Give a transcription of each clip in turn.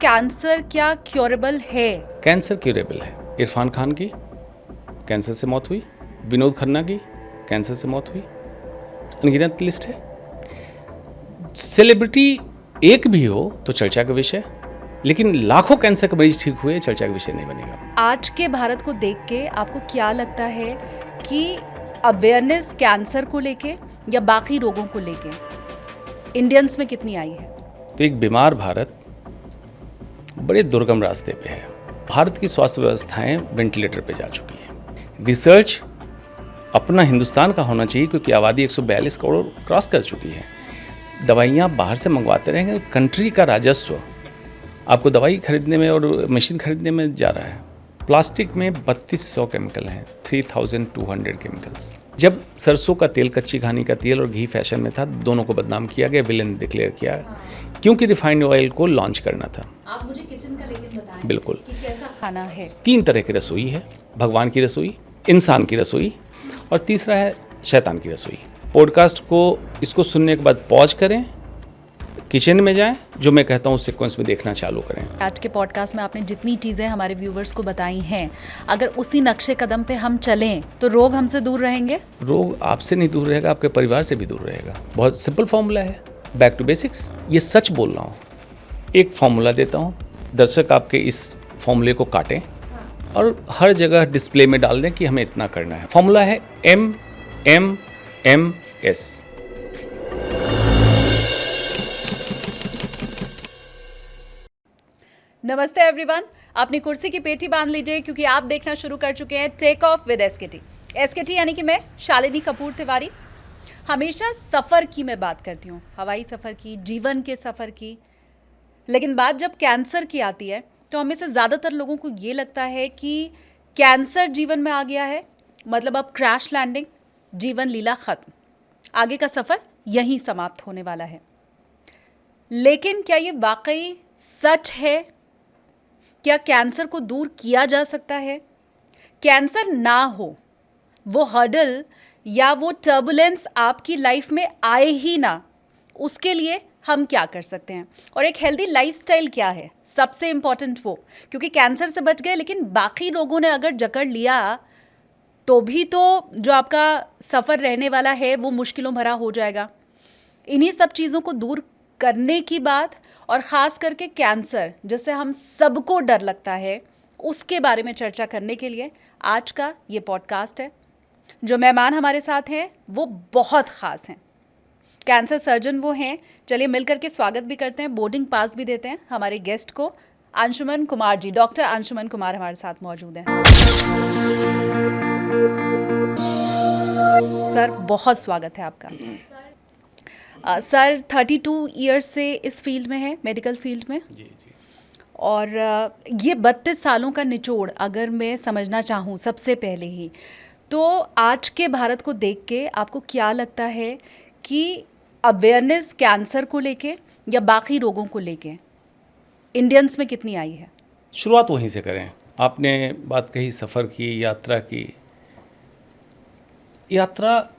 Cancer क्या curable है? Cancer curable है। इरफान खान की कैंसर से मौत हुई, विनोद खन्ना की कैंसर से मौत हुई, अनगिनत लिस्ट है। सेलिब्रिटी एक भी हो तो चर्चा का विषय, लेकिन लाखों कैंसर के मरीज ठीक हुए चर्चा का विषय नहीं बनेगा। आज के भारत को देख के आपको क्या लगता है कि अवेयरनेस कैंसर को लेके या बाकी रोगों को लेके इंडियंस में कितनी आई है? तो एक बीमार भारत बड़े दुर्गम रास्ते पे है। भारत की स्वास्थ्य व्यवस्थाएं वेंटिलेटर पे जा चुकी है। रिसर्च अपना हिंदुस्तान का होना चाहिए क्योंकि आबादी 142 करोड़ क्रॉस कर चुकी है। दवाइयाँ बाहर से मंगवाते रहेंगे, कंट्री का राजस्व आपको दवाई खरीदने में और मशीन खरीदने में जा रहा है। प्लास्टिक में 3200 केमिकल हैं, 3200 केमिकल्स। जब सरसों का तेल, कच्ची घानी का तेल और घी फैशन में था, दोनों को बदनाम किया गया, विलेन डिक्लेयर किया, क्योंकि रिफाइंड ऑयल को लॉन्च करना था। आप मुझे किचन का लेकिन बताएं बिल्कुल कि कैसा खाना है। 3 तरह की रसोई है, भगवान की रसोई, इंसान की रसोई और तीसरा है शैतान की रसोई। पॉडकास्ट को इसको सुनने के बाद पॉज करें, किचन में जाएं, जो मैं कहता हूँ उस सीक्वेंस में देखना चालू करें। आज के पॉडकास्ट में आपने जितनी चीज़ें हमारे व्यूवर्स को बताई हैं, अगर उसी नक्शे कदम पे हम चलें तो रोग हमसे दूर रहेंगे। रोग आपसे नहीं दूर रहेगा, आपके परिवार से भी दूर रहेगा। बहुत सिंपल फॉर्मूला है, बैक टू बेसिक्स। ये सच बोल रहा हूँ। एक फॉर्मूला देता हूँ, दर्शक आपके इस फॉर्मूले को काटें और हर जगह डिस्प्ले में डाल दें कि हमें इतना करना है। फॉर्मूला है MMMS। नमस्ते एवरीवन, अपनी कुर्सी की पेटी बांध लीजिए क्योंकि आप देखना शुरू कर चुके हैं take off with SKT. SKT यानी कि मैं शालिनी कपूर तिवारी। हमेशा सफ़र की मैं बात करती हूँ, हवाई सफ़र की, जीवन के सफ़र की, लेकिन बात जब कैंसर की आती है तो हमें से ज़्यादातर लोगों को ये लगता है कि कैंसर जीवन में आ गया है, मतलब अब क्रैश लैंडिंग, जीवन लीला ख़त्म, आगे का सफ़र यहीं समाप्त होने वाला है। लेकिन क्या ये वाकई सच है? क्या कैंसर को दूर किया जा सकता है? कैंसर ना हो, वो हर्डल या वो टर्बुलेंस आपकी लाइफ में आए ही ना, उसके लिए हम क्या कर सकते हैं? और एक हेल्दी लाइफस्टाइल क्या है, सबसे इम्पॉर्टेंट वो, क्योंकि कैंसर से बच गए लेकिन बाकी लोगों ने अगर जकड़ लिया तो भी तो जो आपका सफ़र रहने वाला है वो मुश्किलों भरा हो जाएगा। इन्हीं सब चीज़ों को दूर करने की बात, और ख़ास करके कैंसर जिससे हम सबको डर लगता है, उसके बारे में चर्चा करने के लिए आज का ये पॉडकास्ट है। जो मेहमान हमारे साथ हैं वो बहुत ख़ास हैं, कैंसर सर्जन वो हैं। चलिए मिलकर के स्वागत भी करते हैं, बोर्डिंग पास भी देते हैं हमारे गेस्ट को। अंशुमन कुमार जी, डॉक्टर अंशुमन कुमार हमारे साथ मौजूद हैं। सर बहुत स्वागत है आपका। सर 32 ईयर्स से इस फील्ड में है, मेडिकल फील्ड में, और ये 32 सालों का निचोड़ अगर मैं समझना चाहूँ सबसे पहले ही, तो आज के भारत को देख के आपको क्या लगता है कि अवेयरनेस कैंसर को लेके या बाकी रोगों को लेके इंडियंस में कितनी आई है? शुरुआत वहीं से करें। आपने बात कही सफ़र की, यात्रा की। यात्रा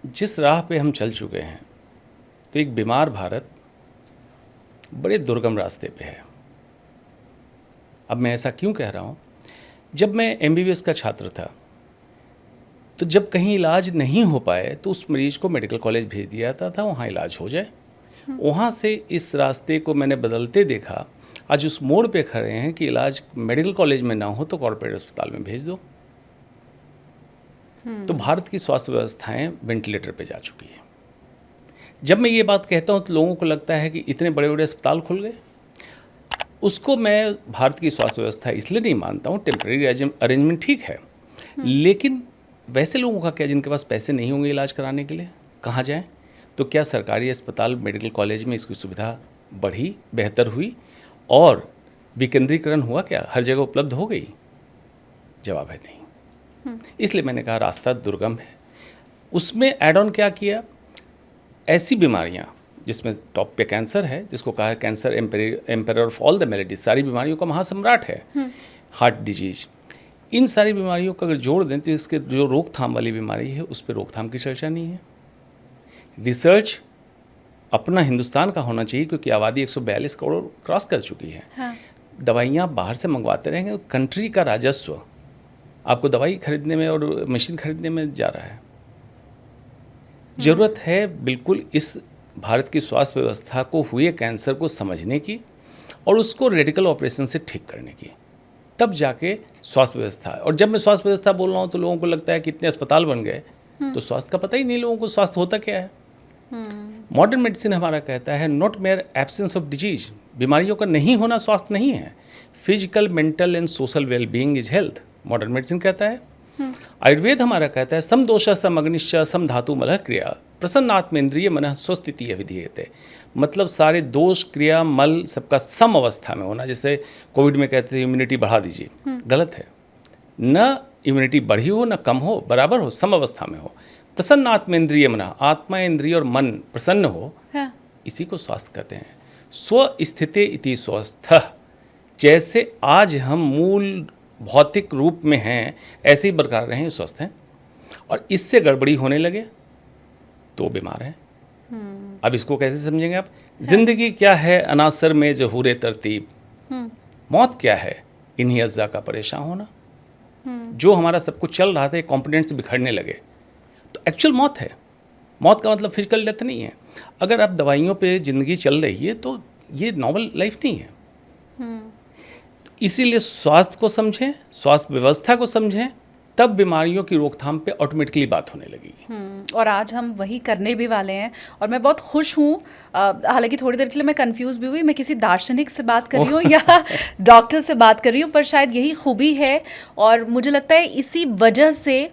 जिस राह पे हम चल चुके हैं, तो एक बीमार भारत बड़े दुर्गम रास्ते पे है। अब मैं ऐसा क्यों कह रहा हूँ? जब मैं MBBS का छात्र था, तो जब कहीं इलाज नहीं हो पाए तो उस मरीज को मेडिकल कॉलेज भेज दिया जाता था, वहाँ इलाज हो जाए। वहाँ से इस रास्ते को मैंने बदलते देखा। आज उस मोड़ पे खड़े हैं कि इलाज मेडिकल कॉलेज में ना हो तो कॉर्पोरेट अस्पताल में भेज दो। तो भारत की स्वास्थ्य व्यवस्थाएं वेंटिलेटर पे जा चुकी है। जब मैं ये बात कहता हूँ तो लोगों को लगता है कि इतने बड़े बड़े अस्पताल खुल गए। उसको मैं भारत की स्वास्थ्य व्यवस्था इसलिए नहीं मानता हूँ। टेम्परेरी अरेंजमेंट ठीक है, लेकिन वैसे लोगों का क्या जिनके पास पैसे नहीं होंगे इलाज कराने के लिए, कहाँ जाएं? तो क्या सरकारी अस्पताल, मेडिकल कॉलेज में इसकी सुविधा बढ़ी, बेहतर हुई और विकेंद्रीकरण हुआ? क्या हर जगह उपलब्ध हो गई? जवाब है नहीं। इसलिए मैंने कहा रास्ता दुर्गम है। उसमें एड ऑन क्या किया? ऐसी बीमारियां जिसमें टॉप पे कैंसर है, जिसको कहा है cancer emperor of all the melodies, सारी बीमारियों का महासम्राट है, हार्ट डिजीज। इन सारी बीमारियों को अगर जोड़ दें तो इसके जो रोकथाम वाली बीमारी है उस पर रोकथाम की चर्चा नहीं है। रिसर्च अपना हिंदुस्तान का होना चाहिए क्योंकि आबादी 142 करोड़ क्रॉस कर चुकी है। दवाइयाँ बाहर से मंगवाते रहेंगे तो कंट्री का राजस्व आपको दवाई खरीदने में और मशीन खरीदने में जा रहा है। ज़रूरत है बिल्कुल इस भारत की स्वास्थ्य व्यवस्था को हुए कैंसर को समझने की और उसको रेडिकल ऑपरेशन से ठीक करने की, तब जाके स्वास्थ्य व्यवस्था। और जब मैं स्वास्थ्य व्यवस्था बोल रहा हूँ तो लोगों को लगता है कि इतने अस्पताल बन गए तो स्वास्थ्य का पता ही नहीं लोगों को स्वास्थ्य होता क्या है। मॉडर्न मेडिसिन हमारा कहता है not mayor absence of disease, बीमारियों का नहीं होना स्वास्थ्य नहीं है। Physical, mental and social wellbeing is health, modern medicine कहता है। आयुर्वेद हमारा कहता है सम दोष सम अग्निश्च सम धातु मलः क्रिया प्रसन्नात्मेन्द्रिय मनः स्वस्थिति विधीयते, मतलब सारे दोष क्रिया मल सबका सम अवस्था में होना। जैसे कोविड में कहते थे इम्यूनिटी बढ़ा दीजिए, गलत है। न इम्यूनिटी बढ़ी हो न कम हो, बराबर हो, सम अवस्था में हो। प्रसन्नात्मेन्द्रिय मनः, आत्मा इंद्रिय और मन प्रसन्न हो, हाँ। इसी को स्वास्थ्य कहते हैं। स्वस्थिते इति स्वस्थः, जैसे आज हम मूल भौतिक रूप में हैं ऐसे ही बरकरार रहें, स्वस्थ हैं। और इससे गड़बड़ी होने लगे तो बीमार हैं। अब इसको कैसे समझेंगे आप? जिंदगी क्या है अनासर में जहूरे तरतीब, मौत क्या है इन्हीं अज्जा का परेशान होना। जो हमारा सब कुछ चल रहा था कॉम्पोनेंट्स बिखरने लगे तो एक्चुअल मौत है। मौत का मतलब फिजिकल डेथ नहीं है। अगर आप दवाइयों पे ज़िंदगी चल रही है तो ये नॉर्मल लाइफ नहीं है। इसीलिए स्वास्थ्य को समझें, स्वास्थ्य व्यवस्था को समझें, तब बीमारियों की रोकथाम पे ऑटोमेटिकली बात होने लगेगी। और आज हम वही करने भी वाले हैं और मैं बहुत खुश हूँ। हालांकि थोड़ी देर के लिए मैं कंफ्यूज भी हुई, मैं किसी दार्शनिक से बात कर रही हूँ या डॉक्टर से बात कर रही हूँ, पर शायद यही खूबी है। और मुझे लगता है इसी वजह से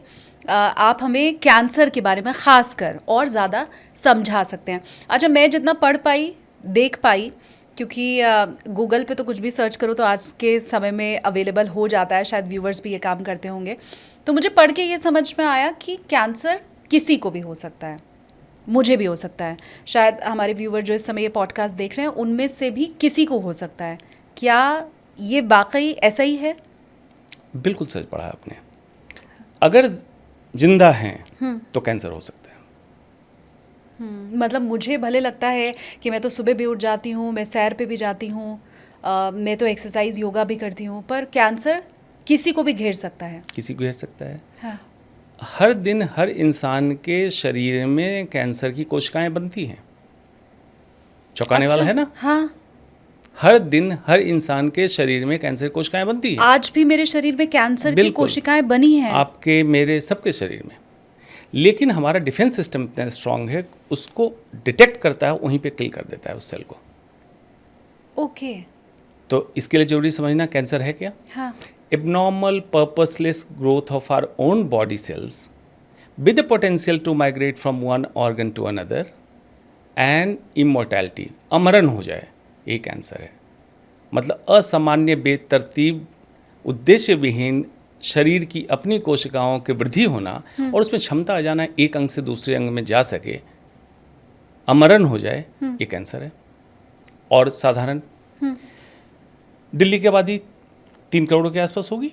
आप हमें कैंसर के बारे में ख़ास कर और ज़्यादा समझा सकते हैं। अच्छा, मैं जितना पढ़ पाई, देख पाई, क्योंकि गूगल पे तो कुछ भी सर्च करो तो आज के समय में अवेलेबल हो जाता है, शायद व्यूवर्स भी ये काम करते होंगे, तो मुझे पढ़ के ये समझ में आया कि कैंसर किसी को भी हो सकता है, मुझे भी हो सकता है, शायद हमारे व्यूवर जो इस समय ये पॉडकास्ट देख रहे हैं उनमें से भी किसी को हो सकता है। क्या ये वाकई ऐसा ही है? बिल्कुल सच पढ़ा आपने। अगर जिंदा हैं तो कैंसर हो सकता है। मतलब मुझे भले लगता है कि मैं तो सुबह भी उठ जाती हूँ, मैं सैर पे भी जाती हूँ, मैं तो एक्सरसाइज योगा भी करती हूँ, पर कैंसर किसी को भी घेर सकता है। किसी को घेर सकता है। हाँ। हर दिन हर इंसान के शरीर में कैंसर की कोशिकाएं बनती हैं। चौंकाने वाला है ना? हाँ। हर दिन हर इंसान के शरीर में कैंसर कोशिकाएं बनती हैं। आज भी मेरे शरीर में कैंसर की कोशिकाएं बनी हैं। आपके, मेरे, सबके शरीर में। लेकिन हमारा डिफेंस सिस्टम इतना स्ट्रांग है, उसको डिटेक्ट करता है, वहीं पे किल कर देता है उस सेल को। ओके। तो इसके लिए जरूरी समझना कैंसर है क्या। हाँ। Abnormal purposeless growth of our own body cells with the potential to migrate from one organ to another and immortality, अमरण हो जाए, ये कैंसर है। मतलब असामान्य, बेतरतीब, उद्देश्य विहीन शरीर की अपनी कोशिकाओं की वृद्धि होना और उसमें क्षमता आ जाना, एक अंग से दूसरे अंग में जा सके, अमरण हो जाए, ये कैंसर है। और साधारण दिल्ली की आबादी 3 करोड़ के आसपास होगी।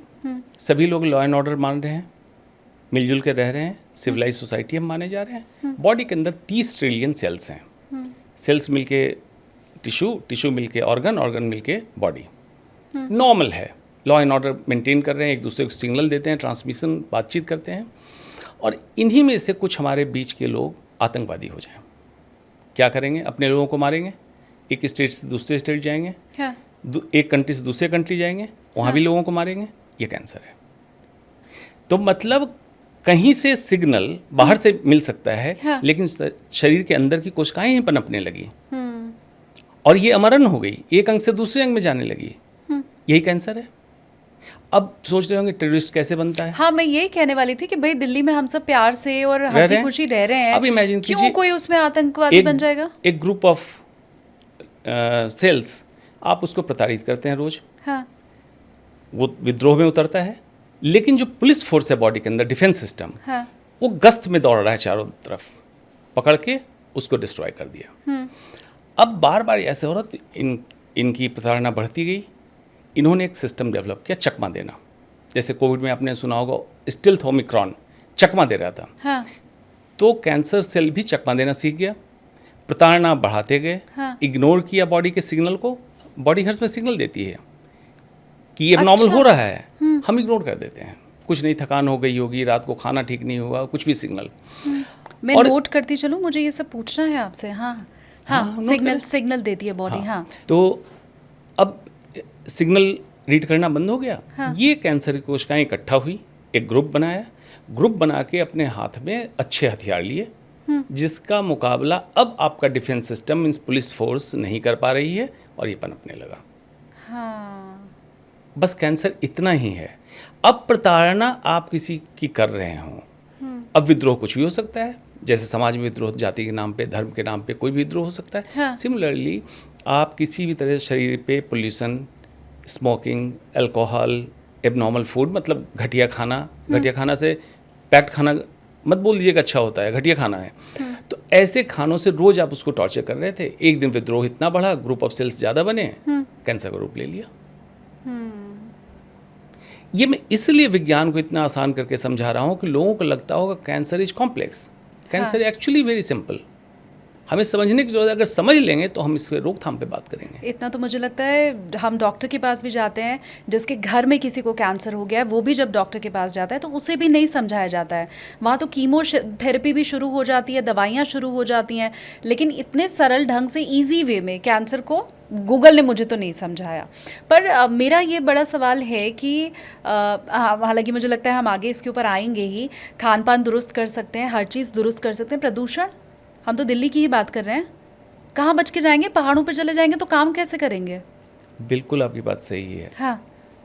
सभी लोग लॉ एंड ऑर्डर मान रहे हैं, मिलजुल के रह रहे हैं, सिविलाइज सोसाइटी हम माने जा रहे हैं। बॉडी के अंदर 30 ट्रिलियन सेल्स हैं। सेल्स मिलके टिश्यू, टिश्यू मिलके ऑर्गन, ऑर्गन मिलके बॉडी। नॉर्मल है, लॉ एंड ऑर्डर मेंटेन कर रहे हैं, एक दूसरे को सिग्नल देते हैं, ट्रांसमिशन, बातचीत करते हैं। और इन्हीं में से कुछ हमारे बीच के लोग आतंकवादी हो जाएं। क्या करेंगे? अपने लोगों को मारेंगे, एक स्टेट से दूसरे स्टेट जाएंगे, हाँ। एक कंट्री से दूसरे कंट्री जाएंगे, वहाँ भी लोगों को मारेंगे, ये कैंसर है। तो मतलब कहीं से सिग्नल बाहर से मिल सकता है, हाँ। लेकिन शरीर के अंदर की कोशिकाएं ही पनपने लगी और ये अमरण हो गई, एक अंग से दूसरे अंग में जाने लगी, यही कैंसर है। अब सोच रहे होंगे टेररिस्ट कैसे बनता है। हाँ, मैं यही कहने वाली थी कि भाई दिल्ली में हम सब प्यार से और हंसी खुशी रह रहे हैं, अब इमेजिन कीजिए क्यों कोई उसमें आतंकवादी बन जाएगा। एक ग्रुप ऑफ सेल्स, आप उसको प्रताड़ित करते हैं रोज, हाँ। वो विद्रोह में उतरता है, लेकिन जो पुलिस फोर्स है बॉडी के अंदर, डिफेंस सिस्टम, हाँ। वो गश्त में दौड़ रहा है चारों तरफ, पकड़ के उसको डिस्ट्रॉय कर दिया। अब बार बार ऐसे हो रहा, तो इनकी प्रताड़ना बढ़ती गई। इन्होंने एक सिस्टम डेवलप किया, चकमा देना। जैसे कोविड में आपने सुना होगा स्टिल्थ ओमिक्रॉन, चकमा दे रहा था। हाँ। तो कैंसर सेल भी चकमा देना सीख गया, प्रताड़ना बढ़ाते गए। हाँ। इग्नोर किया बॉडी के सिग्नल को। बॉडी हर समय सिग्नल देती है कि ये नॉर्मल अच्छा। हो रहा है, हम इग्नोर कर देते हैं। कुछ नहीं, थकान हो गई होगी, रात को खाना ठीक नहीं हुआ, कुछ भी सिग्नल। मैं और- नोट करती चलूँ, मुझे ये सब पूछना है आपसे। हाँ हाँ, हाँ, नोट सिग्नल करें। सिग्नल देती है बॉडी। हाँ तो अब सिग्नल रीड करना बंद हो गया। हाँ। ये कैंसर की कोशिकाएं इकट्ठा हुई, एक ग्रुप बनाया, ग्रुप बना के अपने हाथ में अच्छे हथियार लिए, जिसका मुकाबला अब आपका defence system means police force नहीं कर पा रही है, और ये पनपने लगा। हाँ। बस कैंसर इतना ही है। अब प्रताड़ना आप किसी की कर रहे हो, अब विद्रोह कुछ भी हो सकता है, जैसे समाज में विद्रोह जाति के नाम पे, धर्म के नाम पे कोई भी विद्रोह हो सकता है। हाँ। सिमिलरली आप किसी भी तरह शरीर पे pollution, smoking, alcohol, abnormal food, मतलब घटिया खाना से पैक्ड खाना मत बोल दीजिएगा अच्छा होता है, घटिया खाना है। तो ऐसे खानों से रोज आप उसको टॉर्चर कर रहे थे, एक दिन विद्रोह इतना बढ़ा, ग्रुप ऑफ सेल्स ज़्यादा बने, कैंसर का रूप ले लिया। ये मैं इसलिए विज्ञान को इतना आसान करके समझा रहा हूँ कि लोगों को लगता होगा cancer is complex. Cancer actually very simple. हमें समझने की जरूरत है, अगर समझ लेंगे तो हम इसके रोकथाम पे बात करेंगे। इतना तो मुझे लगता है हम डॉक्टर के पास भी जाते हैं, जिसके घर में किसी को कैंसर हो गया है, वो भी जब डॉक्टर के पास जाता है तो उसे भी नहीं समझाया जाता है। वहाँ तो कीमोथेरेपी भी शुरू हो जाती है, दवाइयाँ शुरू हो जाती हैं, लेकिन इतने सरल ढंग से ईजी वे में कैंसर को गूगल ने मुझे तो नहीं समझाया। पर मेरा ये बड़ा सवाल है कि हालांकि मुझे लगता है हम आगे इसके ऊपर आएंगे ही, खान पान दुरुस्त कर सकते हैं, हर चीज़ दुरुस्त कर सकते हैं। प्रदूषण, हम तो दिल्ली की ही बात कर रहे हैं, कहाँ बच के जाएंगे? पहाड़ों पे चले जाएंगे तो काम कैसे करेंगे? बिल्कुल आपकी बात सही है। हाँ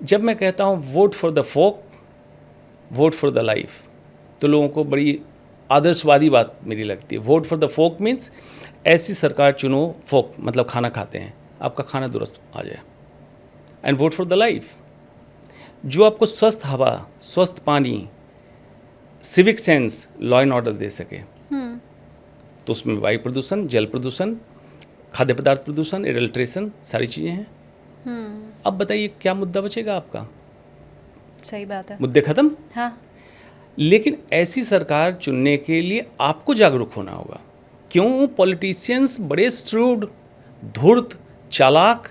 जब मैं कहता हूँ vote for the folk, vote for the life, तो लोगों को बड़ी आदर्शवादी बात मेरी लगती है। Vote for the folk means ऐसी सरकार चुनो, फोक मतलब खाना खाते हैं, आपका खाना दुरुस्त आ जाए। And vote for the life, जो आपको स्वस्थ हवा, स्वस्थ पानी, civic sense, law and order दे सके। तो उसमें वायु प्रदूषण, जल प्रदूषण, खाद्य पदार्थ प्रदूषण, एडल्ट्रेशन, सारी चीज़ें हैं। अब बताइए क्या मुद्दा बचेगा आपका? सही बात है। मुद्दे खत्म। हाँ लेकिन ऐसी सरकार चुनने के लिए आपको जागरूक होना होगा। क्यों? पॉलिटिशियंस बड़े श्रूड, धूर्त, चालाक,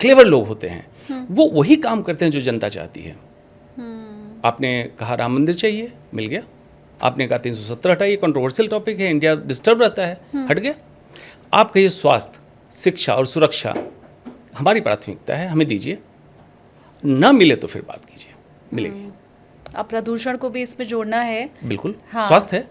क्लेवर लोग होते हैं। वो वही काम करते हैं जो जनता चाहती है। आपने कहा राम मंदिर चाहिए, मिल गया। आपने कहा 370 हटाइए, कंट्रोवर्शियल टॉपिक है, इंडिया डिस्टर्ब रहता है, हट गया। आप कहिए स्वास्थ्य, शिक्षा और सुरक्षा हमारी प्राथमिकता है, हमें दीजिए, न मिले तो फिर बात कीजिए, मिलेगी। अब प्रदूषण को भी इसमें जोड़ना है। बिल्कुल। हाँ। स्वास्थ्य है,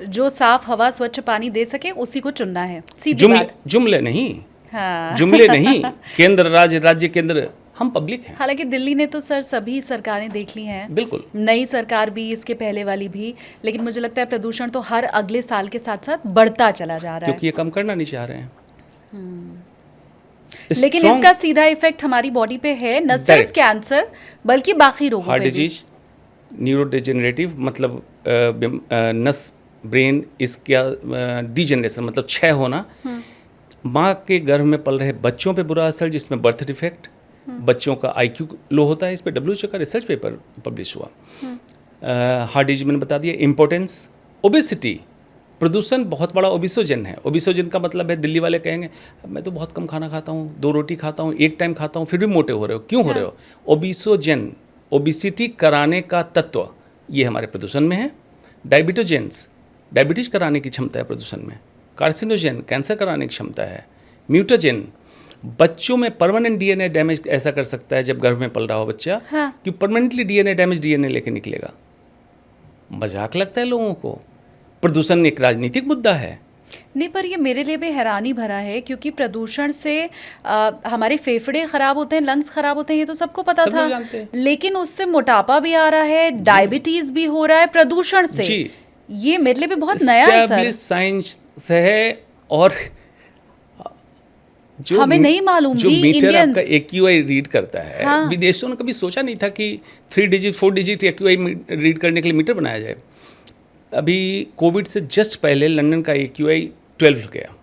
जो साफ हवा, स्वच्छ पानी दे सके उसी को चुनना है, सीधी बात। जुमले नहीं, हाँ जुमले नहीं। केंद्र राज्य, राज्य केंद्र, हम पब्लिक हैं। हालांकि दिल्ली ने तो सर सभी सरकारें देख ली हैं, बिल्कुल। नई सरकार भी, इसके पहले वाली भी, लेकिन मुझे लगता है प्रदूषण तो हर अगले साल के साथ साथ बढ़ता चला जा रहा है। क्योंकि ये कम करना नहीं चाह रहे हैं। लेकिन Strong इसका सीधा इफेक्ट हमारी बॉडी पे है, न सिर्फ Direct. कैंसर बल्कि बाकी रोगों हार्ट पे भी। डिजीज, न्यूरोडिजेनरेटिव मतलब नस, ब्रेन, इसका डिजेनरेशन मतलब क्षय होना, माँ के गर्भ में पल रहे बच्चों पे बुरा असर, जिसमें बर्थ डिफेक्ट, बच्चों का IQ लो होता है। इस पे WHO का रिसर्च पेपर पब्लिश हुआ। हार्ट डिजीज मैंने बता दिया। इम्पोर्टेंस, ओबेसिटी, प्रदूषण बहुत बड़ा ओबिसोजन है। ओबिसोजन का मतलब है, दिल्ली वाले कहेंगे मैं तो बहुत कम खाना खाता हूँ, 2 रोटी खाता हूँ, 1 टाइम खाता हूँ, फिर भी मोटे हो रहे हो, क्यों हो रहे हो? ओबिसोजन, ओबिसिटी कराने का तत्व ये हमारे प्रदूषण में है। डायबिटोजेंस, डायबिटीज कराने की क्षमता है प्रदूषण में। कार्सिनोजन, कैंसर कराने की क्षमता है। म्यूटाजेन, बच्चों में परमानेंट DNA डैमेज ऐसा कर सकता है जब गर्भ में पल रहा हो बच्चा, हाँ। कि परमानेंटली DNA डैमेज DNA लेके निकलेगा। मजाक लगता है लोगों को। प्रदूषण एक राजनीतिक मुद्दा है। नहीं, पर ये मेरे लिए भी हैरानी भरा है, क्योंकि प्रदूषण से हमारे फेफड़े खराब होते हैं, लंग्स खराब होते हैं, ये तो सबको पता सब था। लोग जानते हैं। लेकिन उससे मोटापा भी आ रहा है, डायबिटीज भी हो रहा है प्रदूषण से। जी। ये मेरे लिए भी बहुत नया है सर। Established साइंस है। और जो हमें नहीं मालूम जो भी मीटर इंडियंस। आपका AQI रीड करता है, हाँ। विदेशों ने कभी सोचा नहीं था कि 3 डिजिट 4 डिजिट AQI रीड करने के लिए मीटर बनाया जाए। अभी कोविड से जस्ट पहले लंदन का AQI 12 गया,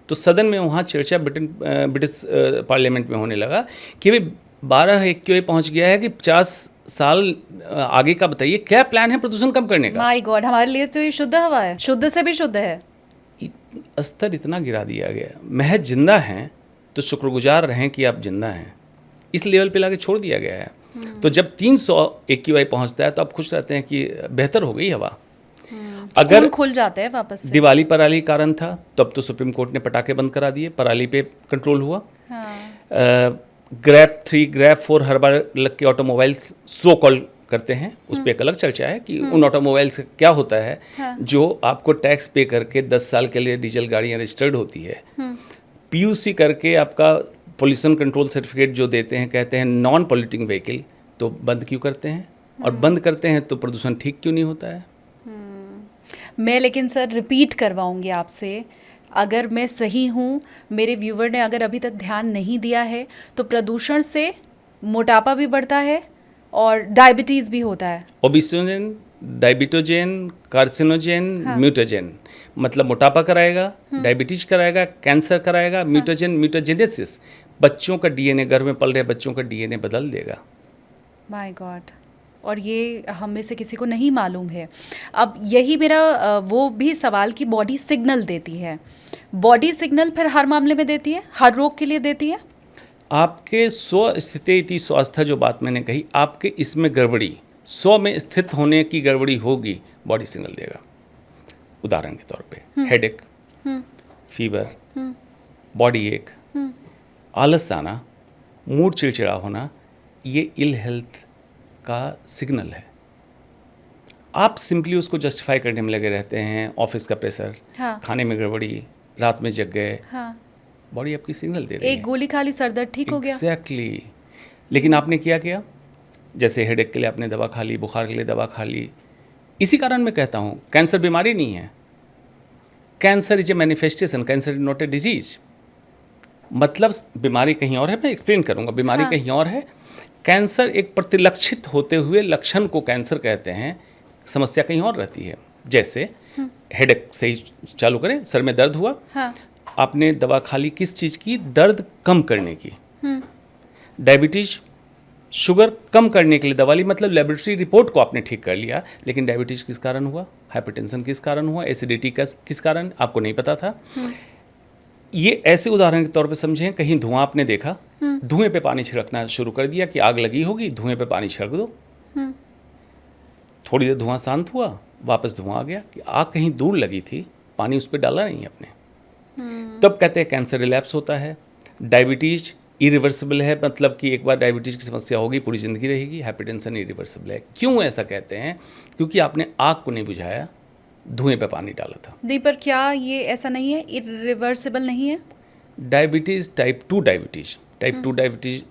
तो सदन में वहाँ चर्चा ब्रिटिश पार्लियामेंट में होने लगा कि भाई 12 AQI पहुँच गया है, कि 50 साल आगे का बताइए क्या प्लान है प्रदूषण कम करने का। माय गॉड, हमारे लिए तो ये शुद्ध हवा है, शुद्ध से भी शुद्ध है। स्तर इतना गिरा दिया गया। महज जिंदा हैं तो शुक्रगुजार रहें कि आप जिंदा हैं। इस लेवल पे लाके छोड़ दिया गया है। तो जब 300 AQI पहुंचता है तो आप खुश रहते हैं कि बेहतर हो गई हवा। अगर खुल जाते हैं वापस से। दिवाली पराली कारण था तो अब तो सुप्रीम कोर्ट ने पटाखे बंद करा दिए, पराली पे कंट्रोल हुआ। ग्रैप 3 ग्रैप 4 हर बार लग के ऑटोमोबाइल्स सो कॉल करते हैं, उस पर एक अलग चर्चा है कि उन ऑटोमोबाइल से क्या होता है जो आपको टैक्स पे करके 10 साल के लिए डीजल गाड़ियाँ रजिस्टर्ड होती है, PUC करके आपका पोल्यूशन कंट्रोल सर्टिफिकेट जो देते हैं, कहते हैं नॉन पॉल्यूटिंग व्हीकल, तो बंद क्यों करते हैं? और बंद करते हैं तो प्रदूषण ठीक क्यों नहीं होता है? मैं लेकिन सर रिपीट करवाऊंगी आपसे, अगर मैं सही हूँ, मेरे व्यूवर ने अगर अभी तक ध्यान नहीं दिया है, तो प्रदूषण से मोटापा भी बढ़ता है और डायबिटीज़ भी होता है। ओबिसोजेन, डायबिटोजेन, कार्सिनोजेन, म्यूटोजेन, मतलब मोटापा कराएगा, डायबिटीज कराएगा, कैंसर कराएगा, म्यूटोजेन, म्यूटोजेनेसिस, बच्चों का DNA, घर में पल रहे बच्चों का DNA बदल देगा। माय गॉड, और ये हम में से किसी को नहीं मालूम है। अब यही मेरा वो भी सवाल कि बॉडी सिग्नल देती है, बॉडी सिग्नल फिर हर मामले में देती है, हर रोग के लिए देती है? आपके स्व स्थिति इति स्वास्थ्य जो बात मैंने कही, आपके इसमें गड़बड़ी, स्व में स्थित होने की गड़बड़ी होगी, बॉडी सिग्नल देगा। उदाहरण के तौर पे हेडेक, फीवर, बॉडी एक, आलस आना, मूड चिड़चिड़ा होना, ये इल हेल्थ का सिग्नल है। आप सिंपली उसको जस्टिफाई करने में लगे रहते हैं, ऑफिस का प्रेशर, खाने में गड़बड़ी, रात में जग गए, बॉडी आपकी सिग्नल दे रही है। एक गोली खा ली, सर दर्द ठीक हो गया। एग्जैक्टली। लेकिन आपने किया, जैसे हेडेक के लिए आपने दवा खा ली, बुखार के लिए दवा खा ली। इसी कारण मैं कहता हूँ कैंसर बीमारी नहीं है, cancer is a manifestation, cancer is not a disease. मतलब बीमारी कहीं और है, मैं एक्सप्लेन करूँगा, बीमारी कहीं और है। कैंसर एक प्रतिलक्षित होते हुए लक्षण को कैंसर कहते हैं, समस्या कहीं और रहती है। जैसे हेडेक से ही चालू करें, सर में दर्द हुआ, आपने दवा खा ली किस चीज़ की? दर्द कम करने की। डायबिटीज, शुगर कम करने के लिए दवा ली, मतलब लेबोरेटरी रिपोर्ट को आपने ठीक कर लिया, लेकिन डायबिटीज किस कारण हुआ? हाइपरटेंशन किस कारण हुआ? एसिडिटी का किस कारण? आपको नहीं पता था। ये ऐसे उदाहरण के तौर पे समझें, कहीं धुआं आपने देखा, धुएं पे पानी छिड़कना शुरू कर दिया कि आग लगी होगी, धुएं पे पानी छिड़क दो। थोड़ी देर धुआं शांत हुआ, वापस धुआं आ गया कि आग कहीं दूर लगी थी, पानी उस पर डाला नहीं आपने, तब कहते हैं कैंसर रिलैप्स होता है। डायबिटीज इरिवर्सिबल है, मतलब कि एक बार डायबिटीज की समस्या होगी पूरी ज़िंदगी रहेगी। हाइपरटेंशन इरिवर्सिबल है। क्यों ऐसा कहते हैं? क्योंकि आपने आग को नहीं बुझाया, धुएं पे पानी डाला था। नहीं, पर क्या ये ऐसा नहीं है, इरिवर्सिबल नहीं है? Diabetes type 2 diabetes,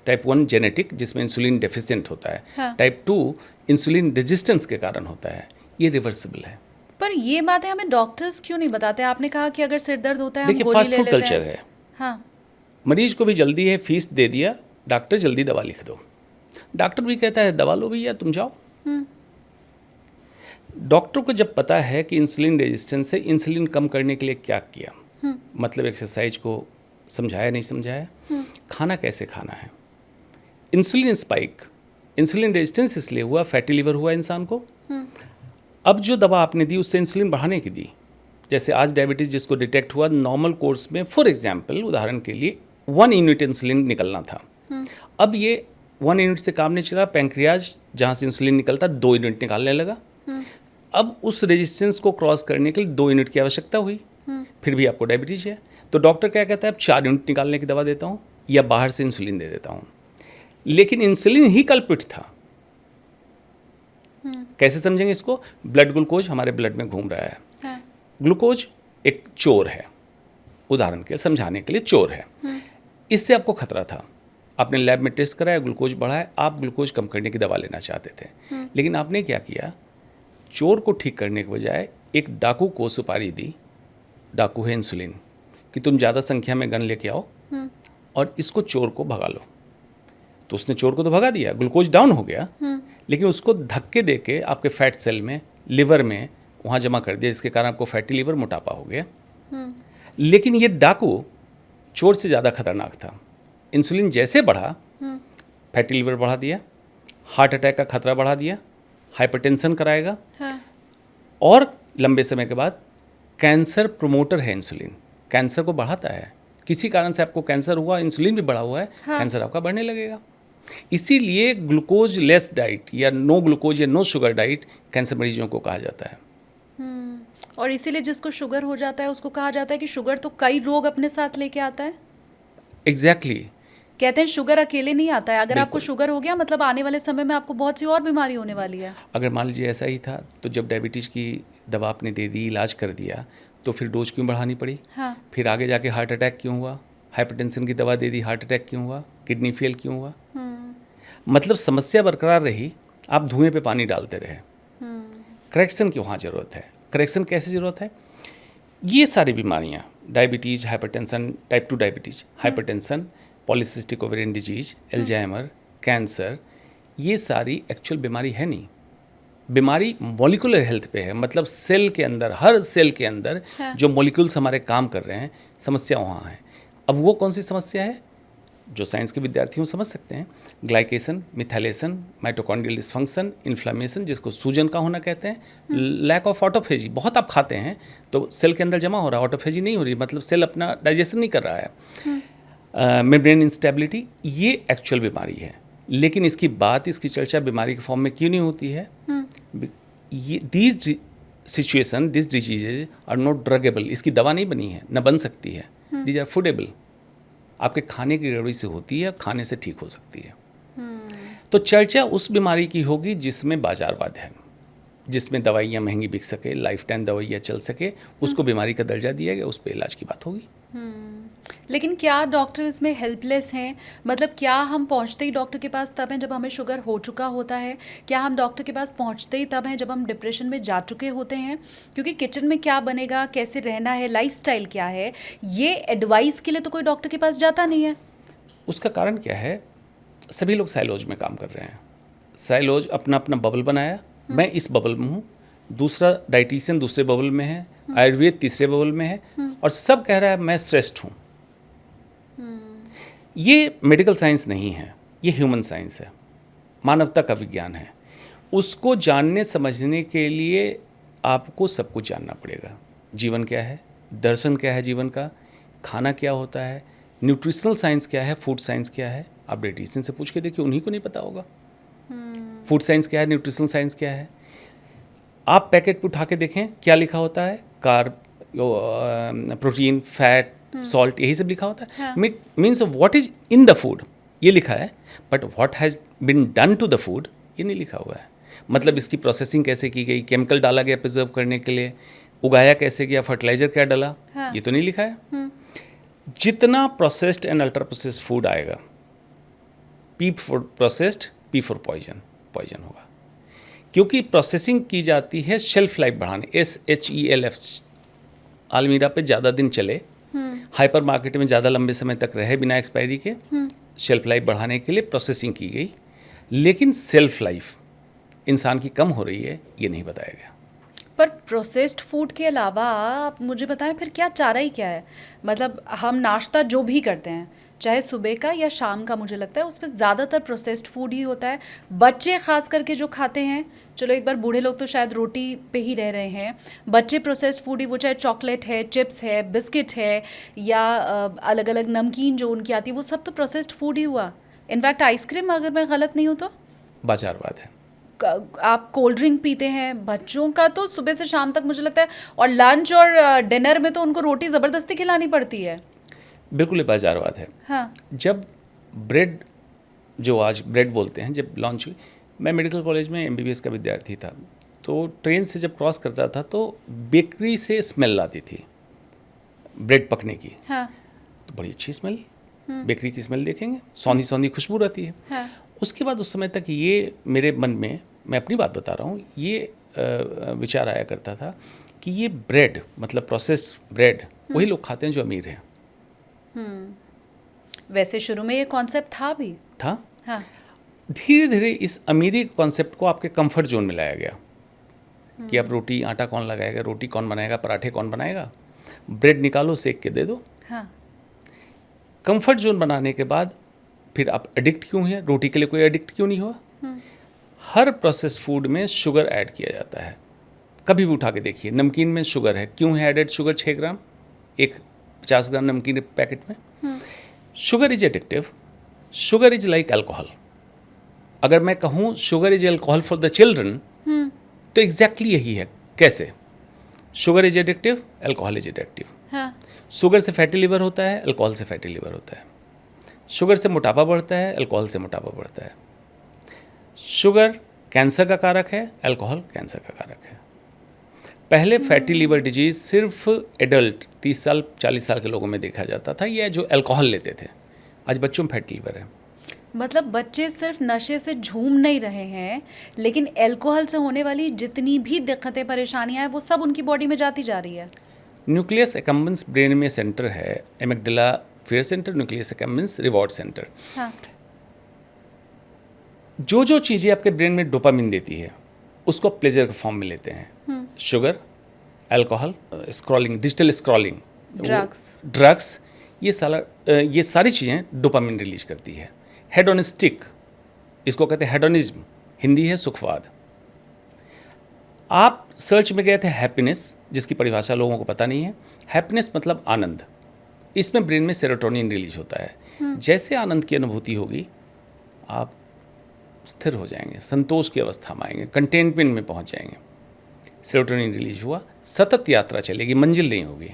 type 1 genetic, जिसमें इंसुलिन डेफिशिएंट होता है। टाइप 2 इंसुलिन रेजिस्टेंस के कारण होता है, ये रिवर्सिबल है। पर ये बातें हमें डॉक्टर्स क्यों नहीं बताते? आपने कहा कि अगर सिर दर्द होता है हम देखिए, गोली फास्ट ले फूड लेते कल्चर हैं। है। हाँ, मरीज को भी जल्दी है, फीस दे दिया, डॉक्टर जल्दी दवा लिख दो। डॉक्टर भी कहता है दवा लो भैया, तुम जाओ। डॉक्टर को जब पता है कि इंसुलिन रेजिस्टेंस है, इंसुलिन कम करने के लिए क्या किया, मतलब एक्सरसाइज को समझाया नहीं समझाया, खाना कैसे खाना है। इंसुलिन स्पाइक, इंसुलिन रेजिस्टेंस इसलिए हुआ, फैटी लीवर हुआ इंसान को। अब जो दवा आपने दी उससे इंसुलिन बढ़ाने की दी। जैसे आज डायबिटीज़ जिसको डिटेक्ट हुआ, नॉर्मल कोर्स में फॉर एग्जांपल, उदाहरण के लिए 1 यूनिट इंसुलिन निकलना था। अब ये 1 यूनिट से काम नहीं चला, पैंक्रियाज जहाँ से इंसुलिन निकलता 2 यूनिट निकालने लगा। अब उस रेजिस्टेंस को क्रॉस करने के लिए 2 यूनिट की आवश्यकता हुई, फिर भी आपको डायबिटीज है। तो डॉक्टर क्या कहता है, अब 4 यूनिट निकालने की दवा देता हूँ या बाहर से इंसुलिन दे देता हूँ। लेकिन इंसुलिन ही कल्पित था। कैसे समझेंगे इसको? ब्लड ग्लूकोज हमारे ब्लड में घूम रहा है। ग्लूकोज एक चोर है, उदाहरण के समझाने के लिए चोर है। इससे आपको खतरा था, आपने लैब में टेस्ट कराया, ग्लूकोज बढ़ा है, आप ग्लूकोज कम करने की दवा लेना चाहते थे। लेकिन आपने क्या किया, चोर को ठीक करने के बजाय एक डाकू को सुपारी दी, डाकू है इंसुलिन, कि तुम ज़्यादा संख्या में गन लेके आओ और इसको चोर को भगा लो। तो उसने चोर को तो भगा दिया, ग्लूकोज डाउन हो गया, लेकिन उसको धक्के दे के आपके फैट सेल में, लिवर में वहाँ जमा कर दिया, जिसके कारण आपको फैटी लिवर, मोटापा हो गया। लेकिन ये डाकू चोर से ज़्यादा खतरनाक था। इंसुलिन जैसे बढ़ा, फैटी लिवर बढ़ा दिया, हार्ट अटैक का खतरा बढ़ा दिया, हाइपरटेंशन कराएगा, और लंबे समय के बाद कैंसर प्रमोटर है इंसुलिन, कैंसर को बढ़ाता है। किसी कारण से आपको कैंसर हुआ, इंसुलिन भी बढ़ा हुआ है, कैंसर आपका बढ़ने लगेगा। इसीलिए ग्लूकोज लेस डाइट या नो ग्लूकोज या नो शुगर डाइट कैंसर मरीजों को कहा जाता है। और इसीलिए जिसको शुगर हो जाता है उसको कहा जाता है कि शुगर तो कई रोग अपने साथ लेके आता है। एग्जैक्टली कहते हैं शुगर अकेले नहीं आता है, अगर आपको बिल्कुल। शुगर हो गया मतलब आने वाले समय में आपको बहुत सी और बीमारी होने वाली है। अगर मान लीजिए ऐसा ही था तो जब डायबिटीज़ की दवा आपने दे दी, इलाज कर दिया, तो फिर डोज क्यों बढ़ानी पड़ी? हाँ। फिर आगे जाके हार्ट अटैक क्यों हुआ? हाइपरटेंशन की दवा दे दी, हार्ट अटैक क्यों हुआ? किडनी फेल क्यों हुआ? मतलब समस्या बरकरार रही, आप धुएं पे पानी डालते रहे। करेक्शन की वहाँ ज़रूरत है। करेक्शन कैसे ज़रूरत है? ये सारी बीमारियाँ, diabetes, hypertension, type 2 diabetes, hypertension, polycystic ovarian disease, Alzheimer, cancer, ये सारी एक्चुअल बीमारी है नहीं। बीमारी मॉलिक्यूलर हेल्थ पे है, मतलब सेल के अंदर, हर सेल के अंदर हाँ। जो मॉलिक्यूल्स हमारे काम कर रहे हैं, समस्या वहाँ है। अब वो कौन सी समस्या है जो साइंस के विद्यार्थी समझ सकते हैं? Glycation, methylation, mitochondrial dysfunction, inflammation जिसको सूजन का होना कहते हैं, लैक ऑफ ऑटोफेजी। बहुत आप खाते हैं तो सेल के अंदर जमा हो रहा है, ऑटोफेजी नहीं हो रही, मतलब सेल अपना डाइजेशन नहीं कर रहा है। मेम्ब्रेन इंस्टेबिलिटी, ये एक्चुअल बीमारी है। लेकिन इसकी बात, इसकी चर्चा बीमारी के फॉर्म में क्यों नहीं होती है? ये these situation, this diseases are not druggable. इसकी दवा नहीं बनी है, न बन सकती है। These are foodable. आपके खाने की गड़बड़ी से होती है, खाने से ठीक हो सकती है। तो चर्चा उस बीमारी की होगी जिसमें बाजारवाद है, जिसमें दवाइयाँ महंगी बिक सके, लाइफ टाइम दवाइयाँ चल सके, उसको बीमारी का दर्जा दिया गया, उस पर इलाज की बात होगी। लेकिन क्या डॉक्टर इसमें हेल्पलेस हैं? मतलब क्या हम पहुंचते ही डॉक्टर के पास तब हैं जब हमें शुगर हो चुका होता है? क्या हम डॉक्टर के पास पहुंचते ही तब हैं जब हम डिप्रेशन में जा चुके होते हैं? क्योंकि किचन में क्या बनेगा, कैसे रहना है, लाइफस्टाइल क्या है, ये एडवाइस के लिए तो कोई डॉक्टर के पास जाता नहीं है। उसका कारण क्या है? सभी लोग साइलोज में काम कर रहे हैं। साइलोज अपना अपना बबल बनाया, मैं इस बबल में हूँ, दूसरा डाइटिशियन दूसरे बबल में है, आयुर्वेद तीसरे बबल में है, और सब कह रहा है मैं श्रेष्ठ हूँ। ये मेडिकल साइंस नहीं है, ये ह्यूमन साइंस है, मानवता का विज्ञान है। उसको जानने समझने के लिए आपको सब कुछ जानना पड़ेगा। जीवन क्या है, दर्शन क्या है जीवन का, खाना क्या होता है, न्यूट्रिशनल साइंस क्या है, फूड साइंस क्या है। आप डाइटिशियन से पूछ के देखिए, उन्हीं को नहीं पता होगा फूड साइंस क्या है, न्यूट्रिशनल साइंस क्या है। आप पैकेट पे उठा के देखें क्या लिखा होता है, कार्ब, प्रोटीन, फैट, सॉल्ट, यही सब लिखा होता है। हाँ। Means what is in the food ये लिखा है, but what has been done to the food ये नहीं लिखा हुआ है। मतलब इसकी प्रोसेसिंग कैसे की गई, केमिकल डाला गया प्रिजर्व करने के लिए, उगाया कैसे गया, फर्टिलाइजर क्या डाला, हाँ। ये तो नहीं लिखा है। जितना processed and ultra processed food आएगा, P for processed, P for poison, poison होगा। क्योंकि प्रोसेसिंग की जाती है शेल्फ लाइफ बढ़ाने, SHELF, अलमीरा पे ज़्यादा दिन चले, हाइपर मार्केट में ज़्यादा लंबे समय तक रहे बिना एक्सपायरी के, शेल्फ लाइफ बढ़ाने के लिए प्रोसेसिंग की गई। लेकिन सेल्फ लाइफ इंसान की कम हो रही है, ये नहीं बताया गया। पर प्रोसेस्ड फूड के अलावा आप मुझे बताएं फिर क्या चारा ही क्या है? मतलब हम नाश्ता जो भी करते हैं, चाहे सुबह का या शाम का, मुझे लगता है उस पर ज़्यादातर प्रोसेस्ड फूड ही होता है। बच्चे ख़ास करके जो खाते हैं, चलो एक बार बूढ़े लोग तो शायद रोटी पे ही रह रहे हैं, बच्चे प्रोसेस्ड फूड ही, वो चाहे चॉकलेट है, चिप्स है, बिस्किट है, या अलग अलग नमकीन जो उनकी आती है, वो सब तो प्रोसेस्ड फूड ही हुआ। इनफैक्ट आइसक्रीम, अगर मैं गलत नहीं हूँ तो बाजारवाद है। आप कोल्ड ड्रिंक पीते हैं, बच्चों का तो सुबह से शाम तक मुझे लगता है, और लंच और डिनर में तो उनको रोटी ज़बरदस्ती खिलानी पड़ती है। बिल्कुल ये बाजारवाद है। हाँ। जब ब्रेड, जो आज ब्रेड बोलते हैं, जब लॉन्च हुई, मैं मेडिकल कॉलेज में MBBS का विद्यार्थी था, तो ट्रेन से जब क्रॉस करता था तो बेकरी से स्मेल आती थी ब्रेड पकने की। हाँ। तो बड़ी अच्छी स्मेल, बेकरी की स्मेल देखेंगे, सौंधी सौंधी खुशबू रहती है। हाँ। उसके बाद उस समय तक ये मेरे मन में, मैं अपनी बात बता रहा हूँ, ये विचार आया करता था कि ये ब्रेड, मतलब प्रोसेस्ड ब्रेड, वही लोग खाते हैं जो अमीर हैं। वैसे शुरू में ये कॉन्सेप्ट था भी। था। हाँ। धीरे धीरे इस अमीरी कॉन्सेप्ट को आपके कंफर्ट जोन में लाया गया कि अब रोटी आटा कौन लगाएगा, रोटी कौन बनाएगा, पराठे कौन बनाएगा, ब्रेड निकालो सेक के दे दो। हाँ। कंफर्ट जोन बनाने के बाद फिर आप एडिक्ट क्यों हैं? रोटी के लिए कोई एडिक्ट क्यों नहीं हुआ? हर प्रोसेस फूड में शुगर ऐड किया जाता है। कभी भी उठा के देखिए, नमकीन में शुगर है, क्यों है एडेड शुगर? 6 ग्राम एक 50 ग्राम नमकीन पैकेट में। Sugar is addictive, sugar is like alcohol. अगर मैं कहूँ sugar is alcohol for the children, तो एग्जैक्टली यही है। कैसे? Sugar is addictive, alcohol is addictive. हाँ, शुगर से फैटी लिवर होता है, अल्कोहल से फैटी लिवर होता है। शुगर से मोटापा बढ़ता है, अल्कोहल से मोटापा बढ़ता है। शुगर कैंसर का कारक है, अल्कोहल कैंसर का कारक है। पहले फैटी लिवर डिजीज सिर्फ एडल्ट 30 साल 40 साल के लोगों में देखा जाता था, या जो अल्कोहल लेते थे। आज बच्चों में फैटी लिवर है। मतलब बच्चे सिर्फ नशे से झूम नहीं रहे हैं, लेकिन अल्कोहल से होने वाली जितनी भी दिक्कतें परेशानियां हैं वो सब उनकी बॉडी में जाती जा रही है। न्यूक्लियस एकम्बेंस ब्रेन में सेंटर है, amygdala fear centre, nucleus accumbens reward centre. हाँ, जो जो चीज़ें आपके ब्रेन में डोपामिन देती है उसको प्लेजर के फॉर्म में लेते हैं। Sugar, alcohol, scrolling, digital scrolling, drugs, ये सारी चीज़ें डोपामिन रिलीज करती है। हेडोनिस्टिक, इसको कहते हैं हेडोनिज्म, हिंदी है सुखवाद। आप सर्च में गए थे हैप्पीनेस, जिसकी परिभाषा लोगों को पता नहीं है। हैप्पीनेस मतलब आनंद। इसमें ब्रेन में सेरोटोनिन रिलीज होता है। जैसे आनंद की अनुभूति होगी आप स्थिर हो जाएंगे, संतोष की अवस्था में आएंगे, कंटेनमेंट में पहुंच जाएंगे। सेरोटोनिन रिलीज हुआ, सतत यात्रा चलेगी, मंजिल नहीं होगी।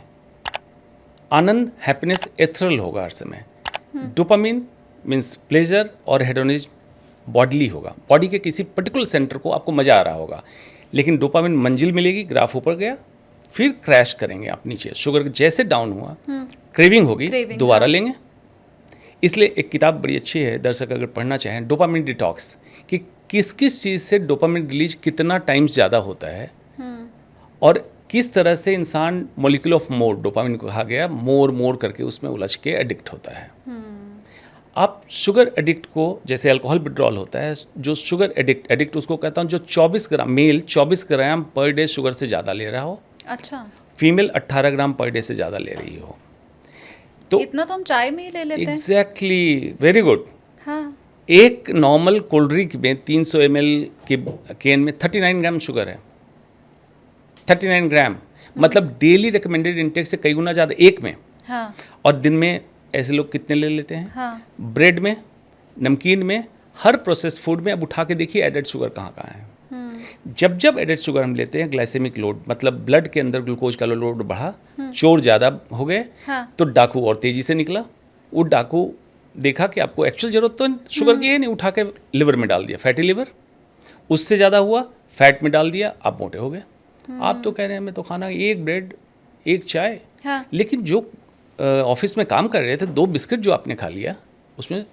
आनंद, हैप्पीनेस एथरल होगा हर समय। डोपामिन मीन्स प्लेजर और हेडोनिज्म बॉडीली होगा। बॉडी के किसी पर्टिकुलर सेंटर को आपको मज़ा आ रहा होगा, लेकिन डोपामिन मंजिल मिलेगी, ग्राफ ऊपर गया, फिर क्रैश करेंगे आप नीचे। शुगर जैसे डाउन हुआ, क्रेविंग होगी, दोबारा लेंगे। इसलिए एक किताब बड़ी अच्छी है, दर्शक अगर पढ़ना चाहें, डोपामिन डिटॉक्स, कि किस किस चीज़ से डोपामिन रिलीज कितना टाइम्स ज़्यादा होता है और किस तरह से इंसान मॉलिक्यूल ऑफ मोर, डोपामिन को कहा गया, मोर करके उसमें उलझ के एडिक्ट होता है। आप शुगर एडिक्ट को, जैसे अल्कोहल विड्रॉल होता है, जो शुगर एडिक्ट उसको कहता हूँ जो 24 ग्राम, मेल 24 ग्राम पर डे शुगर से ज़्यादा ले रहा हो। अच्छा, फीमेल 18 ग्राम पर डे से ज़्यादा ले रही हो। तो इतना तो हम चाय में ही ले लेते हैं। Exactly, very good. हाँ, एक नॉर्मल कोल्ड ड्रिंक में 300 ml के कैन में 39 ग्राम शुगर है। 39 ग्राम मतलब डेली रिकमेंडेड इंटेक से कई गुना ज़्यादा एक में। हाँ, और दिन में ऐसे लोग कितने ले लेते हैं? हाँ, ब्रेड में, नमकीन में, हर प्रोसेस फूड में। अब उठा के देखिए एडेड शुगर कहाँ कहाँ है। जब जब एडेड शुगर हम लेते हैं, ग्लाइसेमिक लोड मतलब ब्लड के अंदर ग्लूकोज का लोड बढ़ा, चोर ज़्यादा हो गए, हाँ, तो डाकू और तेज़ी से निकला। वो डाकू देखा कि आपको एक्चुअल जरूरत तो शुगर की है नहीं, उठा के लिवर में डाल दिया, फैटी लिवर। उससे ज़्यादा हुआ, फैट में डाल दिया, आप मोटे हो गए। आप तो कह रहे हैं मैं तो खाना एक ब्रेड एक चाय, हाँ, लेकिन जो ऑफिस में काम कर रहे थे 2 बिस्किट जो आपने खा लिया, उसमें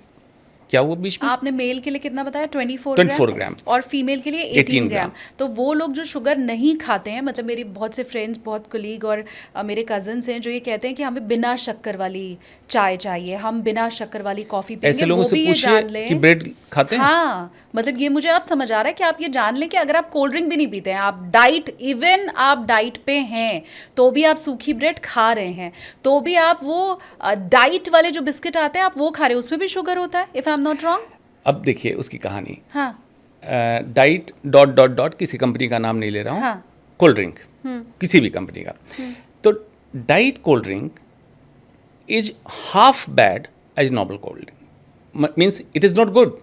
क्या हुआ बीच में? आपने मेल के लिए कितना बताया? 24 ग्राम और फीमेल के लिए 18 ग्राम। तो वो लोग जो शुगर नहीं खाते हैं, मतलब मेरी बहुत से फ्रेंड्स, बहुत कोलीग और मेरे कजन्स हैं जो ये कहते हैं कि हमें बिना शक्कर वाली चाय चाहिए, हम बिना शक्कर वाली कॉफ़ी पिएंगे। ऐसे लोगों वो से भी ये पूछिए जान लें कि ब्रेड खाते हैं? हाँ, मतलब ये मुझे अब समझ आ रहा है कि आप ये जान लें कि अगर आप कोल्ड ड्रिंक भी नहीं पीते हैं, आप डाइट, इवन आप डाइट पे हैं तो भी आप सूखी ब्रेड खा रहे हैं, तो भी आप वो डाइट वाले जो बिस्किट आते हैं आप वो खा रहे हैं, उसमें भी शुगर होता है, if I am not wrong. अब देखिए उसकी कहानी। हाँ, डाइट ... किसी कंपनी का नाम नहीं ले रहा हूँ, हाँ, कोल्ड ड्रिंक किसी भी कंपनी का। तो diet cold drink is half bad as normal cold drink, means it is not good,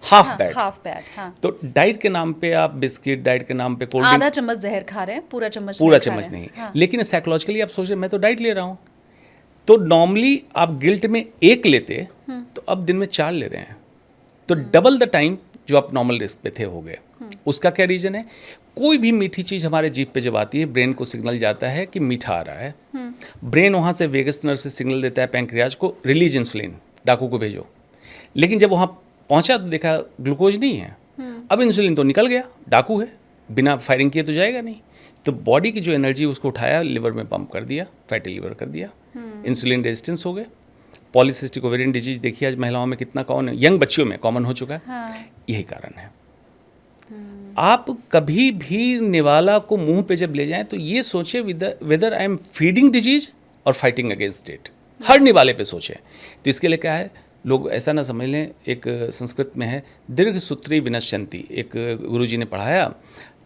half bad. Half bad, हाँ। तो डाइट के नाम पे आप बिस्किट, डाइट के नाम पे कोल्ड ड्रिंक, आधा चम्मच जहर खा रहे हैं, पूरा चम्मच नहीं। हाँ। लेकिन साइकोलॉजिकली आप सोच रहे मैं तो डाइट ले रहा हूँ। तो नॉर्मली आप गिल्ट में 1 लेते, तो अब दिन में 4 ले रहे हैं, तो डबल द टाइम जो आप नॉर्मल रिस्क पे थे हो गए। उसका क्या रीज़न है? कोई भी मीठी चीज़ हमारे जीभ पे जब आती है, ब्रेन को सिग्नल जाता है कि मीठा आ रहा है। ब्रेन वहाँ से वेगस नर्व से सिग्नल देता है पैंक्रियाज को, रिलीज इंसुलिन, डाकू को भेजो। लेकिन जब वहाँ पहुँचा तो देखा ग्लूकोज नहीं है। अब इंसुलिन तो निकल गया, डाकू है, बिना फायरिंग किए तो जाएगा नहीं। तो बॉडी की जो एनर्जी उसको उठाया, लिवर में पंप कर दिया, फैटी लिवर कर दिया, इंसुलिन रेजिस्टेंस हो गए। पॉलीसिस्टिक ओवेरियन डिजीज देखिए आज महिलाओं में कितना कॉमन है, यंग बच्चियों में कॉमन हो चुका है। हाँ। यही कारण है। आप कभी भी निवाला को मुंह पे जब ले जाएं तो ये सोचे whether I am feeding disease और फाइटिंग अगेंस्ट इट, हर निवाले पे सोचें। तो इसके लिए क्या है, लोग ऐसा ना समझ लें, एक संस्कृत में है दीर्घ सूत्री विनश्यंती, एक गुरुजी ने पढ़ाया,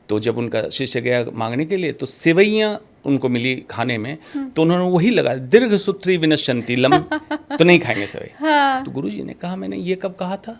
तो जब उनका शिष्य गया मांगने के लिए तो सेवैयाँ उनको मिली खाने में, तो उन्होंने वही लगा दीर्घ सूत्री विनश्यंती, तो नहीं खाएंगे सेवई। हाँ। तो गुरुजी ने कहा मैंने ये कब कहा था?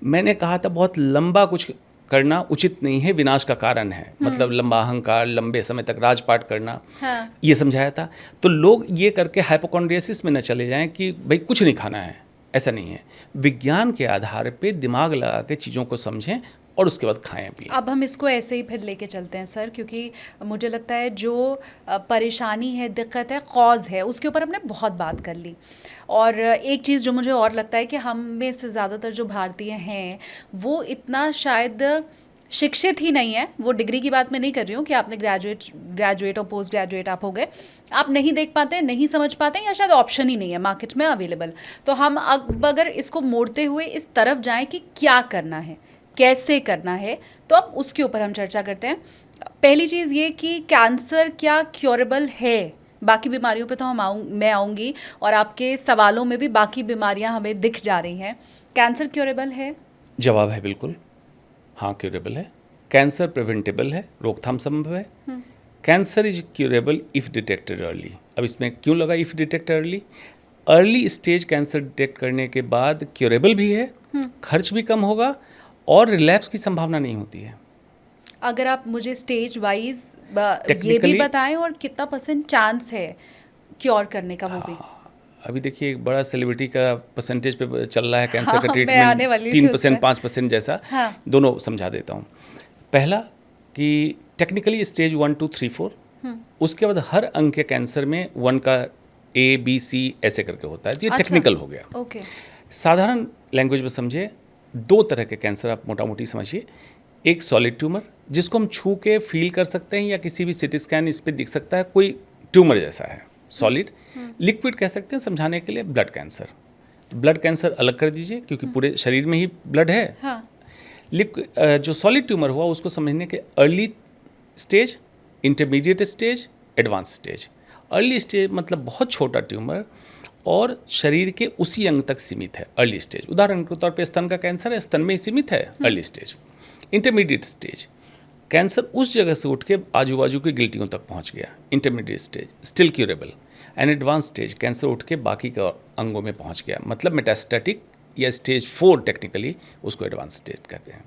मैंने कहा था बहुत लंबा कुछ करना उचित नहीं है, विनाश का कारण है। मतलब लंबा अहंकार, लंबे समय तक राजपाट करना, हाँ। ये समझाया था। तो लोग ये करके हाइपोकॉन्ड्रियासिस में न चले जाएं कि भाई कुछ नहीं खाना है, ऐसा नहीं है। विज्ञान के आधार पे दिमाग लगा के चीज़ों को समझें और उसके बाद खाएं पिएं। अब हम इसको ऐसे ही फिर लेके चलते हैं सर, क्योंकि मुझे लगता है जो परेशानी है, दिक्कत है, कॉज है, उसके ऊपर हमने बहुत बात कर ली। और एक चीज़ जो मुझे और लगता है कि हम में से ज़्यादातर जो भारतीय हैं वो इतना शायद शिक्षित ही नहीं है। वो डिग्री की बात मैं नहीं कर रही हूँ कि आपने ग्रेजुएट और पोस्ट ग्रेजुएट आप हो गए, आप नहीं देख पाते, नहीं समझ पाते, या शायद ऑप्शन ही नहीं है मार्केट में अवेलेबल। तो हम अब अगर इसको मोड़ते हुए इस तरफ जाएं कि क्या करना है, कैसे करना है, तो अब उसके ऊपर हम चर्चा करते हैं। पहली चीज़ ये कि कैंसर क्या क्योरेबल है? बाकी बीमारियों पे तो मैं आऊँगी और आपके सवालों में भी बाकी बीमारियां हमें दिख जा रही हैं। कैंसर क्योरेबल है? जवाब है बिल्कुल, हाँ क्यूरेबल है। कैंसर प्रिवेंटेबल है, रोकथाम संभव है। Cancer is curable if detected early. अब इसमें क्यों लगा if detected early? Early stage cancer detect करने के बाद क्यूरेबल भी है, खर्च भी कम होगा और रिलैप्स की संभावना नहीं होती है। अगर आप मुझे स्टेज वाइज ये भी बताएं और कितना % चांस है क्योर करने का वो भी। अभी देखिए एक बड़ा सेलिब्रिटी का परसेंटेज पे चल रहा है कैंसर का मैं आने वाली ट्रीटमेंट, थी 3% 5% जैसा। हाँ। दोनों समझा देता हूँ। पहला कि टेक्निकली स्टेज 1 2 3 4, उसके बाद हर अंग के कैंसर में 1 का A B C ऐसे करके होता है, तो ये टेक्निकल हो गया। ओके। साधारण लैंग्वेज में समझे, 2 तरह के कैंसर आप मोटा मोटी समझिए। एक सॉलिड ट्यूमर जिसको हम छू के फील कर सकते हैं या किसी भी सिटी स्कैन इस पे दिख सकता है कोई ट्यूमर जैसा है, सॉलिड। लिक्विड कह सकते हैं समझाने के लिए, ब्लड कैंसर। तो ब्लड कैंसर अलग कर दीजिए क्योंकि पूरे शरीर में ही ब्लड है। हाँ। जो सॉलिड ट्यूमर हुआ उसको समझने के early stage, intermediate stage, advance stage. Early stage मतलब बहुत छोटा ट्यूमर और शरीर के उसी अंग तक सीमित है, अर्ली स्टेज। उदाहरण के तौर पे स्तन का कैंसर है, स्तन में ही सीमित है, early stage. Intermediate stage, cancer उस जगह से उठ के आजू बाजू की गिल्टियों तक पहुंच गया, intermediate stage, still curable. And advance stage, cancer उठ के बाकी के अंगों में पहुंच गया, मतलब मेटास्टैटिक या स्टेज 4 टेक्निकली उसको एडवांस स्टेज कहते हैं।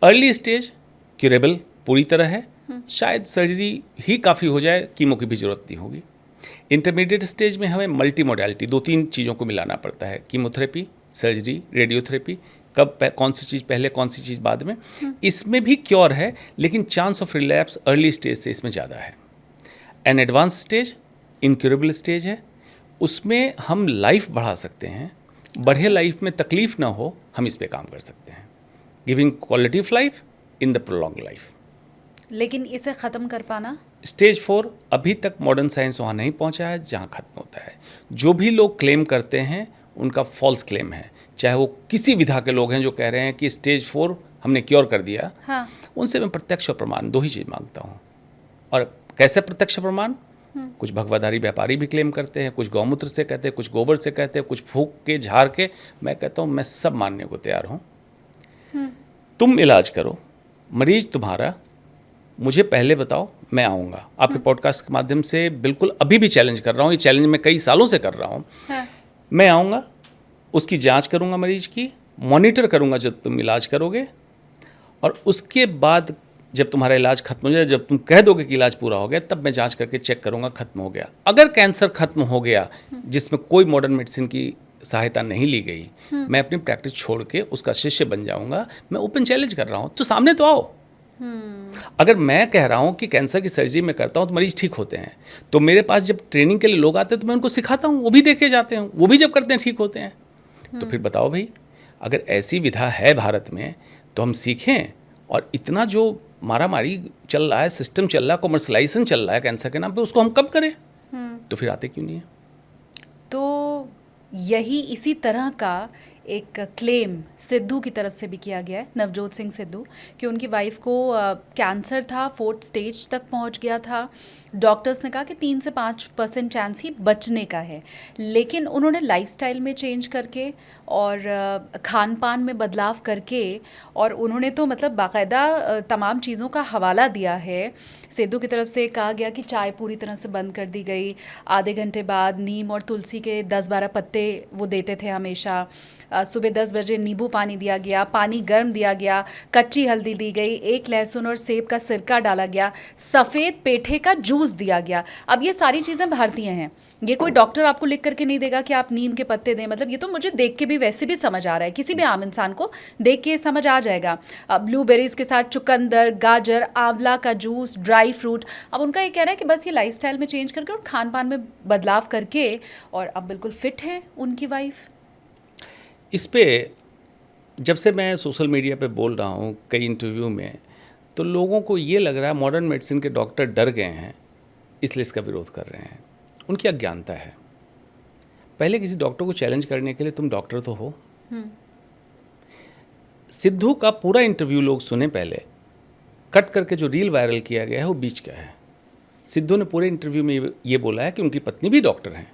अर्ली स्टेज क्यूरेबल पूरी तरह है, शायद सर्जरी ही काफ़ी हो जाए, कीमो की भी ज़रूरत नहीं होगी। इंटरमीडिएट स्टेज में हमें मल्टी मोडालिटी 2-3 चीज़ों को मिलाना पड़ता है, कीमोथेरेपी, सर्जरी, रेडियोथेरेपी, कब कौन सी चीज़ पहले कौन सी चीज़ बाद में। इसमें भी क्योर है लेकिन chance of relapse early stage से इसमें ज़्यादा है। And advance stage incurable stage है, उसमें हम लाइफ बढ़ा सकते हैं, बढ़े लाइफ में तकलीफ ना हो, हम इस पे काम कर सकते हैं, giving quality of life in the prolong life. लेकिन इसे ख़त्म कर पाना? स्टेज 4 अभी तक मॉडर्न साइंस वहाँ नहीं पहुँचा है जहाँ ख़त्म होता है। जो भी लोग क्लेम करते हैं उनका फॉल्स क्लेम है, चाहे वो किसी विधा के लोग हैं जो कह रहे हैं कि स्टेज 4 हमने क्योर कर दिया। हाँ। उनसे मैं प्रत्यक्ष और प्रमाण 2 ही चीज़ मांगता हूँ। और कैसे प्रत्यक्ष प्रमाण? कुछ भगवाधारी व्यापारी भी क्लेम करते हैं, कुछ गौमूत्र से कहते हैं, कुछ गोबर से कहते हैं, कुछ फूंक के झाड़ के। मैं कहता हूँ मैं सब मानने को तैयार हूँ। तुम इलाज करो, मरीज तुम्हारा, मुझे पहले बताओ, मैं आऊँगा। आपके पॉडकास्ट के माध्यम से बिल्कुल अभी भी चैलेंज कर रहा हूँ, ये चैलेंज मैं कई सालों से कर रहा हूँ। हाँ। मैं आऊँगा, उसकी जांच करूँगा, मरीज की मॉनिटर करूँगा जब तुम इलाज करोगे, और उसके बाद जब तुम्हारा इलाज खत्म हो जाए, जब तुम कह दोगे कि इलाज पूरा हो गया, तब मैं जांच करके चेक करूँगा खत्म हो गया। अगर कैंसर खत्म हो गया जिसमें कोई मॉडर्न मेडिसिन की सहायता नहीं ली गई, मैं अपनी प्रैक्टिस छोड़ के उसका शिष्य बन जाऊँगा। मैं ओपन चैलेंज कर रहा हूँ, तो सामने तो आओ। अगर मैं कह रहा हूँ कि कैंसर की सर्जरी में करता हूँ तो मरीज ठीक होते हैं, तो मेरे पास जब ट्रेनिंग के लिए लोग आते हैं तो मैं उनको सिखाता हूँ, वो भी देखे जाते हैं, वो भी जब करते हैं ठीक होते हैं। तो फिर बताओ भाई, अगर ऐसी विधा है भारत में तो हम सीखें। और इतना जो मारामारी चल रहा है, सिस्टम चल रहा है, कॉमर्शलाइजेशन चल रहा है कैंसर के नाम पे, उसको हम कब करें? तो फिर आते क्यों नहीं है? तो यही इसी तरह का एक क्लेम सिद्धू की तरफ से भी किया गया है, नवजोत सिंह सिद्धू, कि उनकी वाइफ को कैंसर था, 4th स्टेज तक पहुंच गया था। डॉक्टर्स ने कहा कि 3 से 5% चांस ही बचने का है, लेकिन उन्होंने लाइफस्टाइल में चेंज करके और खान पान में बदलाव करके, और उन्होंने तो मतलब बाकायदा तमाम चीज़ों का हवाला दिया है। सिद्धू की तरफ से कहा गया कि चाय पूरी तरह से बंद कर दी गई, आधे घंटे बाद नीम और तुलसी के 10-12 पत्ते वो देते थे हमेशा, सुबह 10 बजे नींबू पानी दिया गया, पानी गर्म दिया गया, कच्ची हल्दी दी गई, एक लहसुन और सेब का सिरका डाला गया, सफ़ेद पेठे का जूस दिया गया। अब ये सारी चीज़ें भारतीय हैं, ये कोई डॉक्टर आपको लिख करके नहीं देगा कि आप नीम के पत्ते दें। मतलब ये तो मुझे देख के भी वैसे भी समझ आ रहा है, किसी भी आम इंसान को देख के समझ आ जाएगा। ब्लूबेरीज के साथ चुकंदर, गाजर, आंवला का जूस, ड्राई फ्रूट। अब उनका ये कहना है कि बस ये लाइफस्टाइल में चेंज करके और खान पान में बदलाव करके, और अब बिल्कुल फिट है उनकी वाइफ। इस पे जब से मैं सोशल मीडिया पे बोल रहा हूँ कई इंटरव्यू में, तो लोगों को ये लग रहा है मॉडर्न मेडिसिन के डॉक्टर डर गए हैं, इसलिए इसका विरोध कर रहे हैं। उनकी अज्ञानता है। पहले किसी डॉक्टर को चैलेंज करने के लिए तुम डॉक्टर तो हो। सिद्धू का पूरा इंटरव्यू लोग सुने पहले, कट करके जो रील वायरल किया गया है वो बीच का है। सिद्धू ने पूरे इंटरव्यू में ये बोला है कि उनकी पत्नी भी डॉक्टर हैं,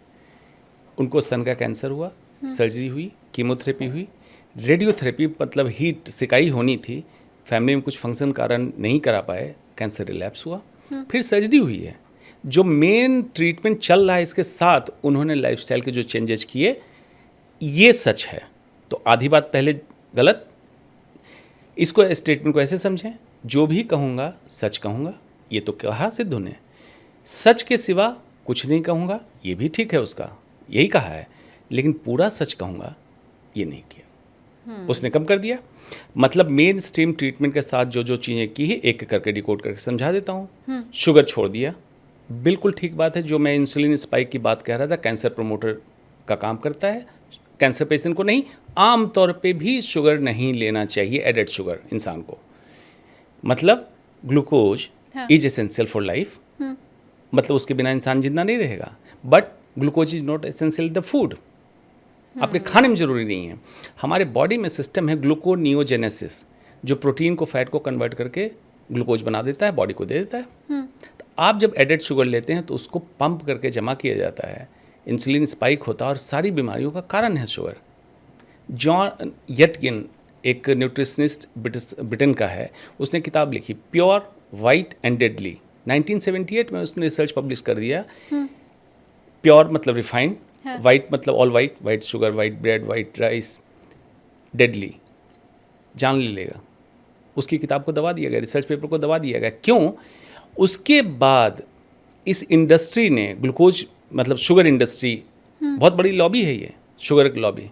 उनको स्तन का कैंसर हुआ, सर्जरी हुई, कीमोथेरेपी हुई, रेडियोथेरेपी मतलब हीट सिकाई होनी थी, फैमिली में कुछ फंक्शन कारण नहीं करा पाए, कैंसर रिलैप्स हुआ, फिर सर्जरी हुई है। जो मेन ट्रीटमेंट चल रहा है इसके साथ उन्होंने लाइफस्टाइल के जो चेंजेस किए, ये सच है। तो आधी बात पहले गलत। इसको स्टेटमेंट को ऐसे समझें, जो भी कहूँगा सच कहूँगा, ये तो कहा सिद्धू ने, सच के सिवा कुछ नहीं कहूँगा, ये भी ठीक है, उसका यही कहा है, लेकिन पूरा सच कहूँगा ये नहीं किया। उसने कम कर दिया। मतलब मेन स्ट्रीम ट्रीटमेंट के साथ जो जो चीज़ें की है एक एक करके डिकोड करके समझा देता हूँ। शुगर छोड़ दिया, बिल्कुल ठीक बात है। जो मैं इंसुलिन स्पाइक की बात कह रहा था, कैंसर प्रमोटर का काम करता है। कैंसर पेशेंट को नहीं, आम तौर पे भी शुगर नहीं लेना चाहिए, एडेड शुगर इंसान को। मतलब glucose is essential for life, मतलब उसके बिना इंसान जिंदा नहीं रहेगा। But glucose is not essential the food, आपके खाने में ज़रूरी नहीं है। हमारे बॉडी में सिस्टम है ग्लूकोनियोजेनेसिस, जो प्रोटीन को फैट को कन्वर्ट करके ग्लूकोज बना देता है, बॉडी को दे देता है। तो आप जब एडेड शुगर लेते हैं तो उसको पंप करके जमा किया जाता है, इंसुलिन स्पाइक होता है, और सारी बीमारियों का कारण है शुगर। जॉन यटकिन एक न्यूट्रिशनिस्ट ब्रिटेन का है, उसने किताब लिखी प्योर वाइट एंड डेडली, 1978 में उसने रिसर्च पब्लिश कर दिया। प्योर मतलब रिफाइंड, वाइट मतलब all white, white sugar, white bread, white rice, deadly जान ले लेगा। उसकी किताब को दबा दिया गया, रिसर्च पेपर को दबा दिया गया। क्यों? उसके बाद इस इंडस्ट्री ने, ग्लूकोज मतलब शुगर इंडस्ट्री, बहुत बड़ी लॉबी है ये, शुगर की लॉबी।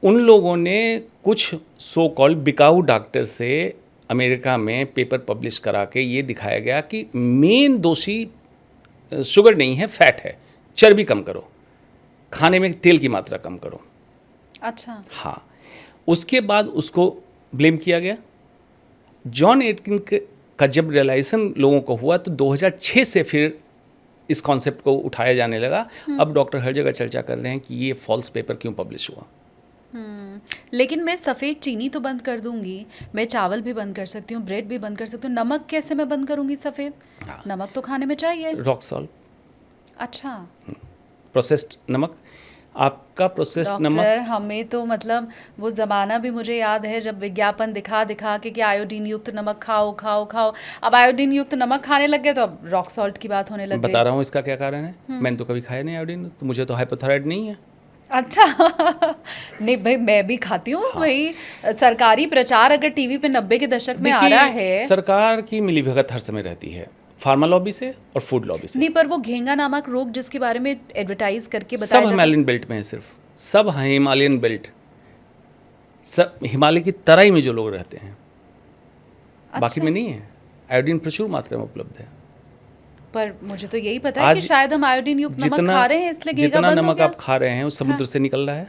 उन लोगों ने कुछ सो कॉल्ड बिकाऊ डॉक्टर से अमेरिका में पेपर पब्लिश करा के ये दिखाया गया कि मेन दोषी शुगर नहीं है, फैट है। चर्बी कम करो, खाने में तेल की मात्रा कम करो। अच्छा, हाँ। उसके बाद उसको ब्लेम किया गया। जॉन एटकिन का जब रियलाइजेशन लोगों को हुआ तो 2006 से फिर इस कॉन्सेप्ट को उठाया जाने लगा। अब डॉक्टर हर जगह चर्चा कर रहे हैं कि ये फॉल्स पेपर क्यों पब्लिश हुआ। लेकिन मैं सफ़ेद चीनी तो बंद कर दूंगी, मैं चावल भी बंद कर सकती हूँ, ब्रेड भी बंद कर सकती हूँ, नमक कैसे मैं बंद करूँगी सफ़ेद? नमक तो खाने में चाहिए। Rock salt. अच्छा, प्रोसेस्ड नमक, आपका प्रोसेस्ड नमक। डॉक्टर हमें तो मतलब वो ज़माना भी मुझे याद है जब विज्ञापन दिखा दिखा के कि आयोडीन युक्त नमक खाओ खाओ खाओ। अब आयोडीन युक्त नमक खाने लग गए तो अब रॉक सॉल्ट की बात होने लग गई। बता रहा हूँ इसका क्या कारण है। मैंने तो कभी खाया नहीं आयोडीन, तो मुझे तो हाइपोथायराइड नहीं है। अच्छा नहीं भाई, मैं भी खाती हूँ। हाँ। वही सरकारी प्रचार अगर टीवी पे 90 के दशक में आ रहा है। सरकार की मिलीभगत हर समय रहती है, फार्मा लॉबी से और फूड लॉबी से। नहीं, पर वो घेंगा नामक रोग जिसके बारे में एडवर्टाइज करके बताया सब जाता है, हिमालयन बेल्ट में है, सिर्फ सब हिमालयन बेल्ट, सब हिमालय की तराई में जो लोग रहते हैं। अच्छा। बाकी में नहीं है। आयोडीन प्रचुर मात्रा में उपलब्ध है। पर मुझे तो यही पता है कि शायद हम आयोडीन युक्त नमक खा रहे हैं इसलिए घेंगा जितना बंद हो नमक गया। आप खा रहे हैं वो समुद्र से निकल रहा है।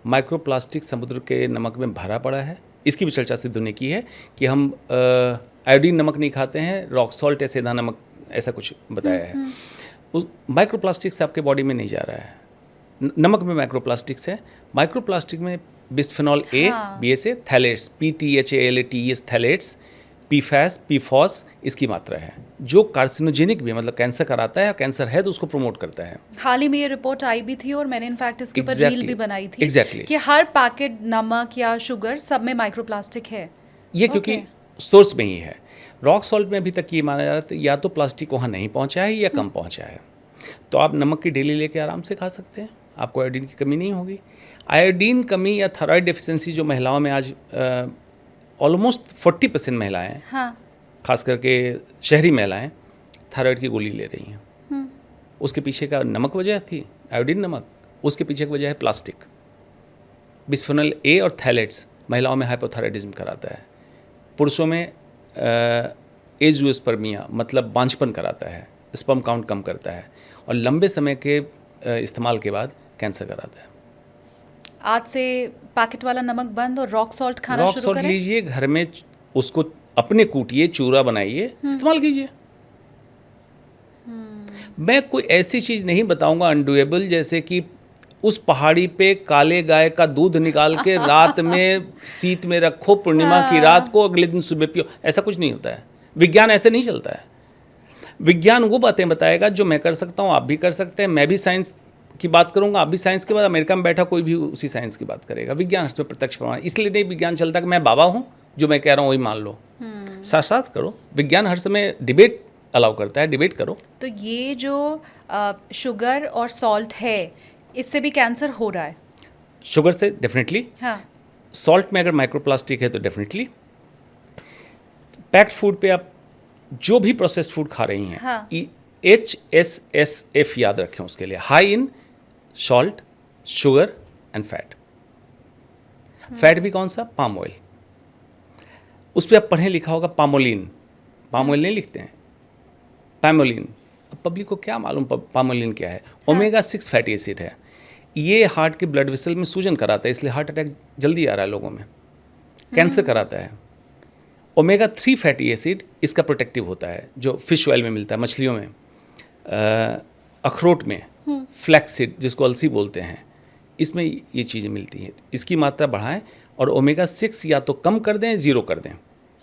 माइक्रोप्लास्टिक समुद्र के नमक में भरा पड़ा है। इसकी भी चर्चा सिद्धू ने की है कि हम आयोडीन नमक नहीं खाते हैं, रॉक सॉल्ट या सीधा नमक, ऐसा कुछ बताया है। उस माइक्रोप्लास्टिक से आपके बॉडी में नहीं जा रहा है। नमक में माइक्रोप्लास्टिक्स है। माइक्रोप्लास्टिक में बिस्फेनॉल ए, हाँ। BSA, phthalates, PTHALATES, phthalates, PFAS, PFOS इसकी मात्रा है, जो कार्सिनोजेनिक भी है, मतलब कैंसर कराता है, और कैंसर है तो उसको प्रमोट करता है। हाल ही में ये रिपोर्ट आई भी थी और मैंने इनफैक्ट इसके ऊपर रील भी बनाई थी Exactly. कि हर पैकेट नमक या शुगर सब में माइक्रोप्लास्टिक है। ये क्योंकि सोर्स में ही है। रॉक सॉल्ट में अभी तक ये माना जाता है या तो प्लास्टिक वहाँ नहीं पहुँचा है या कम पहुँचा है। तो आप नमक की डेली लेके आराम से खा सकते हैं, आपको आयोडीन की कमी नहीं होगी। आयोडीन कमी या थायराइड डेफिशिएंसी जो महिलाओं में आज ऑलमोस्ट 40% महिलाएं हैं, हाँ, खास करके शहरी महिलाएं थायराइड की गोली ले रही हैं। उसके पीछे का नमक वजह थी, आयोडीन नमक। उसके पीछे की वजह है प्लास्टिक। बिस्फेनॉल ए और थैलेट्स महिलाओं में हाइपोथायराइडिज्म कराता है। पुरुषों में एज़ुओस्पर्मिया मतलब बांझपन कराता है, स्पर्म काउंट कम करता है, और लंबे समय के इस्तेमाल के बाद कैंसर कराता है। आज से पैकेट वाला नमक बंद और रॉक सॉल्ट खाना रॉक शुरू सॉल्ट करें। लीजिए, घर में उसको अपने कूटिए, चूरा बनाइए, इस्तेमाल कीजिए। मैं कोई ऐसी चीज़ नहीं बताऊंगा अनडूएबल, जैसे कि उस पहाड़ी पे काले गाय का दूध निकाल के रात में शीत में रखो, पूर्णिमा की रात को, अगले दिन सुबह पियो। ऐसा कुछ नहीं होता है। विज्ञान ऐसे नहीं चलता है। विज्ञान वो बातें बताएगा जो मैं कर सकता हूँ, आप भी कर सकते हैं। मैं भी साइंस की बात करूंगा, आप भी साइंस के बाद, अमेरिका में बैठा कोई भी उसी साइंस की बात करेगा। विज्ञान इसमें प्रत्यक्ष प्रमाण। इसलिए नहीं विज्ञान चलता कि मैं बाबा हूँ, जो मैं कह रहा हूँ वही मान लो। साथ साथ करो। विज्ञान हर समय डिबेट अलाउ करता है, डिबेट करो। तो ये जो शुगर और सॉल्ट है, इससे भी कैंसर हो रहा है। शुगर से डेफिनेटली, हाँ, सॉल्ट में अगर माइक्रोप्लास्टिक है तो डेफिनेटली। पैक्ड फूड पे आप जो भी प्रोसेस्ड फूड खा रही हैं, हाँ। HSSF याद रखें उसके लिए, high in salt, sugar and fat. Fat भी कौन सा? Palm oil. उस पर आप पढ़े लिखा होगा पामोलिन। पाम ऑयल नहीं लिखते हैं, पैमोलिन। अब पब्लिक को क्या मालूम पामोलिन क्या है? ओमेगा 6 फैटी एसिड है। ये हार्ट के ब्लड वेसल में सूजन कराता है, इसलिए हार्ट अटैक जल्दी आ रहा है लोगों में। कैंसर कराता है। ओमेगा 3 फैटी एसिड इसका प्रोटेक्टिव होता है, जो फिश ऑयल में मिलता है, मछलियों में, अखरोट में, फ्लैक्सीड जिसको अलसी बोलते हैं, इसमें ये चीज़ें मिलती हैं। इसकी मात्रा बढ़ाएं और ओमेगा 6 या तो कम कर दें, ज़ीरो कर दें,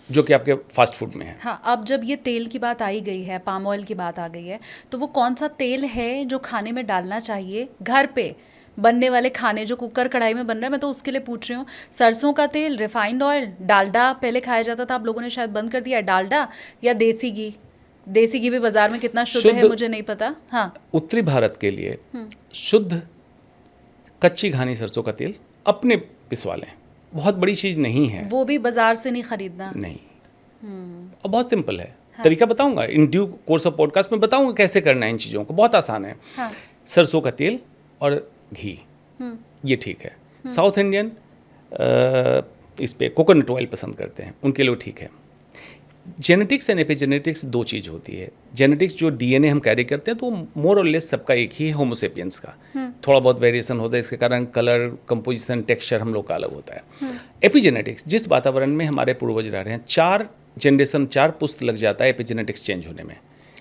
जो कि आपके फास्ट फूड में है। हाँ। अब जब ये तेल की बात आई गई है, पाम ऑयल की बात आ गई है, तो वो कौन सा तेल है जो खाने में डालना चाहिए? घर पे बनने वाले खाने जो कुकर कढ़ाई में बन रहा है, मैं तो उसके लिए पूछ रही हूँ। सरसों का तेल, रिफाइंड ऑयल, डालडा पहले खाया जाता था, आप लोगों ने शायद बंद कर दिया है, डालडा या देसी घी? देसी घी भी बाजार में कितना शुद्ध है मुझे नहीं पता। हाँ, उत्तरी भारत के लिए शुद्ध कच्ची घानी सरसों का तेल अपने पिसवा लें, बहुत बड़ी चीज़ नहीं है। वो भी बाजार से नहीं खरीदना। नहीं, और बहुत सिंपल है। तरीका बताऊंगा in due course of podcast में, बताऊंगा कैसे करना है इन चीज़ों को, बहुत आसान है। हाँ। सरसों का तेल और घी, ये ठीक है। साउथ इंडियन इस पे कोकोनट ऑयल पसंद करते हैं, उनके लिए ठीक है। जेनेटिक्स एंड एपिजेनेटिक्स दो चीज़ होती है। जेनेटिक्स जो डीएनए हम कैरी करते हैं, तो मोर और लेस सबका एक ही है, होमोसेपियंस का। थोड़ा बहुत वेरिएशन होता है, इसके कारण कलर, कंपोजिशन, टेक्सचर हम लोग का अलग होता है। एपिजेनेटिक्स, जिस वातावरण में हमारे पूर्वज रह रहे हैं, 4 जनरेशन, 4 पुश्त लग जाता है एपिजेनेटिक्स चेंज होने में।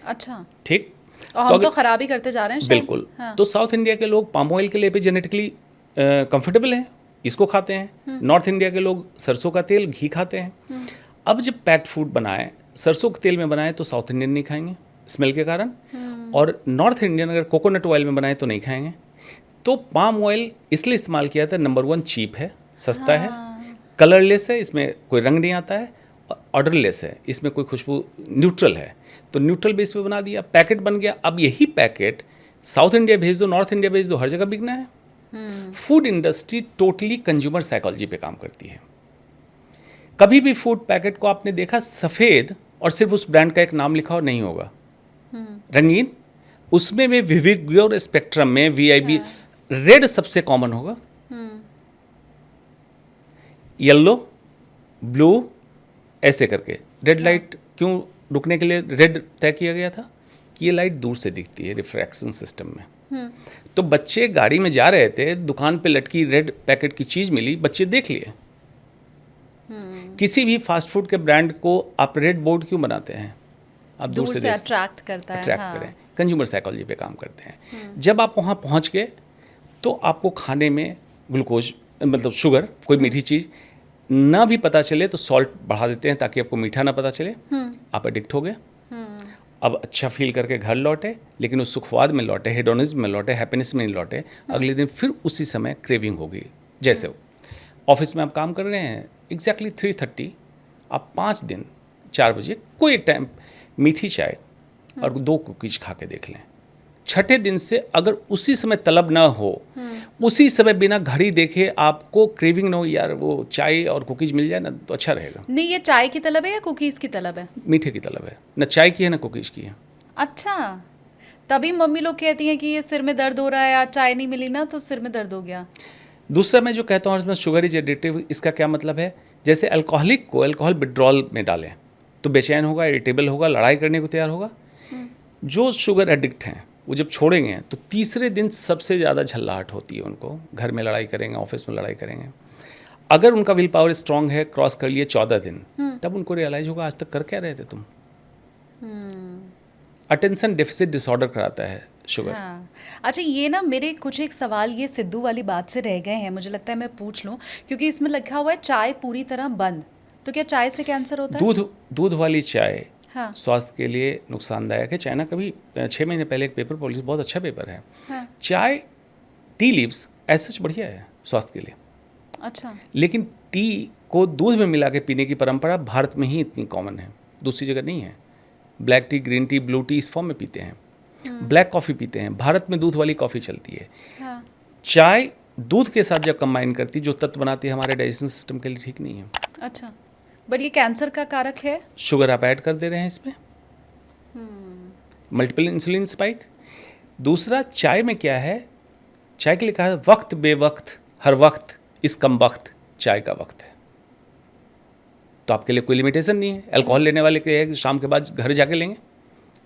अच्छा, ठीक, और हम तो खराब ही करते जा रहे हैं शायद। बिल्कुल। हाँ। तो साउथ इंडिया के लोग पाम ऑयल के लिए एपिजेनेटिकली कंफर्टेबल हैं, इसको खाते हैं। नॉर्थ इंडिया के लोग सरसों का तेल, घी खाते हैं। अब जब पैक्ड फूड बनाए, सरसों के तेल में बनाए तो साउथ इंडियन नहीं खाएंगे स्मेल के कारण, और नॉर्थ इंडियन अगर कोकोनट ऑयल में बनाए तो नहीं खाएंगे। तो पाम ऑयल इसलिए इस्तेमाल किया था, नंबर 1 चीप है, सस्ता है, कलरलेस है, इसमें कोई रंग नहीं आता है, ऑर्डरलेस है, इसमें कोई खुशबू, न्यूट्रल है। तो न्यूट्रल बेस पे बना दिया, पैकेट बन गया। अब यही पैकेट साउथ इंडिया भेज दो, नॉर्थ इंडिया भेज दो, हर जगह बिकना है। Food industry totally consumer psychology पे काम करती है। कभी भी फूड पैकेट को आपने देखा सफ़ेद और सिर्फ उस ब्रांड का एक नाम लिखा और नहीं होगा, रंगीन, उसमें में विविग्योर स्पेक्ट्रम में VIB रेड सबसे कॉमन होगा, येलो, ब्लू, ऐसे करके। रेड लाइट क्यों रुकने के लिए रेड तय किया गया था? कि ये लाइट दूर से दिखती है रिफ्रैक्शन सिस्टम में। तो बच्चे गाड़ी में जा रहे थे, दुकान पे लटकी रेड पैकेट की चीज़ मिली, बच्चे देख लिए। किसी भी फास्ट फूड के ब्रांड को आप रेड बोर्ड क्यों बनाते हैं? आप दूर से अट्रैक्ट करता है, अट्रैक्ट करें। कंज्यूमर साइकोलॉजी पे काम करते हैं। जब आप वहाँ पहुँच गए तो आपको खाने में ग्लूकोज मतलब शुगर, कोई मीठी चीज़ ना भी पता चले तो सॉल्ट बढ़ा देते हैं ताकि आपको मीठा ना पता चले। आप एडिक्ट हो गए। अब अच्छा फील करके घर लौटे, लेकिन उस सुखवाद में लौटे, हेडोनिज्म में लौटे, हैप्पीनेस में नहीं लौटे। अगले दिन फिर उसी समय क्रेविंग होगी। जैसे ऑफिस में आप काम कर रहे हैं, एग्जैक्टली 3:30, आप 5 दिन 4 बजे कोई एक टाइम मीठी चाय और 2 कुकीज खा के देख लें। छठे दिन से अगर उसी समय तलब ना हो, उसी समय बिना घड़ी देखे आपको क्रेविंग ना हो, यार वो चाय और कुकीज़ मिल जाए ना तो अच्छा रहेगा। नहीं, ये चाय की तलब है या कुकीज़ की तलब है? मीठे की तलब है, न चाय की है न कुकीज़ की है। अच्छा, तभी मम्मी लोग कहती हैं कि ये सिर में दर्द हो रहा है, आज चाय नहीं मिली ना तो सिर में दर्द हो गया। दूसरा मैं जो कहता हूँ इसमें शुगर इज एडिक्टिव, इसका क्या मतलब है, जैसे अल्कोहलिक को अल्कोहल विड्रॉल में डालें तो बेचैन होगा, इरिटेबल होगा, लड़ाई करने को तैयार होगा। जो शुगर एडिक्ट हैं वो जब छोड़ेंगे तो तीसरे दिन सबसे ज़्यादा झल्लाहट होती है उनको, घर में लड़ाई करेंगे, ऑफिस में लड़ाई करेंगे। अगर उनका विल पावर स्ट्रांग है, क्रॉस कर लिए 14 दिन, तब उनको रियलाइज होगा आज तक कर क्या रहे थे तुम। अटेंशन डेफिसिट डिसऑर्डर कराता है शुगर। हाँ। अच्छा, ये ना मेरे कुछ एक सवाल ये सिद्धू वाली बात से रह गए हैं, मुझे लगता है मैं पूछ लूँ, क्योंकि इसमें लिखा हुआ है चाय पूरी तरह बंद, तो क्या चाय से कैंसर होता है? दूध वाली चाय हाँ। स्वास्थ्य के लिए नुकसानदायक है। चाइना कभी 6 महीने पहले एक पेपर पब्लिश, बहुत अच्छा पेपर है। हाँ। चाय, टी लीव्स ऐसा बढ़िया है स्वास्थ्य के लिए। अच्छा। लेकिन टी को दूध में मिला के पीने की परंपरा भारत में ही इतनी कॉमन है, दूसरी जगह नहीं है। Black T, green tea, blue T इस फॉर्म में पीते हैं। ब्लैक कॉफ़ी पीते हैं, भारत में दूध वाली कॉफ़ी चलती है। हाँ। चाय दूध के साथ जब कंबाइन करती, जो तत्व बनाती है हमारे डाइजेशन सिस्टम के लिए ठीक नहीं है। अच्छा, बट ये कैंसर का कारक है? शुगर आप ऐड कर दे रहे हैं इसमें, मल्टीपल इंसुलिन स्पाइक। दूसरा, चाय में क्या है, चाय के लिए कहा है वक्त बेवक्त, हर वक्त इस कम वक्त चाय का वक्त है। तो आपके लिए कोई लिमिटेशन नहीं है। अल्कोहल लेने वाले के है कि शाम के बाद घर जाके लेंगे,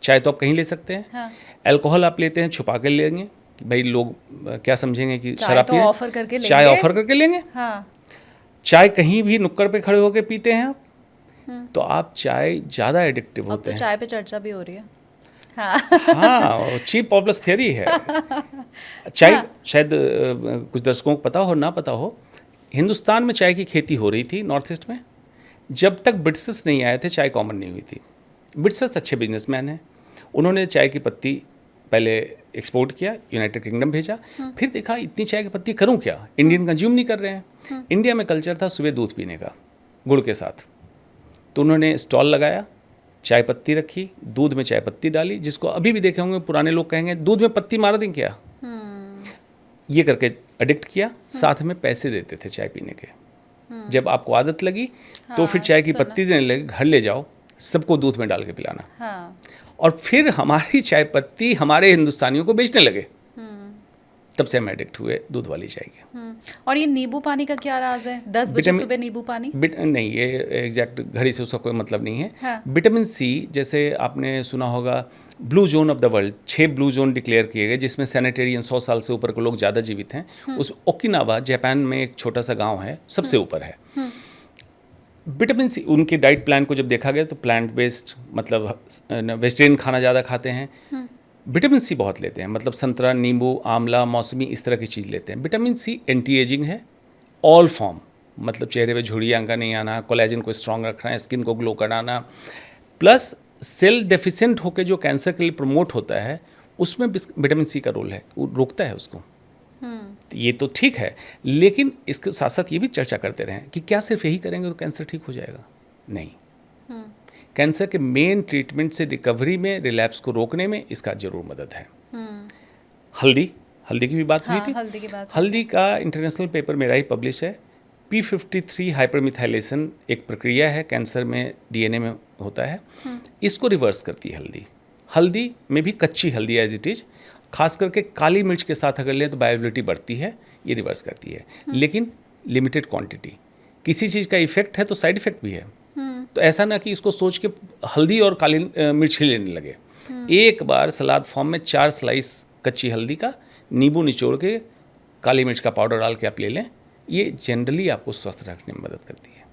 चाय तो आप कहीं ले सकते हैं। हाँ। अल्कोहल आप लेते हैं छुपा के लेंगे कि भाई लोग क्या समझेंगे कि चाय शराब तो पिए, ऑफर करके लेंगे। चाय ऑफर करके लेंगे। हाँ। चाय कहीं भी नुक्कड़ पे खड़े होकर पीते हैं आप, तो आप चाय ज़्यादा एडिक्टिव अब होते तो हैं। चाय पे चर्चा भी हो रही है। हाँ। हाँ, चीप पॉपुलर थियरी है। चाय शायद कुछ दर्शकों को पता हो ना पता हो, हिंदुस्तान में चाय की खेती हो रही थी नॉर्थ ईस्ट में। जब तक ब्रिटिशर्स नहीं आए थे चाय कॉमन नहीं हुई थी। ब्रिटिशर्स अच्छे बिजनेसमैन हैं, उन्होंने चाय की पत्ती पहले एक्सपोर्ट किया, यूनाइटेड किंगडम भेजा, फिर देखा इतनी चाय की पत्ती करूं क्या, इंडियन कंज्यूम नहीं कर रहे हैं। इंडिया में कल्चर था सुबह दूध पीने का गुड़ के साथ, तो उन्होंने स्टॉल लगाया, चाय पत्ती रखी, दूध में चाय पत्ती डाली, जिसको अभी भी देखे होंगे पुराने लोग कहेंगे दूध में पत्ती मार दें क्या, ये करके एडिक्ट किया। साथ में पैसे देते थे चाय पीने के। जब आपको आदत लगी तो फिर चाय की पत्ती देने लगे, घर ले जाओ, सबको दूध में डाल के पिलाना। हाँ। और फिर हमारी चाय पत्ती हमारे हिंदुस्तानियों को बेचने लगे। तब से हम एडिक्ट हुए दूध वाली चाय के। और ये नींबू पानी का क्या राज है? 10 बजे सुबह नींबू पानी? नहीं, ये एग्जैक्ट घड़ी से उसका कोई मतलब नहीं है। हाँ। विटामिन सी, जैसे आपने सुना होगा blue zone of the world, 6 blue zone declare किए गए जिसमें सैनिटेरियन 100 साल से ऊपर के लोग ज़्यादा जीवित हैं। उस ओकिनावा जापान में एक छोटा सा गांव है, सबसे ऊपर है। विटामिन सी, उनके डाइट प्लान को जब देखा गया तो प्लांट बेस्ड, मतलब वेजिटेरियन खाना ज़्यादा खाते हैं। विटामिन सी बहुत लेते हैं, मतलब संतरा, नींबू, आंवला, मौसमी, इस तरह की चीज़ लेते हैं। विटामिन सी एंटी एजिंग है, ऑल फॉर्म, मतलब चेहरे पे झुर्रियाँ का नहीं आना, कोलेजन को स्ट्रॉन्ग रखना, स्किन को ग्लो कराना, प्लस सेल डेफिशिएंट होकर जो कैंसर के लिए प्रमोट होता है उसमें विटामिन सी का रोल है, वो रोकता है उसको। तो ये तो ठीक है, लेकिन इसके साथ साथ ये भी चर्चा करते रहें कि क्या सिर्फ यही करेंगे तो कैंसर ठीक हो जाएगा? नहीं, कैंसर के मेन ट्रीटमेंट से रिकवरी में, रिलैप्स को रोकने में इसका जरूर मदद है। हल्दी की भी बात हुई थी। हल्दी की बात। हल्दी का इंटरनेशनल पेपर मेरा ही पब्लिश है। P53 हाइपरमिथाइलेशन एक प्रक्रिया है, कैंसर में डीएनए में होता है, इसको रिवर्स करती है हल्दी। हल्दी में भी कच्ची हल्दी एज इट इज, खास करके काली मिर्च के साथ अगर लें तो बायोबिलिटी बढ़ती है, ये रिवर्स करती है, लेकिन लिमिटेड क्वांटिटी। किसी चीज़ का इफेक्ट है तो साइड इफेक्ट भी है। तो ऐसा ना कि इसको सोच के हल्दी और काली मिर्च ही लेने लगे। एक बार सलाद फॉर्म में 4 स्लाइस कच्ची हल्दी का, नींबू निचोड़ के, काली मिर्च का पाउडर डाल के आप ले लें, ये जनरली आपको स्वस्थ रखने में मदद करती है।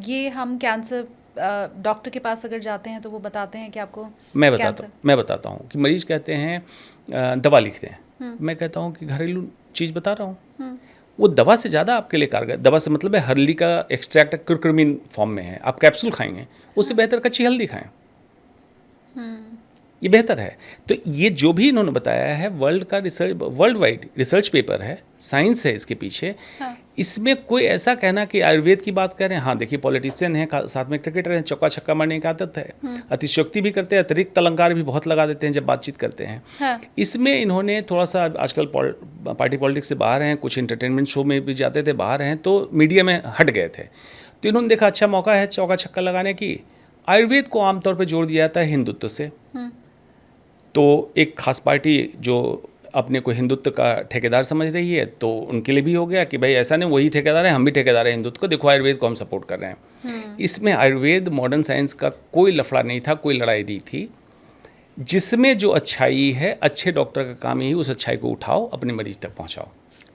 ये हम कैंसर डॉक्टर के पास अगर जाते हैं तो वो बताते हैं कि आपको मैं बताता हूँ कि मरीज कहते हैं दवा लिख दें, मैं कहता हूँ कि घरेलू चीज़ बता रहा हूँ, वो दवा से ज़्यादा आपके लिए कारगर। दवा से मतलब है हल्दी का एक्सट्रैक्ट कुरकुमीन फॉर्म में है, आप कैप्सूल खाएंगे, उससे बेहतर कच्ची हल्दी खाएं, ये बेहतर है। तो ये जो भी इन्होंने बताया है वर्ल्ड का research, world wide research paper है, साइंस है इसके पीछे। इसमें कोई ऐसा कहना कि आयुर्वेद की बात कर रहे हैं, हाँ देखिए पॉलिटिशियन हैं, साथ में क्रिकेटर हैं, चौका छक्का मारने की आदत है, अतिशयोक्ति भी करते हैं, अतिरिक्त अलंकार भी बहुत लगा देते हैं जब बातचीत करते हैं। हाँ। इसमें इन्होंने थोड़ा सा, आजकल पार्टी पॉलिटिक्स से बाहर हैं, कुछ इंटरटेनमेंट शो में भी जाते थे, बाहर हैं, तो मीडिया में हट गए थे। तो इन्होंने देखा अच्छा मौका है चौका छक्का लगाने की। आयुर्वेद को आमतौर पर जोड़ दिया जाता है हिंदुत्व से। तो एक खास पार्टी जो अपने को हिंदुत्व का ठेकेदार समझ रही है, तो उनके लिए भी हो गया कि भाई ऐसा नहीं वही ठेकेदार है, हम भी ठेकेदार हैं हिंदुत्व को, देखो आयुर्वेद को हम सपोर्ट कर रहे हैं। इसमें आयुर्वेद मॉडर्न साइंस का कोई लफड़ा नहीं था, कोई लड़ाई नहीं थी। जिसमें जो अच्छाई है, अच्छे डॉक्टर का काम यही उस अच्छाई को उठाओ, अपने मरीज तक पहुंचाओ।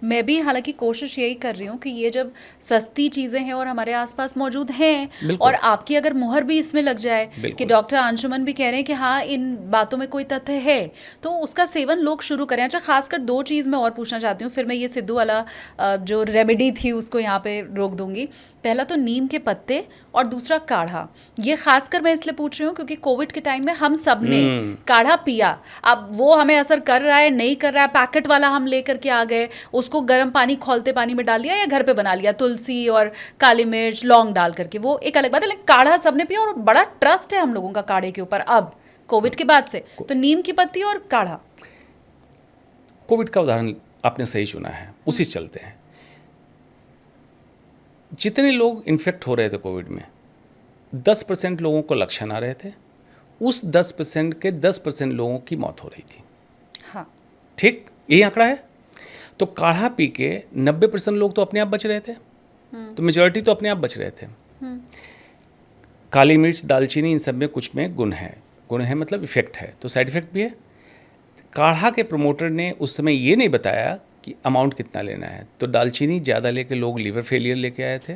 मैं भी हालांकि कोशिश यही कर रही हूँ कि ये जब सस्ती चीज़ें हैं और हमारे आसपास मौजूद हैं, और आपकी अगर मुहर भी इसमें लग जाए कि डॉक्टर अंशुमन भी कह रहे हैं कि हाँ इन बातों में कोई तथ्य है, तो उसका सेवन लोग शुरू करें। अच्छा, खासकर दो चीज़ मैं और पूछना चाहती हूँ, फिर मैं ये सिद्धू वाला जो रेमेडी थी उसको यहाँ पे रोक दूंगी। पहला तो नीम के पत्ते और दूसरा काढ़ा। ये खासकर मैं इसलिए पूछ रही हूँ क्योंकि कोविड के टाइम में हम सब ने काढ़ा पिया। अब वो हमें असर कर रहा है नहीं कर रहा है, पैकेट वाला हम लेकर के आ गए, उसको गर्म पानी खौलते पानी में डाल लिया या घर पे बना लिया, तुलसी और काली मिर्च लौंग डाल करके, वो एक अलग बात है। लेकिन काढ़ा सबने पिया और बड़ा ट्रस्ट है हम लोगों का काढ़े के ऊपर अब कोविड के बाद से। तो नीम की पत्ती और काढ़ा। कोविड का उदाहरण आपने सही चुना है, उसी से चलते हैं। जितने लोग इन्फेक्ट हो रहे थे कोविड में, 10% लोगों को लक्षण आ रहे थे, उस 10% के 10% लोगों की मौत हो रही थी। हाँ, ठीक, यही आंकड़ा है। तो काढ़ा पी के 90% लोग तो अपने आप बच रहे थे, तो मेजॉरिटी तो अपने आप बच रहे थे। काली मिर्च, दालचीनी, इन सब में कुछ में गुण है मतलब इफेक्ट है, तो साइड इफेक्ट भी है। काढ़ा के प्रमोटर ने उस समय ये नहीं बताया कि अमाउंट कितना लेना है, तो दालचीनी ज़्यादा लेके लोग लीवर फेलियर लेके आए थे,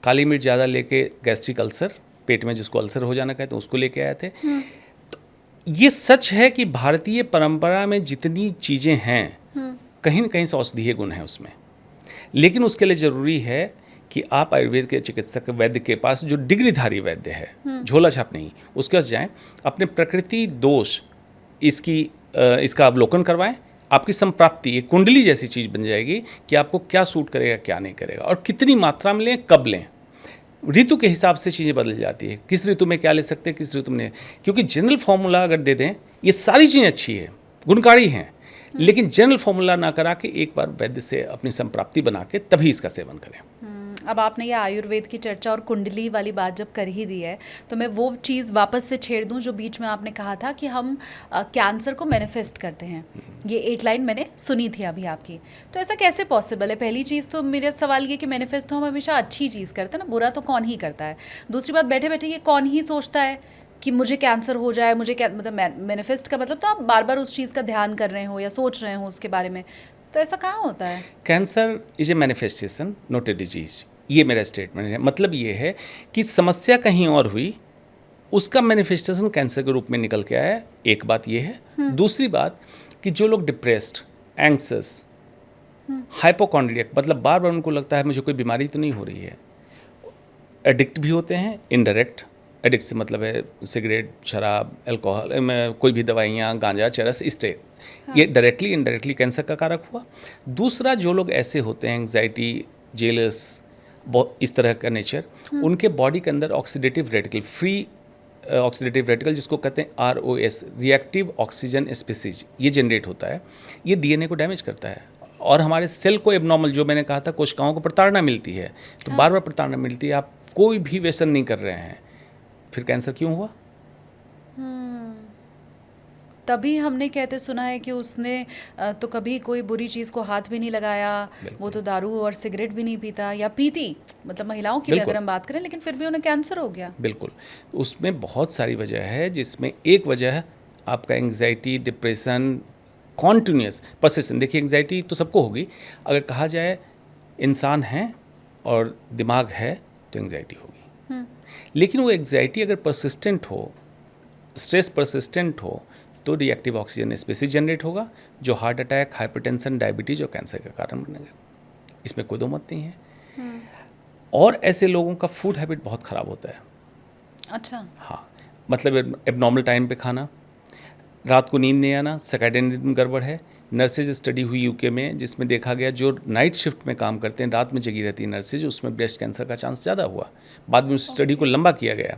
काली मिर्च ज़्यादा लेके गैस्ट्रिक अल्सर, पेट में जिसको अल्सर हो जाना कहते हैं, उसको लेके आए थे। तो ये सच है कि भारतीय परंपरा में जितनी चीज़ें हैं, कहीं न कहीं से औषधीय गुण है उसमें, लेकिन उसके लिए ज़रूरी है कि आप आयुर्वेद के चिकित्सक वैद्य के पास, जो डिग्रीधारी वैद्य है, झोला छाप नहीं, उसके पास जाएं, अपने प्रकृति दोष इसका अवलोकन करवाएं। आपकी संप्राप्ति एक कुंडली जैसी चीज़ बन जाएगी कि आपको क्या सूट करेगा क्या नहीं करेगा, और कितनी मात्रा में लें, कब लें। ऋतु के हिसाब से चीज़ें बदल जाती है, किस ऋतु में क्या ले सकते हैं, किस ऋतु में नहीं। क्योंकि जनरल फार्मूला अगर दे दें, ये सारी चीज़ें अच्छी है, गुणकारी हैं, लेकिन जनरल फार्मूला ना करा के एक बार वैद्य से अपनी संप्राप्ति बना के तभी इसका सेवन करें। अब आपने ये आयुर्वेद की चर्चा और कुंडली वाली बात जब कर ही दी है, तो मैं वो चीज़ वापस से छेड़ दूं जो बीच में आपने कहा था कि हम कैंसर को मैनिफेस्ट करते हैं। ये एक लाइन मैंने सुनी थी अभी आपकी, तो ऐसा कैसे पॉसिबल है? पहली चीज़ तो मेरा सवाल ये कि मैनिफेस्ट तो हम हमेशा अच्छी चीज़ करते हैं ना, बुरा तो कौन ही करता है। दूसरी बात, बैठे बैठे ये कौन ही सोचता है कि मुझे कैंसर हो जाए, मुझे क्या मतलब मैनिफेस्ट का मतलब तो आप बार बार उस चीज़ का ध्यान कर रहे हो या सोच रहे हो उसके बारे में, तो ऐसा कहाँ होता है? Cancer is a manifestation not a disease, ये मेरा स्टेटमेंट है। मतलब ये है कि समस्या कहीं और हुई, उसका मैनिफेस्टेशन कैंसर के रूप में निकल के आया, एक बात ये है। दूसरी बात कि जो लोग डिप्रेस्ड, एंक्सस, हाइपोकॉन्ड्रियक, मतलब बार बार उनको लगता है मुझे कोई बीमारी तो नहीं हो रही है, एडिक्ट भी होते हैं। इनडायरेक्ट एडिक्ट से मतलब है सिगरेट, शराब, अल्कोहल, कोई भी दवाइयाँ, गांजा, चरस, इस तरह। ये डायरेक्टली इनडायरेक्टली कैंसर का कारक हुआ। दूसरा, जो लोग ऐसे होते हैं एंग्जाइटी, जेलस, इस तरह का नेचर, उनके बॉडी के अंदर oxidative radical, free oxidative radical जिसको कहते हैं ROS, रिएक्टिव ऑक्सीजन स्पीसीज, ये जनरेट होता है। ये DNA को डैमेज करता है और हमारे सेल को एबनॉर्मल, जो मैंने कहा था, कोशिकाओं को प्रताड़ना मिलती है, तो बार बार प्रताड़ना मिलती है। आप कोई भी व्यसन नहीं कर रहे हैं, फिर कैंसर क्यों हुआ? तभी हमने कहते सुना है कि उसने तो कभी कोई बुरी चीज़ को हाथ भी नहीं लगाया, वो तो दारू और सिगरेट भी नहीं पीता या पीती, मतलब महिलाओं की भी अगर हम बात करें, लेकिन फिर भी उन्हें कैंसर हो गया। बिल्कुल, उसमें बहुत सारी वजह है, जिसमें एक वजह है आपका एंग्जाइटी, डिप्रेशन, कॉन्टिन्यूस परसिस्टेंट। देखिए एंग्जाइटी तो सबको होगी, अगर कहा जाए इंसान है और दिमाग है तो एंग्जाइटी होगी, लेकिन वो एंग्जाइटी अगर परसिस्टेंट हो, स्ट्रेस परसिस्टेंट हो, तो रिएक्टिव ऑक्सीजन स्पीसीज जनरेट होगा, जो हार्ट अटैक, हाइपरटेंशन, डायबिटीज और कैंसर का कारण बनेगा। इसमें कोई दो मत नहीं है। और ऐसे लोगों का फूड हैबिट बहुत ख़राब होता है। अच्छा। हाँ, मतलब एबनॉर्मल टाइम पे खाना, रात को नींद नहीं आना, सर्कैडियन रिदम गड़बड़ है, नर्सेज स्टडी हुई यूके में, जिसमें देखा गया जो नाइट शिफ्ट में काम करते हैं, रात में जगी रहती है नर्सेज, उसमें ब्रेस्ट कैंसर का चांस ज़्यादा हुआ। बाद में उस स्टडी को लंबा किया गया,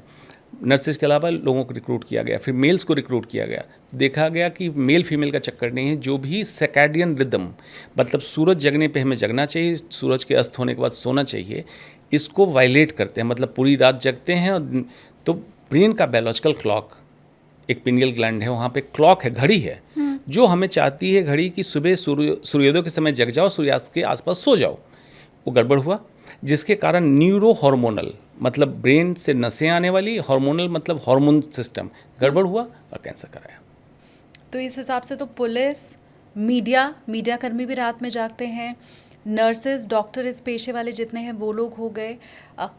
नर्सेज के अलावा लोगों को रिक्रूट किया गया, फिर मेल्स को रिक्रूट किया गया। देखा गया कि मेल फीमेल का चक्कर नहीं है, जो भी सर्कैडियन रिदम, मतलब सूरज जगने पे हमें जगना चाहिए, सूरज के अस्त होने के बाद सोना चाहिए, इसको वायलेट करते हैं, मतलब पूरी रात जगते हैं। और तो ब्रेन का बायोलॉजिकल क्लॉक, एक पिनियल ग्लैंड है, वहाँ पे क्लॉक है, घड़ी है, जो हमें चाहती है घड़ी कि सुबह सूर्योदय के समय जग जाओ, सूर्यास्त के आसपास सो जाओ। वो गड़बड़ हुआ, जिसके कारण न्यूरो हार्मोनल, मतलब ब्रेन से नसें आने वाली, हार्मोनल मतलब हार्मोन सिस्टम गड़बड़ हुआ और कैंसर कराया। तो इस हिसाब से तो पुलिस, मीडिया कर्मी भी रात में जागते हैं, नर्सेज, डॉक्टर, इस पेशे वाले जितने हैं वो लोग हो गए,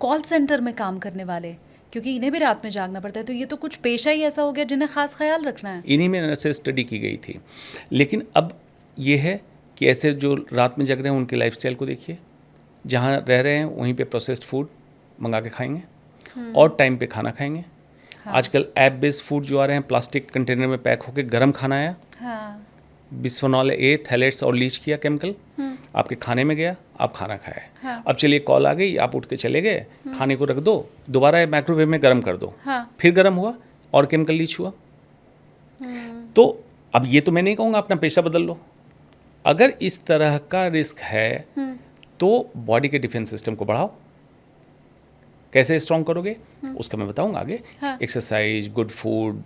कॉल सेंटर में काम करने वाले, क्योंकि इन्हें भी रात में जागना पड़ता है। तो ये तो कुछ पेशा ही ऐसा हो गया जिन्हें खास ख्याल रखना है। इन्हीं में नर्सेज स्टडी की गई थी। लेकिन अब ये है कि ऐसे जो रात में जग रहे हैं उनकी लाइफस्टाइल को देखिए, जहाँ रह रहे हैं वहीं पे प्रोसेस्ड फूड मंगा के खाएंगे और टाइम पे खाना खाएंगे। हाँ। आजकल ऐप बेस्ड फूड जो आ रहे हैं, प्लास्टिक कंटेनर में पैक होके गर्म खाना आया। हाँ। बिस्फेनॉल ए, थैलेट्स और लीच किया केमिकल आपके खाने में गया, आप खाना खाया। हाँ। अब चलिए कॉल आ गई, आप उठ के चले गए, खाने को रख दो, दोबारा माइक्रोवेव में गर्म कर दो। हाँ। फिर गर्म हुआ और केमिकल लीच हुआ। तो अब ये तो मैं नहीं कहूँगा अपना पेशा बदल लो। अगर इस तरह का रिस्क है तो बॉडी के डिफेंस सिस्टम को बढ़ाओ। कैसे स्ट्रॉन्ग करोगे उसका मैं बताऊंगा आगे। हाँ। Exercise, good food,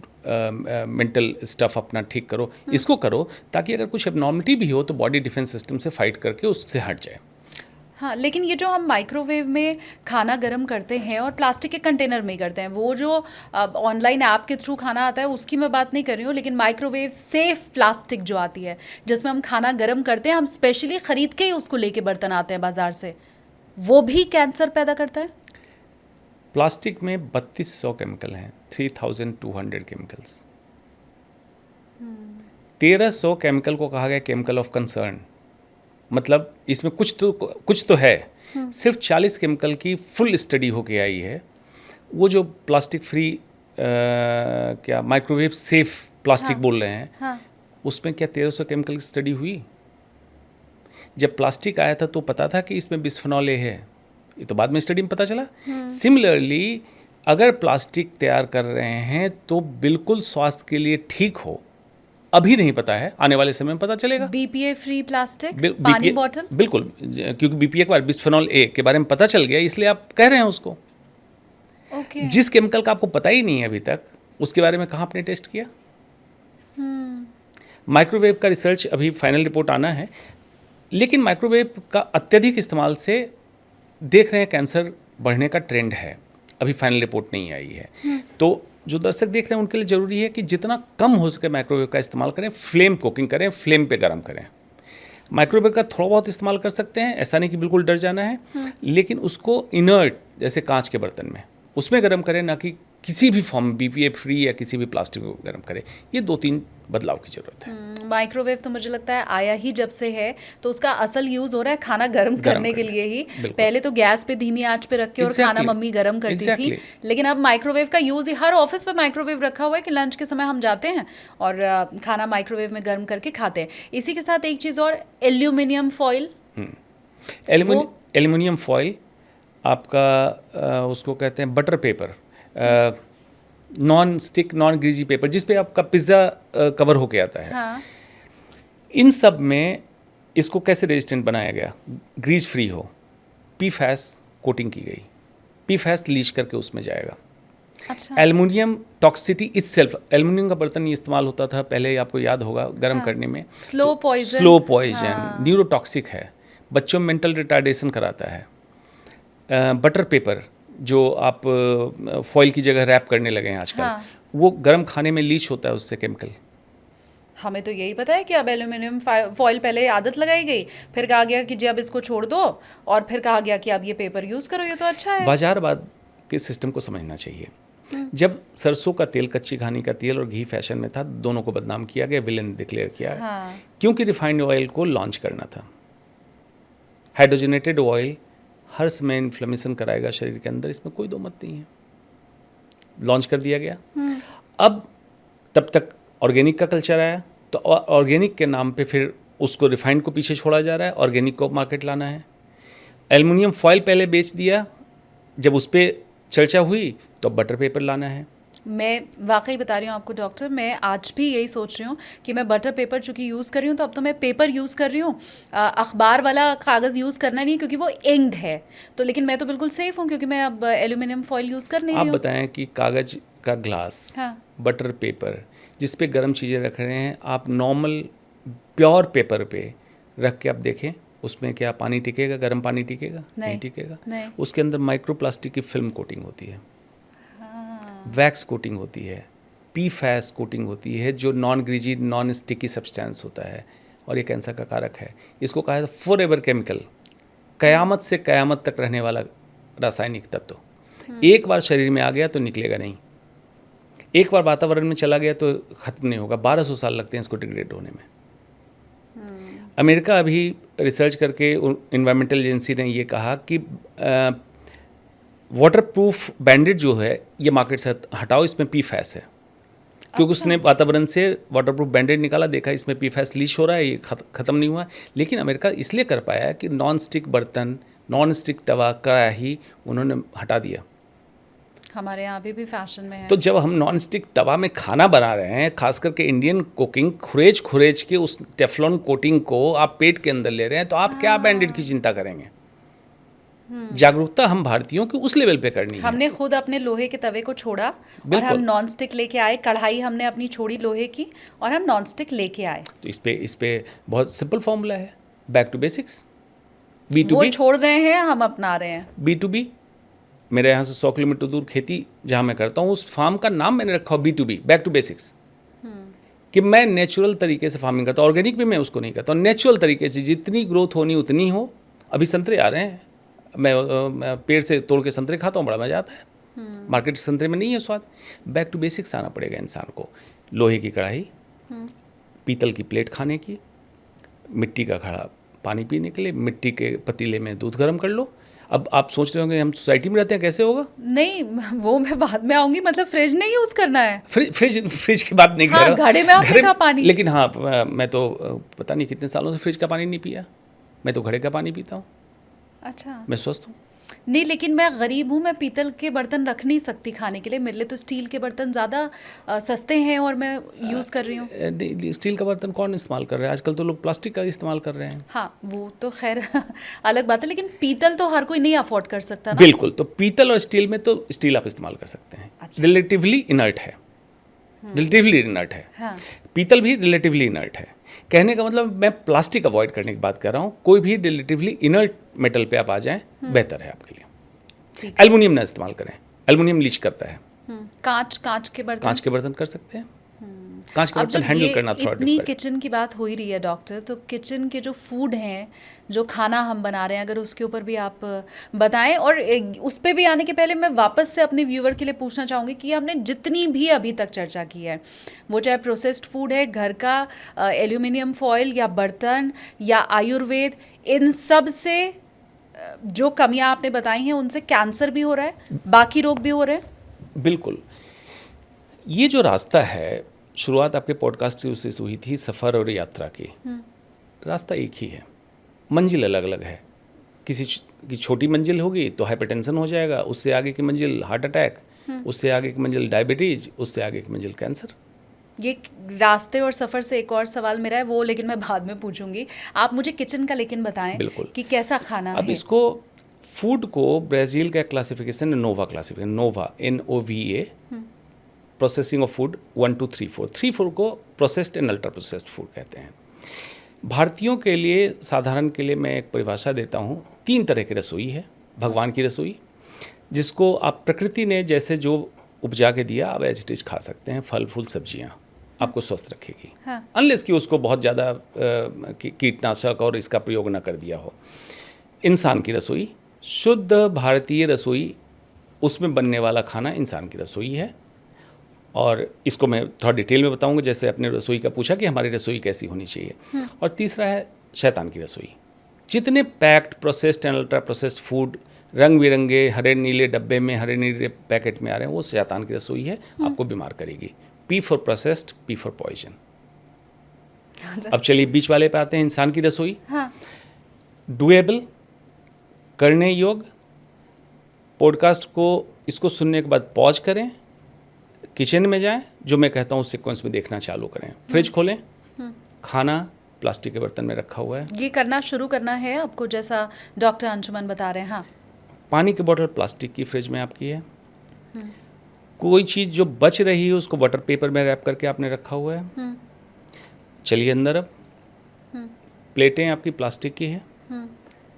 mental stuff अपना ठीक करो, इसको करो ताकि अगर कुछ एबनॉर्मलिटी भी हो तो बॉडी डिफेंस सिस्टम से फाइट करके उससे हट जाए। हाँ, लेकिन ये जो हम माइक्रोवेव में खाना गर्म करते हैं और प्लास्टिक के कंटेनर में ही करते हैं, वो जो ऑनलाइन ऐप के थ्रू खाना आता है उसकी मैं बात नहीं कर रही हूँ, लेकिन माइक्रोवेव सेफ प्लास्टिक जो आती है जिसमें हम खाना गर्म करते हैं, हम स्पेशली ख़रीद के ही उसको लेके बर्तन आते हैं बाज़ार से, वो भी कैंसर पैदा करता है। प्लास्टिक में 3200 केमिकल हैं, 3200 केमिकल्स। 1300 केमिकल को कहा गया केमिकल ऑफ कंसर्न, मतलब इसमें कुछ तो है। सिर्फ 40 केमिकल की फुल स्टडी होके आई है। वो जो प्लास्टिक फ्री क्या माइक्रोवेव सेफ प्लास्टिक बोल रहे हैं, हाँ। उसमें क्या 1300 केमिकल की स्टडी हुई? जब प्लास्टिक आया था तो पता था कि इसमें बिस्फेनॉल ए है, ये तो बाद में स्टडी में पता चला। सिमिलरली अगर प्लास्टिक तैयार कर रहे हैं तो बिल्कुल स्वास्थ्य के लिए ठीक हो, अभी नहीं पता है, आने वाले समय में पता चलेगा। बीपीए फ्री प्लास्टिक, पानी बॉटल, बिल्कुल, क्योंकि बीपीए के बाद बिस्फेनॉल ए के बारे में पता चल गया, इसलिए आप कह रहे हैं उसको। Okay. जिस केमिकल का आपको पता ही नहीं है अभी तक, उसके बारे में कहाँ आपने टेस्ट किया? माइक्रोवेव का रिसर्च अभी फाइनल रिपोर्ट आना है, लेकिन माइक्रोवेव का अत्यधिक इस्तेमाल से देख रहे हैं कैंसर बढ़ने का ट्रेंड है। अभी फाइनल रिपोर्ट नहीं आई है। तो जो दर्शक देख रहे हैं उनके लिए ज़रूरी है कि जितना कम हो सके माइक्रोवेव का इस्तेमाल करें, फ्लेम कुकिंग करें, फ्लेम पे गर्म करें। माइक्रोवेव का थोड़ा बहुत इस्तेमाल कर सकते हैं, ऐसा नहीं कि बिल्कुल डर जाना है, लेकिन उसको इनर्ट जैसे कांच के बर्तन में उसमें गर्म करें, ना कि किसी भी फॉर्म बीपीए फ्री या किसी भी प्लास्टिक में गर्म करें। ये 2-3 बदलाव की ज़रूरत है। माइक्रोवेव तो मुझे लगता है आया ही जब से है, तो उसका असल यूज़ हो रहा है खाना गर्म करने के लिए ही। पहले तो गैस पे धीमी आंच पे रख के और खाना मम्मी गर्म करती थी, लेकिन अब माइक्रोवेव का यूज़ ही हर ऑफिस पे माइक्रोवेव रखा हुआ है कि लंच के समय हम जाते हैं और खाना माइक्रोवेव में गर्म करके खाते हैं। इसी के साथ एक चीज़ और, एल्यूमिनियम फॉइल। एल्यूमिनियम फॉइल आपका उसको कहते हैं butter paper, non stick non greasy paper, जिस पे आपका पिज़्ज़ा कवर होके आता है। हाँ। इन सब में इसको कैसे रेजिस्टेंट बनाया गया? ग्रीज फ्री हो, पीफैस कोटिंग की गई, पीफैस लीच करके उसमें जाएगा। अच्छा। एल्युमिनियम टॉक्सिसिटी इटसेल्फ, एल्युमिनियम का बर्तन ही इस्तेमाल होता था पहले, आपको याद होगा, गर्म हाँ। करने में स्लो पॉइजन, हाँ। न्यूरोटॉक्सिक है, बच्चों में मेंटल रिटार्डेशन कराता है। बटर पेपर जो आप फॉइल की जगह रैप करने लगे हैं आजकल, हाँ। वो गर्म खाने में लीच होता है उससे केमिकल। हमें तो यही पता है कि अब एल्यूमिनियम फॉइल पहले आदत लगाई गई, फिर कहा गया कि जी अब इसको छोड़ दो, और फिर कहा गया कि अब ये पेपर यूज़ करो, ये तो अच्छा है। बाजारवाद के सिस्टम को समझना चाहिए। जब सरसों का तेल, कच्ची घानी का तेल और घी फैशन में था, दोनों को बदनाम किया गया, विलेन डिक्लेयर किया, हाँ। क्योंकि रिफाइंड ऑयल को लॉन्च करना था। हाइड्रोजनेटेड ऑयल हर समय इन्फ्लेमेशन कराएगा शरीर के अंदर, इसमें कोई दो मत नहीं है। लॉन्च कर दिया गया। अब तब तक ऑर्गेनिक का कल्चर आया, तो ऑर्गेनिक के नाम पे फिर उसको रिफाइंड को पीछे छोड़ा जा रहा है, ऑर्गेनिक को मार्केट लाना है। एल्युमिनियम फॉयल पहले बेच दिया, जब उस पर चर्चा हुई तो अब बटर पेपर लाना है। मैं वाकई बता रही हूँ आपको डॉक्टर, मैं आज भी यही सोच रही हूँ कि मैं बटर पेपर चूँकि यूज़ कर रही हूँ तो अब तो मैं पेपर यूज़ कर रही हूँ, अखबार वाला कागज़ यूज़ करना नहीं क्योंकि वो इंक्ड है। तो लेकिन मैं तो बिल्कुल सेफ़ हूँ क्योंकि मैं अब एल्यूमिनियम फॉयल यूज़ कर नहीं आप रही हूँ। बताएं कि कागज़ का ग्लास, हाँ, बटर पेपर जिस पे गर्म चीज़ें रख रहे हैं, आप नॉर्मल प्योर पेपर पे रख के आप देखें उसमें क्या पानी टिकेगा? गर्म पानी टिकेगा? नहीं टिकेगा। नहीं। उसके अंदर माइक्रोप्लास्टिक की फिल्म कोटिंग होती है, वैक्स कोटिंग होती है, PFAS कोटिंग होती है, जो non greasy non sticky substance होता है और ये कैंसर का कारक है। इसको कहा है फॉर एवर केमिकल, कयामत से कयामत तक रहने वाला रासायनिक तत्व। एक बार शरीर में आ गया तो निकलेगा नहीं, एक बार वातावरण में चला गया तो ख़त्म नहीं होगा। 1200 साल लगते हैं इसको डिग्रेड होने में। अमेरिका अभी रिसर्च करके इन्वायरमेंटल एजेंसी ने ये कहा कि वाटर प्रूफ बैंडेड जो है ये मार्केट से हटाओ, इसमें PFAS है। क्योंकि उसने वातावरण से वाटर प्रूफ बैंडेड निकाला, देखा इसमें PFAS लीच हो रहा है, ये ख़त्म नहीं हुआ। लेकिन अमेरिका इसलिए कर पाया कि नॉन स्टिक बर्तन, नॉन स्टिक तवा, कढ़ाई उन्होंने हटा दिया। हमारे यहाँ भी फैशन में है। तो जब हम नॉन स्टिक तवा में खाना बना रहे हैं, खास करके इंडियन कुकिंग, खुरेज खुरेज के उस टेफ्लॉन कोटिंग को आप पेट के अंदर ले रहे हैं, तो आप क्या बैंडेड की चिंता करेंगे? जागरूकता हम भारतीयों की उस लेवल पे करनी है। हमने खुद अपने लोहे के तवे को छोड़ा और हम नॉन स्टिक लेके आए, कढ़ाई हमने अपनी छोड़ी लोहे की और हम नॉन स्टिक लेके आए। तो इस पे बहुत सिंपल फॉर्मूला है, बैक टू बेसिक्स। B2B, वो छोड़ रहे हैं, हम अपना रहे हैं। B2B, मेरे यहाँ से 100 किलोमीटर दूर खेती जहाँ मैं करता हूँ, उस फार्म का नाम मैंने रखा हो B2B, बैक टू बेसिक्स। कि मैं नेचुरल तरीके से फार्मिंग करता हूँ, ऑर्गेनिक भी मैं उसको नहीं करता हूँ, नेचुरल तरीके से जितनी ग्रोथ होनी उतनी हो। अभी संतरे आ रहे हैं, मैं पेड़ से तोड़ के संतरे खाता हूँ, बड़ा मजा आता है। मार्केट के संतरे में नहीं है स्वाद। बैक टू बेसिक्स आना पड़ेगा इंसान को। लोहे की कढ़ाई, पीतल की प्लेट खाने की, मिट्टी का घड़ा पानी पीने के लिए, मिट्टी के पतीले में दूध गर्म कर लो। अब आप सोच रहे होंगे हम सोसाइटी में रहते हैं, कैसे होगा? नहीं, वो मैं बाद में आऊंगी। मतलब फ्रिज नहीं यूज करना है। फ्रिज की बात नहीं कर रहा। घड़े में आपने कहा पानी। लेकिन हाँ, मैं तो पता नहीं कितने सालों से फ्रिज का पानी नहीं पिया, मैं तो घड़े का पानी पीता हूँ। अच्छा, मैं स्वस्थ हूँ। नहीं, लेकिन मैं गरीब हूँ, मैं पीतल के बर्तन रख नहीं सकती खाने के लिए। मेरे लिए तो स्टील के बर्तन ज़्यादा सस्ते हैं और मैं यूज़ कर रही हूँ। स्टील का बर्तन कौन इस्तेमाल कर रहा है आजकल? तो लोग प्लास्टिक का इस्तेमाल कर रहे हैं। हाँ, वो तो खैर अलग बात है, लेकिन पीतल तो हर कोई नहीं अफोर्ड कर सकता ना। बिल्कुल, तो पीतल और स्टील में तो स्टील आप इस्तेमाल कर सकते हैं। अच्छा। रिलेटिवली इनर्ट है, रिलेटिवली इनर्ट है। हाँ। पीतल भी रिलेटिवली इनर्ट है। कहने का मतलब मैं प्लास्टिक अवॉइड करने की बात कर रहा हूँ। कोई भी रिलेटिवली इनर्ट मेटल पे आप आ जाएं, बेहतर है आपके लिए। ठीक। एल्युमिनियम ना इस्तेमाल करें, एल्युमिनियम लीच करता है। कांच के बर्तन। कांच के बर्तन कर सकते हैं। कांच के अब बर्तन जब हैंडल ये करना थोड़ा इतनी डिफिकल्ट। किचन की बात हो ही रही है डॉक्टर, तो किचन के जो फूड हैं, जो खाना हम बना रहे हैं, अगर उसके ऊपर भी आप बताएं। और उस पर भी आने के पहले मैं वापस से अपने व्यूअर के लिए पूछना चाहूँगी कि हमने जितनी भी अभी तक चर्चा की है, वो चाहे प्रोसेस्ड फूड है, घर का एल्यूमिनियम फॉयल या बर्तन या आयुर्वेद, इन सब से जो कमियां आपने बताई हैं, उनसे कैंसर भी हो रहा है, बाकी रोग भी हो रहे हैं। बिल्कुल। ये जो रास्ता है, शुरुआत आपके पॉडकास्ट से उससे हुई थी, सफ़र और यात्रा की। रास्ता एक ही है, मंजिल अलग अलग है। किसी की छोटी मंजिल होगी तो हाइपरटेंशन हो जाएगा, उससे आगे की मंजिल हार्ट अटैक, उससे आगे की मंजिल डायबिटीज, उससे आगे की मंजिल कैंसर। ये रास्ते और सफ़र से एक और सवाल मेरा है, वो लेकिन मैं बाद में पूछूंगी। आप मुझे किचन का लेकिन बताएं। बिल्कुल। कि कैसा खाना अब है। इसको फूड को ब्राज़ील का classification, Nova classification, Nova NOVA, processing of food 1 2 3 4, 3 4 को processed and ultra processed food कहते हैं। भारतीयों के लिए, साधारण के लिए मैं एक परिभाषा देता हूँ। 3 तरह की रसोई है। भगवान की रसोई, जिसको आप प्रकृति ने जैसे जो उपजा के दिया, आप एज इट इज खा सकते हैं। फल फूल सब्जियाँ आपको स्वस्थ रखेगी, अनलेस कि उसको बहुत ज़्यादा कीटनाशक और इसका प्रयोग ना कर दिया हो। इंसान की रसोई, शुद्ध भारतीय रसोई, उसमें बनने वाला खाना इंसान की रसोई है। और इसको मैं थोड़ा डिटेल में बताऊंगा, जैसे अपने रसोई का पूछा कि हमारी रसोई कैसी होनी चाहिए। और तीसरा है शैतान की रसोई। जितने packed, processed and ultra processed food रंग बिरंगे हरे नीले डब्बे में, हरे नीले पैकेट में आ रहे हैं, वो शैतान की रसोई है, आपको बीमार करेगी। P for processed, P for poison। अब चलिए बीच वाले पे आते हैं, इंसान की रसोई। हाँ। डुएबल, करने योग्य। पॉडकास्ट को इसको सुनने के बाद पॉज करें, किचन में जाएं, जो मैं कहता हूँ उस सीक्वेंस में देखना चालू करें। फ्रिज खोलें, खाना प्लास्टिक के बर्तन में रखा हुआ है, ये करना शुरू करना है आपको, जैसा डॉक्टर अंशुमन बता रहे हैं। हाँ। पानी की बोतल प्लास्टिक की फ्रिज में आपकी है, कोई चीज़ जो बच रही है उसको बटर पेपर में रैप करके आपने रखा हुआ है। चलिए अंदर अब प्लेटें आपकी प्लास्टिक की है,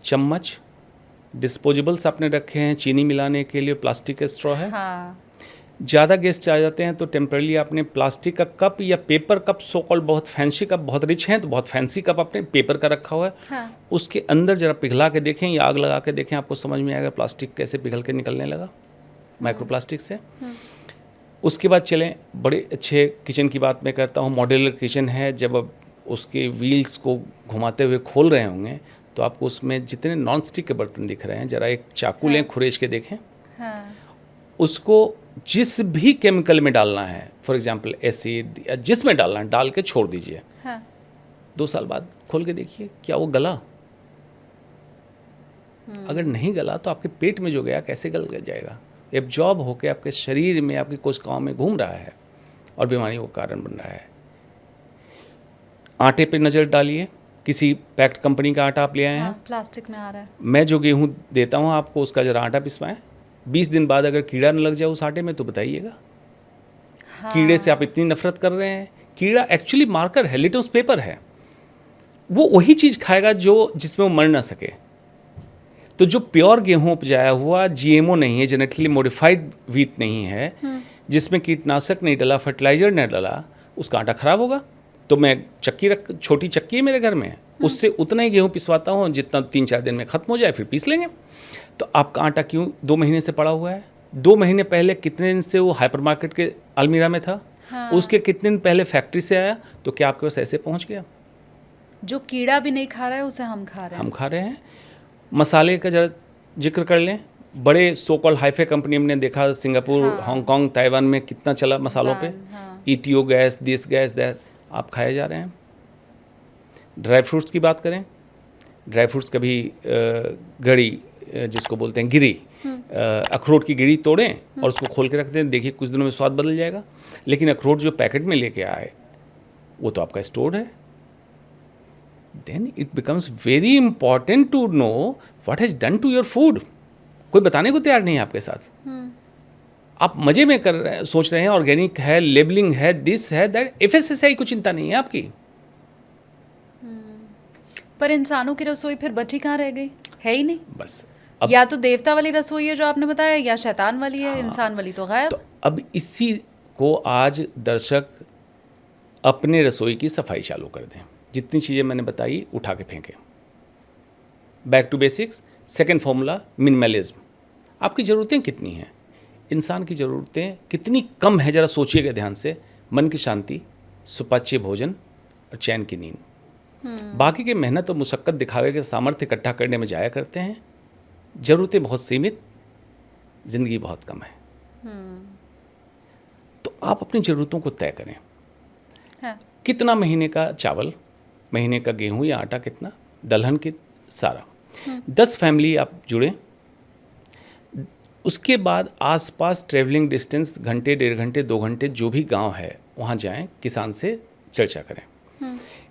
चम्मच डिस्पोजेबल्स आपने रखे हैं, चीनी मिलाने के लिए प्लास्टिक का स्ट्रॉ है। हाँ। ज़्यादा गेस्ट आ जाते हैं तो टेम्परली आपने प्लास्टिक का कप या पेपर कप, सो कॉल बहुत फैंसी कप, बहुत रिच हैं तो बहुत फैंसी कप आपने पेपर का रखा हुआ है। हाँ। उसके अंदर जरा पिघला के देखें या आग लगा के देखें, आपको समझ में आएगा प्लास्टिक कैसे पिघल के निकलने लगा माइक्रोप्लास्टिक से। उसके बाद चलें बड़े अच्छे किचन की बात मैं करता हूँ। मॉड्यूलर किचन है, जब अब उसके व्हील्स को घुमाते हुए खोल रहे होंगे तो आपको उसमें जितने नॉन स्टिक के बर्तन दिख रहे हैं, जरा एक चाकू लें, खुरेज के देखें। हाँ। उसको जिस भी केमिकल में डालना है, फॉर एग्जांपल एसिड या जिसमें डालना है, डाल के छोड़ दीजिए। हाँ। 2 साल बाद खोल के देखिए क्या वो गला। अगर नहीं गला तो आपके पेट में जो गया कैसे गल जाएगा, एब्जॉर्ब होकर आपके शरीर में, आपकी कोशिकाओं में घूम रहा है और बीमारियों का कारण बन रहा है। आटे पे नज़र डालिए, किसी पैक्ड कंपनी का आटा आप ले आए हैं, प्लास्टिक में आ रहा है। मैं जो गेहूँ देता हूँ आपको उसका जरा आटा पिसवाएं, 20 दिन बाद अगर कीड़ा न लग जाए उस आटे में तो बताइएगा। हाँ। कीड़े से आप इतनी नफरत कर रहे हैं। कीड़ा एक्चुअली मार्कर है, लिटमस पेपर है, वो वही चीज़ खाएगा जो जिसमें वो मर ना सके। तो जो प्योर गेहूँ उपजाया हुआ, जीएमओ नहीं है, जेनेटिकली मॉडिफाइड व्हीट नहीं है, जिसमें कीटनाशक नहीं डला, फर्टिलाइजर नहीं डला, उसका आटा खराब होगा। तो मैं छोटी चक्की है मेरे घर में, उससे उतना ही गेहूँ पिसवाता हूँ जितना 3-4 दिन में ख़त्म हो जाए, फिर पीस लेंगे। तो आपका आटा क्यों 2 महीने से पड़ा हुआ है? 2 महीने पहले कितने दिन से वो हाइपरमार्केट के अलमीरा में था? हाँ। उसके कितने दिन पहले फैक्ट्री से आया? तो क्या आपके पास ऐसे पहुंच गया? जो कीड़ा भी नहीं खा रहा है उसे हम खा रहे हैं। हम खा रहे हैं। मसाले का जरा जिक्र कर लें, बड़े सो कॉल हाईफाई कंपनी हमने देखा, सिंगापुर, हांगकांग, ताइवान में कितना चला मसालों पे। ETO gas, this gas, that, आप खाए जा रहे हैं। ड्राई फ्रूट्स की बात करें, ड्राई फ्रूट्स कभी गड़ी, जिसको बोलते हैं गिरी, अखरोट की गिरी तोड़ें और उसको खोल के रख दें, देखिए कुछ दिनों में स्वाद बदल जाएगा। लेकिन अखरोट जो पैकेट में लेके आए वो तो आपका स्टोर्ड है। Then it becomes very important to know what has done to your food. कोई बताने को तैयार नहीं है आपके साथ। आप मजे में कर रहे हैं, सोच रहे हैं ऑर्गेनिक है, लेबलिंग है, दिस है, दैट, FSSAI को चिंता नहीं है आपकी। पर इंसानों की रसोई फिर बची कहाँ रह गई? है ही नहीं। बस या तो देवता वाली रसोई है जो आपने बताया, या शैतान वाली है। इंसान वाली तो गायब। तो अब इसी को आज दर्शक अपने रसोई की सफाई चालू कर दें। जितनी चीज़ें मैंने बताई उठा के फेंकें। Back to basics. Second formula, minimalism. आपकी ज़रूरतें कितनी हैं? इंसान की ज़रूरतें कितनी कम है, ज़रा सोचिएगा ध्यान से। मन की शांति, सुपाच्य भोजन और चैन की नींद। बाकी के मेहनत और मुशक्क़त दिखावे के सामर्थ्य इकट्ठा करने में जाया करते हैं। ज़रूरतें बहुत सीमित, ज़िंदगी बहुत कम है। तो आप अपनी ज़रूरतों को तय करें। हाँ। कितना महीने का चावल, महीने का गेहूं या आटा कितना, दलहन की सारा। 10 फैमिली आप जुड़े। उसके बाद आसपास ट्रेवलिंग डिस्टेंस घंटे, 1.5 घंटे, 2 घंटे जो भी गांव है वहाँ जाएं, किसान से चर्चा करें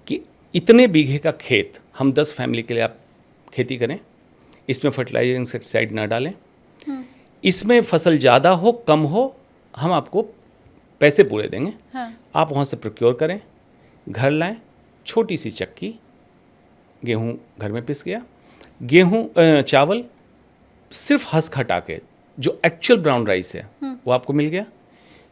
कि इतने बीघे का खेत हम 10 फैमिली के लिए आप खेती करें, इसमें फर्टिलाइजर इंसेक्टिसाइड ना डालें, इसमें फसल ज़्यादा हो कम हो हम आपको पैसे पूरे देंगे। हाँ। आप वहाँ से प्रोक्योर करें, घर लाएं, छोटी सी चक्की, गेहूँ घर में पिस गया, चावल सिर्फ हंस हटा के, जो एक्चुअल ब्राउन राइस है वो आपको मिल गया।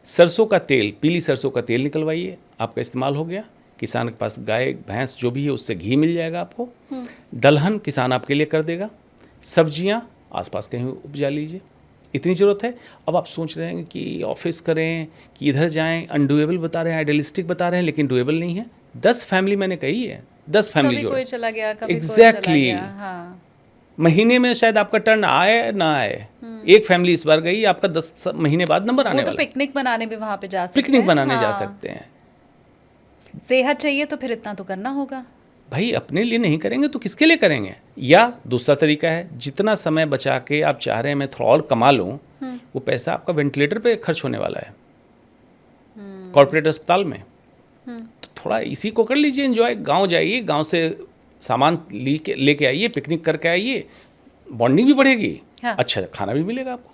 सरसों का तेल, पीली सरसों का तेल निकलवाइए, आपका इस्तेमाल हो गया। किसान के पास गाय भैंस जो भी है उससे घी मिल जाएगा आपको। दलहन किसान आपके लिए कर देगा। सब्जियां आसपास कहीं उपजा लीजिए, इतनी ज़रूरत है। अब आप सोच रहे हैं कि ऑफिस करें कि इधर जाएं, अनडुएबल बता रहे हैं, आइडियलिस्टिक बता रहे हैं, लेकिन डुएबल नहीं है। 10 फैमिली मैंने कही है, 10 फैमिली कभी जो कोई चला गया, कभी Exactly. कोई चला गया। हाँ। महीने में शायद आपका टर्न आए ना आए। एक फैमिली इस बार गई, आपका 10 महीने बाद नंबर आने वो तो वाला। पिकनिक बनाने भी वहाँ पे जा सकते हैं। पिकनिक बनाने जा हाँ। सकते हैं। सेहत चाहिए तो फिर इतना तो करना होगा। भाई अपने लिए नहीं करेंगे तो किसके लिए करेंगे? या दूसरा तरीका है, जितना समय बचा के आप चाह रहे हैं मैं थोड़ा और कमा लूँ, वो पैसा आपका वेंटिलेटर पे खर्च होने वाला है, कॉर्पोरेट अस्पताल में। तो थोड़ा इसी को कर लीजिए एंजॉय। गांव जाइए, गांव से सामान लेके आइए, पिकनिक करके आइए, बॉन्डिंग भी बढ़ेगी, हाँ। अच्छा खाना भी मिलेगा आपको।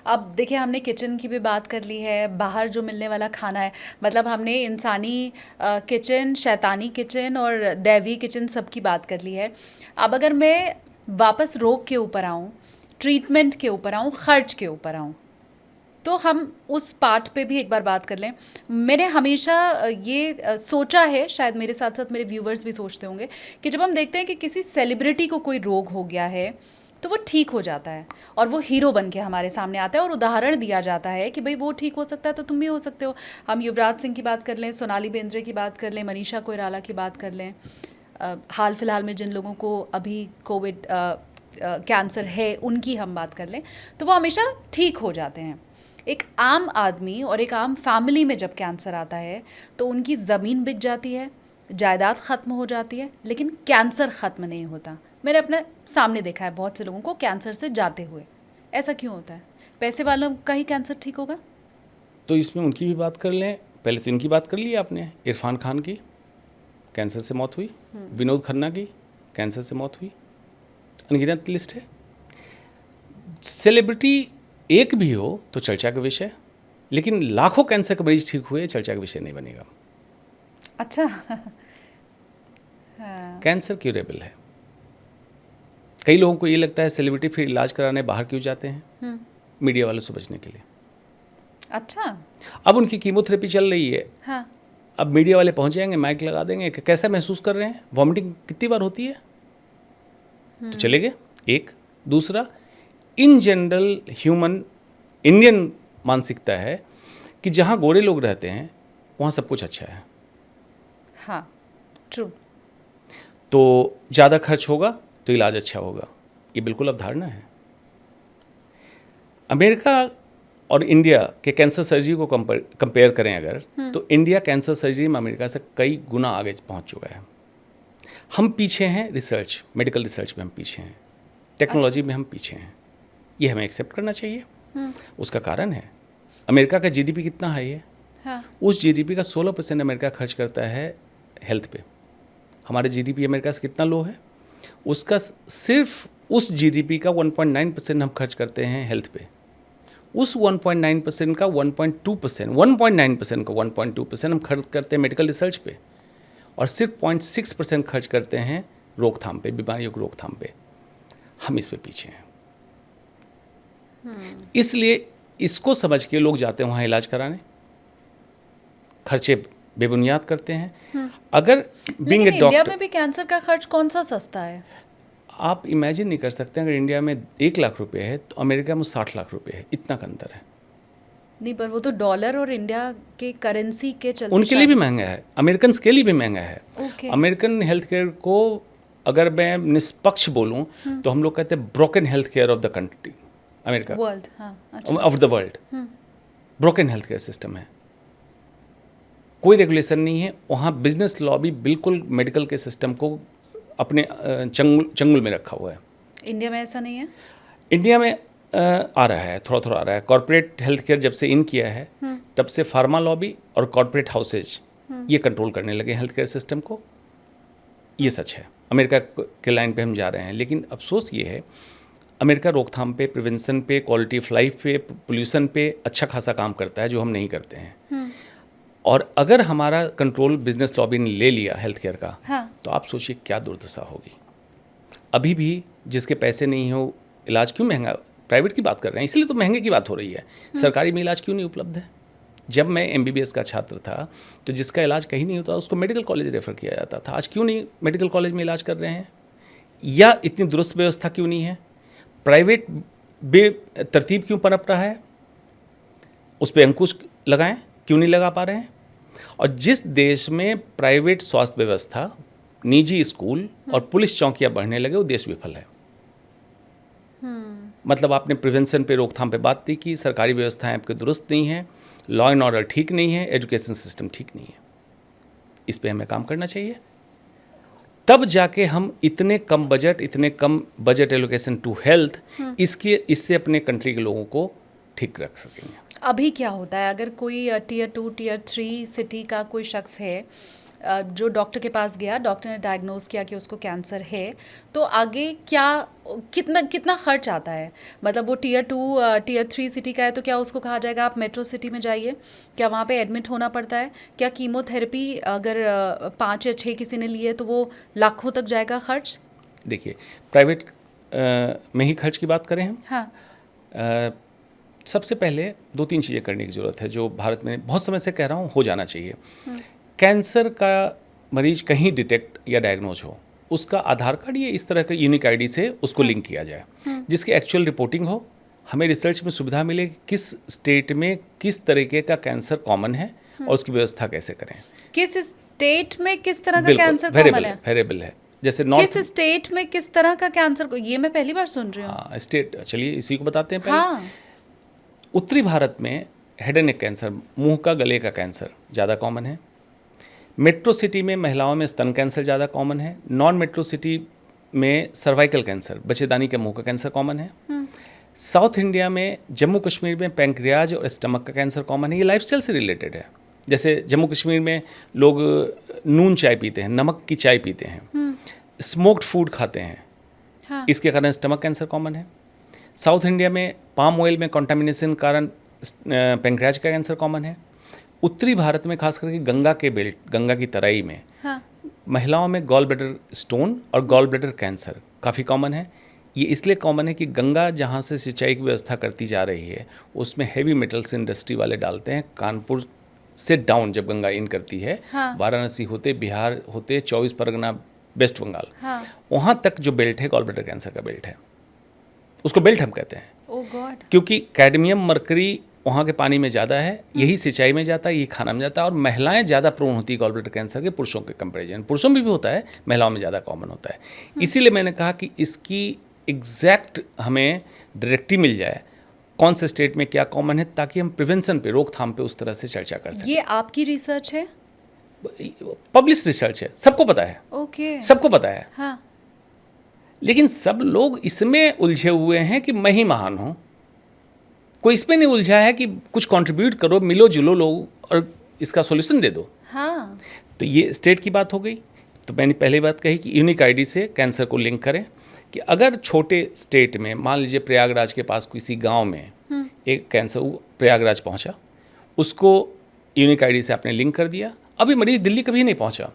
अब देखिए, हमने किचन की भी बात कर ली है, बाहर जो मिलने वाला खाना है, मतलब हमने इंसानी किचन, शैतानी किचन और दैवी किचन सब की बात कर ली है। अब अगर मैं वापस रोग के ऊपर आऊँ, ट्रीटमेंट के ऊपर आऊँ, खर्च के ऊपर आऊँ, तो हम उस पार्ट पे भी एक बार बात कर लें। मैंने हमेशा ये सोचा है, शायद मेरे साथ साथ मेरे व्यूवर्स भी सोचते होंगे, कि जब हम देखते हैं कि किसी सेलिब्रिटी को कोई रोग हो गया है तो वो ठीक हो जाता है और वो हीरो बन के हमारे सामने आता है और उदाहरण दिया जाता है कि भाई वो ठीक हो सकता है तो तुम भी हो सकते हो। हम युवराज सिंह की बात कर लें, सोनाली बेंद्रे की बात कर लें, मनीषा कोइराला की बात कर लें, हाल फिलहाल में जिन लोगों को अभी कोविड कैंसर है उनकी हम बात कर लें, तो वो हमेशा ठीक हो जाते हैं। एक आम आदमी और एक आम फैमिली में जब कैंसर आता है तो उनकी ज़मीन बिक जाती है, जायदाद ख़त्म हो जाती है, लेकिन कैंसर ख़त्म नहीं होता। मैंने अपने सामने देखा है बहुत से लोगों को कैंसर से जाते हुए। ऐसा क्यों होता है? पैसे वालों का ही कैंसर ठीक होगा? तो इसमें उनकी भी बात कर लें। पहले तो इनकी बात कर ली आपने, इरफान खान की कैंसर से मौत हुई, विनोद खन्ना की कैंसर से मौत हुई, अनगिनत लिस्ट है। सेलिब्रिटी एक भी हो तो चर्चा का विषय, लेकिन लाखों कैंसर के मरीज ठीक हुए चर्चा का विषय नहीं बनेगा। अच्छा। कैंसर क्यूरेबल है। कई लोगों को ये लगता है सेलिब्रिटी फिर इलाज कराने बाहर क्यों जाते हैं? मीडिया वालों से बचने के लिए। अच्छा। अब उनकी कीमोथेरेपी चल रही है, हाँ। अब मीडिया वाले पहुंच जाएंगे, माइक लगा देंगे कि कैसा महसूस कर रहे हैं, वॉमिटिंग कितनी बार होती है, तो चले गए। एक दूसरा, इन जनरल ह्यूमन इंडियन मानसिकता है कि जहाँ गोरे लोग रहते हैं वहाँ सब कुछ अच्छा है। हाँ, ट्रू। तो ज़्यादा खर्च होगा तो इलाज अच्छा होगा, ये बिल्कुल अवधारणा है। अमेरिका और इंडिया के कैंसर सर्जरी को कंपेयर करें अगर, तो इंडिया कैंसर सर्जरी में अमेरिका से कई गुना आगे पहुंच चुका है। हम पीछे हैं रिसर्च, मेडिकल रिसर्च में हम पीछे हैं, टेक्नोलॉजी में हम पीछे हैं, ये हमें एक्सेप्ट करना चाहिए। उसका कारण है अमेरिका का जीडीपी कितना हाई है। हाँ। उस जीडीपी का 16% अमेरिका खर्च करता है हेल्थ पे। हमारे जीडीपी अमेरिका से कितना लो है, उसका सिर्फ उस जीडीपी का 1.9% हम खर्च करते हैं हेल्थ पे। उस 1.9% का 1.2%, 1.9% का 1.2% हम खर्च करते हैं मेडिकल रिसर्च पे, और सिर्फ 0.6% खर्च करते हैं रोकथाम पे, बीमारियों की रोकथाम पे। हम इस पे पीछे हैं। इसलिए इसको समझ के लोग जाते हैं वहाँ इलाज कराने, खर्चे बेबुनियाद करते हैं। अगर बीइंग लेकिन ए इंडिया डॉक्टर, में भी कैंसर का खर्च कौन सा सस्ता है? आप इमेजिन नहीं कर सकते, अगर इंडिया में 1 लाख रुपए है तो अमेरिका में 60 लाख रुपए है, इतना का अंतर है। नहीं, पर वो तो डॉलर और इंडिया के करेंसी के चलते उनके लिए भी महंगा है, अमेरिकन के लिए भी महंगा है। ओके। अमेरिकन हेल्थ केयर को अगर मैं निष्पक्ष बोलूं तो हम लोग कहते हैं broken health care of the country, America world. हाँ, अच्छा। Of the world. Broken health care system है, कोई रेगुलेशन नहीं है वहाँ। बिजनेस लॉबी बिल्कुल मेडिकल के सिस्टम को अपने चंगुल में रखा हुआ है। इंडिया में ऐसा नहीं है? इंडिया में आ रहा है, थोड़ा थोड़ा आ रहा है। कॉर्पोरेट हेल्थ केयर जब से इन किया है तब से फार्मा लॉबी और कॉर्पोरेट हाउसेज ये कंट्रोल करने लगे हेल्थ केयर सिस्टम को। ये सच है, अमेरिका के लाइन पे हम जा रहे हैं। लेकिन अफसोस ये है, अमेरिका रोकथाम पे, प्रिवेंशन पे, क्वालिटी ऑफ लाइफ पे, पोल्यूशन पे अच्छा खासा काम करता है, जो हम नहीं करते हैं। और अगर हमारा कंट्रोल बिजनेस लॉबी ने ले लिया हेल्थ केयर का, हाँ। तो आप सोचिए क्या दुर्दशा होगी। अभी भी जिसके पैसे नहीं हो, इलाज क्यों महंगा, प्राइवेट की बात कर रहे हैं इसलिए तो महंगे की बात हो रही है। सरकारी में इलाज क्यों नहीं उपलब्ध है? जब मैं MBBS का छात्र था तो जिसका इलाज कहीं नहीं होता उसको मेडिकल कॉलेज रेफर किया जाता था। आज क्यों नहीं मेडिकल कॉलेज में इलाज कर रहे हैं? या इतनी दुरुस्त व्यवस्था क्यों नहीं है? प्राइवेट बेतरतीब क्यों पनप रहा है? उस पर अंकुश लगाएं, क्यों नहीं लगा पा रहे हैं? और जिस देश में प्राइवेट स्वास्थ्य व्यवस्था, निजी स्कूल और पुलिस चौकियां बढ़ने लगे, वो देश विफल है। मतलब आपने प्रिवेंशन पे, रोकथाम पे बात थी कि सरकारी व्यवस्थाएं आपके दुरुस्त नहीं हैं, लॉ एंड ऑर्डर ठीक नहीं है, एजुकेशन सिस्टम ठीक नहीं है। इस पे हमें काम करना चाहिए, तब जाके हम इतने कम बजट एलोकेशन टू हेल्थ इससे अपने कंट्री के लोगों को ठीक रख सकेंगे। अभी क्या होता है, अगर कोई टियर 2 टियर 3 सिटी का कोई शख्स है जो डॉक्टर के पास गया, डॉक्टर ने डायग्नोज किया कि उसको कैंसर है, तो आगे क्या कितना खर्च आता है? मतलब वो टियर 2 टियर 3 सिटी का है तो क्या उसको कहा जाएगा आप मेट्रो सिटी में जाइए? क्या वहाँ पे एडमिट होना पड़ता है? क्या कीमोथेरेपी अगर 5 या 6 किसी ने लिए तो वो लाखों तक जाएगा खर्च? देखिए, प्राइवेट में ही खर्च की बात करें हम, हाँ, सबसे पहले 2-3 चीज़ें करने की ज़रूरत है जो भारत में बहुत समय से कह रहा हूँ हो जाना चाहिए। कैंसर का मरीज कहीं डिटेक्ट या डायग्नोज हो, उसका आधार कार्ड या इस तरह के यूनिक आईडी से उसको लिंक किया जाए, जिसकी एक्चुअल रिपोर्टिंग हो। हमें रिसर्च में सुविधा मिले कि किस स्टेट में किस तरीके का कैंसर कॉमन है और उसकी व्यवस्था कैसे करें। किस स्टेट में किस तरह का कैंसर कॉमन है? वेरिएबल है, जैसे किस स्टेट में किस तरह का कैंसर को, ये मैं पहली बार सुन रही हूँ। हाँ, स्टेट, चलिए इसी को बताते हैं पहले। हाँ, उत्तरी भारत में हेड एंड नेक कैंसर, मुंह का गले का कैंसर ज़्यादा कॉमन है। मेट्रो सिटी में महिलाओं में स्तन कैंसर ज़्यादा कॉमन है। नॉन मेट्रो सिटी में सर्वाइकल कैंसर, बच्चेदानी के मुंह का कैंसर कॉमन है। साउथ इंडिया में जम्मू कश्मीर में पैंक्रियाज और स्टमक का कैंसर कॉमन है। ये लाइफस्टाइल से रिलेटेड है। जैसे जम्मू कश्मीर में लोग नून चाय पीते हैं, नमक की चाय पीते हैं, स्मोक्ड फूड खाते हैं, हाँ, इसके कारण स्टमक कैंसर कॉमन है। साउथ इंडिया में पाम ऑयल में कॉन्टामिनेशन कारण पैंक्रियाज का कैंसर कॉमन है। उत्तरी भारत में खास करके गंगा के बेल्ट, गंगा की तराई में हाँ, महिलाओं में गॉल ब्लैडर स्टोन और गॉल ब्लैडर कैंसर काफ़ी कॉमन है। ये इसलिए कॉमन है कि गंगा जहाँ से सिंचाई की व्यवस्था करती जा रही है उसमें हैवी मेटल्स इंडस्ट्री वाले डालते हैं। कानपुर से डाउन जब गंगा इन करती है, हाँ, वाराणसी होते, बिहार होते, 24 परगना, वेस्ट बंगाल, हाँ, वहाँ तक जो बेल्ट है गॉल ब्लैडर कैंसर का बेल्ट है। उसको बेल्ट हम कहते हैं ओ गॉड, क्योंकि कैडमियम मरकरी वहाँ के पानी में ज़्यादा है, यही सिंचाई में जाता है, यही खाना में जाता है। और महिलाएं ज़्यादा प्रोन होती है गॉल ब्लैडर कैंसर के पुरुषों के कंपेरिजन। पुरुषों में भी होता है, महिलाओं में ज़्यादा कॉमन होता है। इसीलिए मैंने कहा कि इसकी एग्जैक्ट हमें डायरेक्टिव मिल जाए कौन से स्टेट में क्या कॉमन है, ताकि हम प्रिवेंशन पे, रोकथाम पे उस तरह से चर्चा कर सकें। ये आपकी रिसर्च है? पब्लिश रिसर्च है, सबको पता है, ओके, सबको पता है, हाँ, लेकिन सब लोग इसमें उलझे हुए हैं कि मैं ही महान हूँ। कोई इसमें नहीं उलझा है कि कुछ कंट्रीब्यूट करो, मिलो जुलो लोग और इसका सॉल्यूशन दे दो। हाँ, तो ये स्टेट की बात हो गई। तो मैंने पहले बात कही कि यूनिक आईडी से कैंसर को लिंक करें, कि अगर छोटे स्टेट में, मान लीजिए प्रयागराज के पास किसी गांव में एक कैंसर प्रयागराज पहुंचा, उसको यूनिक आईडी से आपने लिंक कर दिया। अभी मरीज दिल्ली कभी नहीं पहुंचा,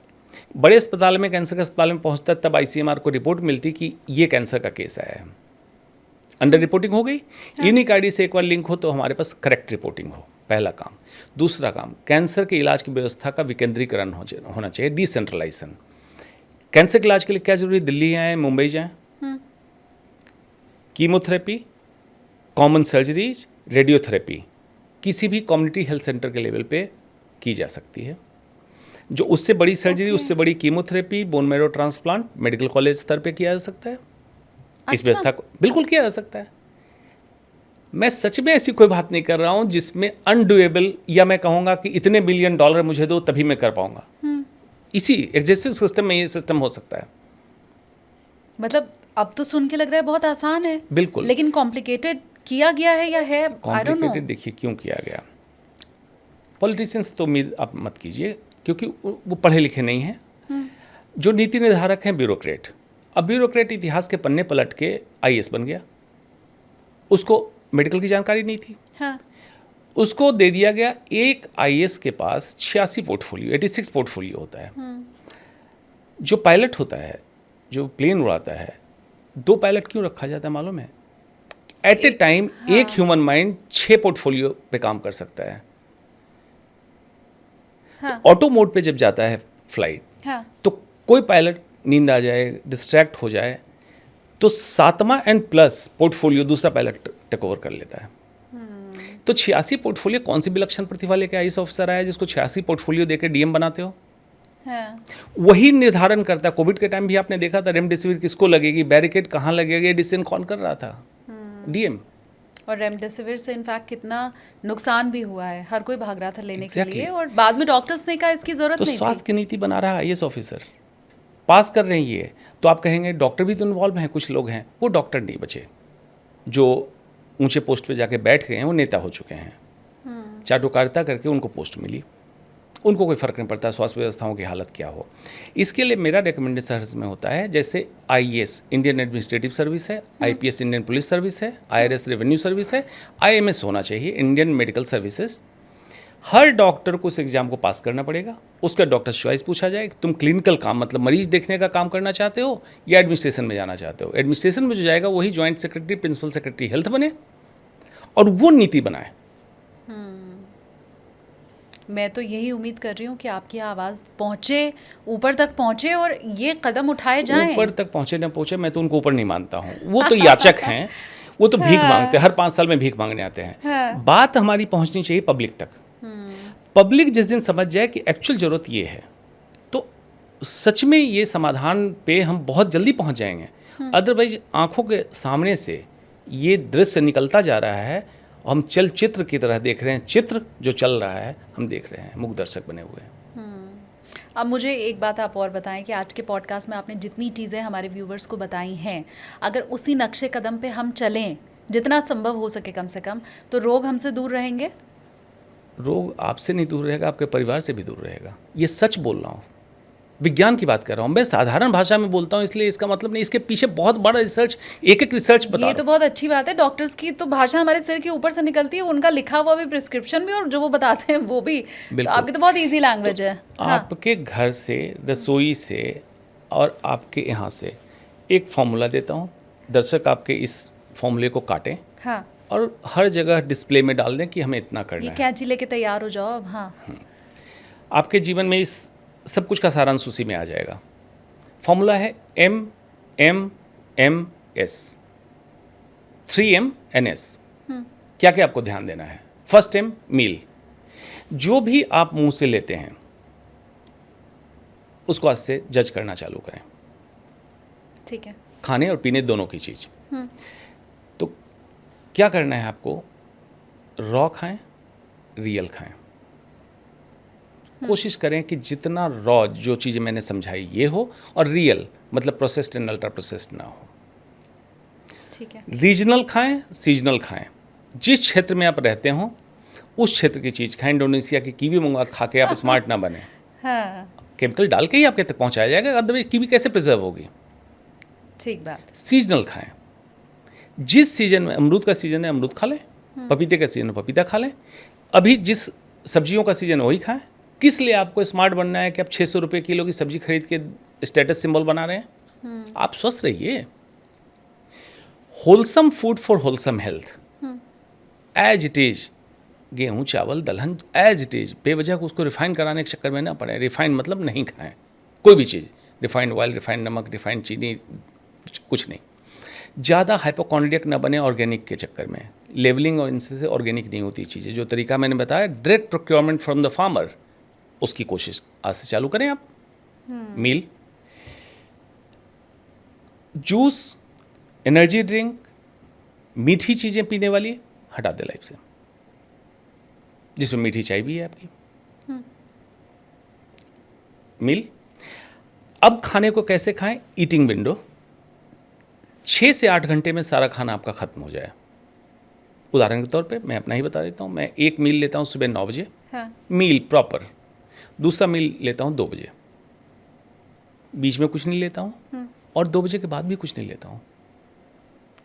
बड़े अस्पताल में, कैंसर के अस्पताल में पहुंचता, तब आईसीएमआर को रिपोर्ट मिलती कि ये कैंसर का केस आया है। अंडर रिपोर्टिंग हो गई। यूनिक आईडी से एक बार लिंक हो तो हमारे पास करेक्ट रिपोर्टिंग हो, पहला काम। दूसरा काम, कैंसर के इलाज की व्यवस्था का विकेंद्रीकरण होना चाहिए, डिसेंट्रलाइजेशन। कैंसर के इलाज के लिए क्या जरूरी है? दिल्ली आए, मुंबई जाएं, कीमोथेरेपी, कॉमन सर्जरीज, रेडियोथेरेपी किसी भी कम्युनिटी हेल्थ सेंटर के लेवल पे की जा सकती है। जो उससे बड़ी सर्जरी, उससे बड़ी chemotherapy, bone marrow transplant medical college स्तर पे किया जा सकता है। इस व्यवस्था को बिल्कुल किया जा सकता है। मैं सच में ऐसी कोई बात नहीं कर रहा हूं जिसमें अनडूएबल, या मैं कहूंगा कि इतने बिलियन डॉलर मुझे दो तभी मैं कर पाऊंगा। इसी एग्जिस्टिंग सिस्टम में ये सिस्टम हो सकता है। मतलब अब तो सुन के लग रहा है बहुत आसान है, बिल्कुल, लेकिन कॉम्प्लिकेटेड किया गया है या है, आई डोंट नो। कॉम्प्लिकेटेड देखिए क्यों किया गया। पॉलिटिशियंस तो उम्मीद आप मत कीजिए, क्योंकि वो पढ़े लिखे नहीं हैं। जो नीति निर्धारक हैं ब्यूरोक्रेट। अब ब्यूरोक्रेट इतिहास के पन्ने पलट के आईएएस बन गया, उसको मेडिकल की जानकारी नहीं थी। हाँ, उसको दे दिया गया। एक आईएएस के पास 86 पोर्टफोलियो, 86 पोर्टफोलियो होता है। जो पायलट होता है, जो प्लेन उड़ाता है, 2 पायलट क्यों रखा जाता है मालूम है? एट ए टाइम एक ह्यूमन माइंड 6 पोर्टफोलियो पे काम कर सकता है। हाँ, तो ऑटो मोड पे जब जाता है फ्लाइट, हाँ, तो कोई पायलट नींद आ जाए, डिस्ट्रैक्ट हो जाए, तो 7वां एंड प्लस पोर्टफोलियो दूसरा पायलट टेक ओवर कर लेता है। तो 86 पोर्टफोलियो, कौन सी विलक्षण प्रतिभा लेके आईएएस ऑफिसर आया जिसको 86 पोर्टफोलियो देकर डीएम बनाते हो? हाँ, वही निर्धारण करता है। कोविड के टाइम भी आपने देखा था, रेमडेसिविर किसको लगेगी, बैरिकेड कहाँ लगेगी, डिसीजन कौन कर रहा था? डीएम। और रेमडेसिविर से इनफैक्ट कितना नुकसान भी हुआ है, हर कोई भाग रहा था लेने के Exactly. लिए, और बाद में डॉक्टर्स ने कहा इसकी ज़रूरत तो नहीं स्वास्थ्य थी। की नीति बना रहा है IAS ऑफिसर, पास कर रहे हैं ये, तो आप कहेंगे डॉक्टर भी तो इन्वॉल्व हैं, कुछ लोग हैं, वो डॉक्टर नहीं बचे, जो ऊंचे पोस्ट पे जाके बैठ गए हैं वो नेता हो चुके हैं, चाटुकारिता करके उनको पोस्ट मिली, उनको कोई फ़र्क नहीं पड़ता स्वास्थ्य व्यवस्थाओं की हालत क्या हो। इसके लिए मेरा रिकमेंडेशन में होता है, जैसे IAS इंडियन एडमिनिस्ट्रेटिव सर्विस है, IPS इंडियन पुलिस सर्विस है, IRS रेवेन्यू सर्विस है, IMS होना चाहिए इंडियन मेडिकल सर्विसेज। हर डॉक्टर को उस एग्ज़ाम को पास करना पड़ेगा, उसका डॉक्टर चॉइस पूछा जाए कि तुम क्लिनिकल काम मतलब मरीज देखने का काम करना चाहते हो या एडमिनिस्ट्रेशन में जाना चाहते हो। एडमिनिस्ट्रेशन में जो जाएगा वही joint secretary principal secretary health बने और वो नीति बनाए। मैं तो यही उम्मीद कर रही हूँ कि आपकी आवाज़ पहुँचे, ऊपर तक पहुँचे और ये कदम उठाए जाएं। ऊपर तक पहुँचे ना पहुँचे, मैं तो उनको ऊपर नहीं मानता हूँ, वो तो याचक हैं, वो तो भीख मांगते हैं, हर 5 साल में भीख मांगने आते हैं। बात हमारी पहुँचनी चाहिए पब्लिक तक। पब्लिक जिस दिन समझ जाए कि एक्चुअल ज़रूरत ये है, तो सच में ये समाधान पे हम बहुत जल्दी पहुँच जाएंगे। अदरवाइज आँखों के सामने से ये दृश्य निकलता जा रहा है, हम चलचित्र की तरह देख रहे हैं, चित्र जो चल रहा है हम देख रहे हैं, मूक दर्शक बने हुए हैं। अब मुझे एक बात आप और बताएं कि आज के पॉडकास्ट में आपने जितनी चीज़ें हमारे व्यूवर्स को बताई हैं, अगर उसी नक्शे कदम पे हम चलें जितना संभव हो सके कम से कम, तो रोग हमसे दूर रहेंगे। रोग आपसे नहीं दूर रहेगा, आपके परिवार से भी दूर रहेगा। ये सच बोल रहा हूँ, विज्ञान की बात कर रहा हूँ, मैं साधारण भाषा में बोलता हूँ, इसलिए इसका मतलब नहीं, इसके पीछे बहुत बड़ा रिसर्च, एक एक रिसर्च बता ये तो बहुत अच्छी बात है, डॉक्टर्स की तो भाषा हमारे सिर के ऊपर से निकलती है, उनका लिखा हुआ भी प्रिस्क्रिप्शन भी और जो वो बताते हैं वो भी। तो आपकी तो बहुत ईजी लैंग्वेज है। आपके घर से, रसोई से और आपके यहाँ से एक फॉर्मूला देता हूँ, दर्शक आपके इस फॉर्मूले को काटें हाँ, और हर जगह डिस्प्ले में डाल दें कि हमें इतना करना ये है। कैंची लेके तैयार हो जाओ अब। हाँ, आपके जीवन में इस सब कुछ का सारांश उसी में आ जाएगा। फॉर्मूला है MMMS, 3MNS। क्या क्या आपको ध्यान देना है? फर्स्ट M मील, जो भी आप मुंह से लेते हैं उसको आज से जज करना चालू करें, ठीक है। खाने और पीने दोनों की चीज़। तो क्या करना है आपको? रॉ खाएं, रियल खाएं। कोशिश करें कि जितना रॉ जो चीज़ें मैंने समझाई ये हो, और रियल मतलब प्रोसेस्ड एंड अल्ट्रा प्रोसेस्ड ना हो। ठीक है। रीजनल खाएं, सीजनल खाएं, जिस क्षेत्र में आप रहते हो उस क्षेत्र की चीज़ खाएं। इंडोनेशिया की कीवी मंगा खा के आप स्मार्ट ना बने। हाँ, केमिकल डाल के ही आपके तक पहुंचाया जाएगा, अदरवाइज कीवी कैसे प्रिजर्व होगी? ठीक बात। सीजनल खाएं, जिस सीजन में अमरूद का सीजन है अमरूद खा लें, पपीते का सीजन है पपीता खा लें। अभी जिस सब्जियों का सीजन है वही खाएं। किस लिए आपको स्मार्ट बनना है कि आप 600 रुपये किलो की सब्जी खरीद के स्टेटस सिंबल बना रहे हैं? आप स्वस्थ रहिए। Wholesome food for wholesome health, as it is. गेहूँ चावल दलहन एज इट इज, बेवजह को उसको रिफाइन कराने के चक्कर में ना पड़े। रिफाइन मतलब नहीं खाएं कोई भी चीज़, रिफाइंड ऑयल, रिफाइंड नमक, रिफाइंड चीनी, कुछ नहीं। ज़्यादा हाइपोकॉन्ड्रियक ना बने ऑर्गेनिक के चक्कर में। लेवलिंग और इनसे से ऑर्गेनिक नहीं होती चीज़ें। जो तरीका मैंने बताया direct procurement from the farmer, उसकी कोशिश आज से चालू करें आप। मील, जूस, एनर्जी ड्रिंक, मीठी चीज़ें पीने वाली हटा दे लाइफ से, जिसमें मीठी चाय भी है आपकी। मील। अब खाने को कैसे खाएं? ईटिंग विंडो 6 से 8 घंटे में सारा खाना आपका खत्म हो जाए। उदाहरण के तौर पे मैं अपना ही बता देता हूँ। मैं एक मील लेता हूँ सुबह 9 बजे, हाँ, मील प्रॉपर। दूसरा मील लेता हूँ 2 बजे, बीच में कुछ नहीं लेता हूँ, और 2 बजे के बाद भी कुछ नहीं लेता हूँ।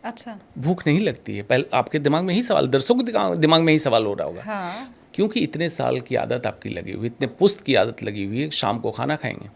अच्छा। भूख नहीं लगती है। पहले आपके दिमाग में ही सवाल, दर्शकों के दिमाग में ही सवाल हो रहा होगा, हाँ, क्योंकि इतने साल की आदत आपकी लगी हुई, इतने पुस्त की आदत लगी हुई है, शाम को खाना खाएंगे,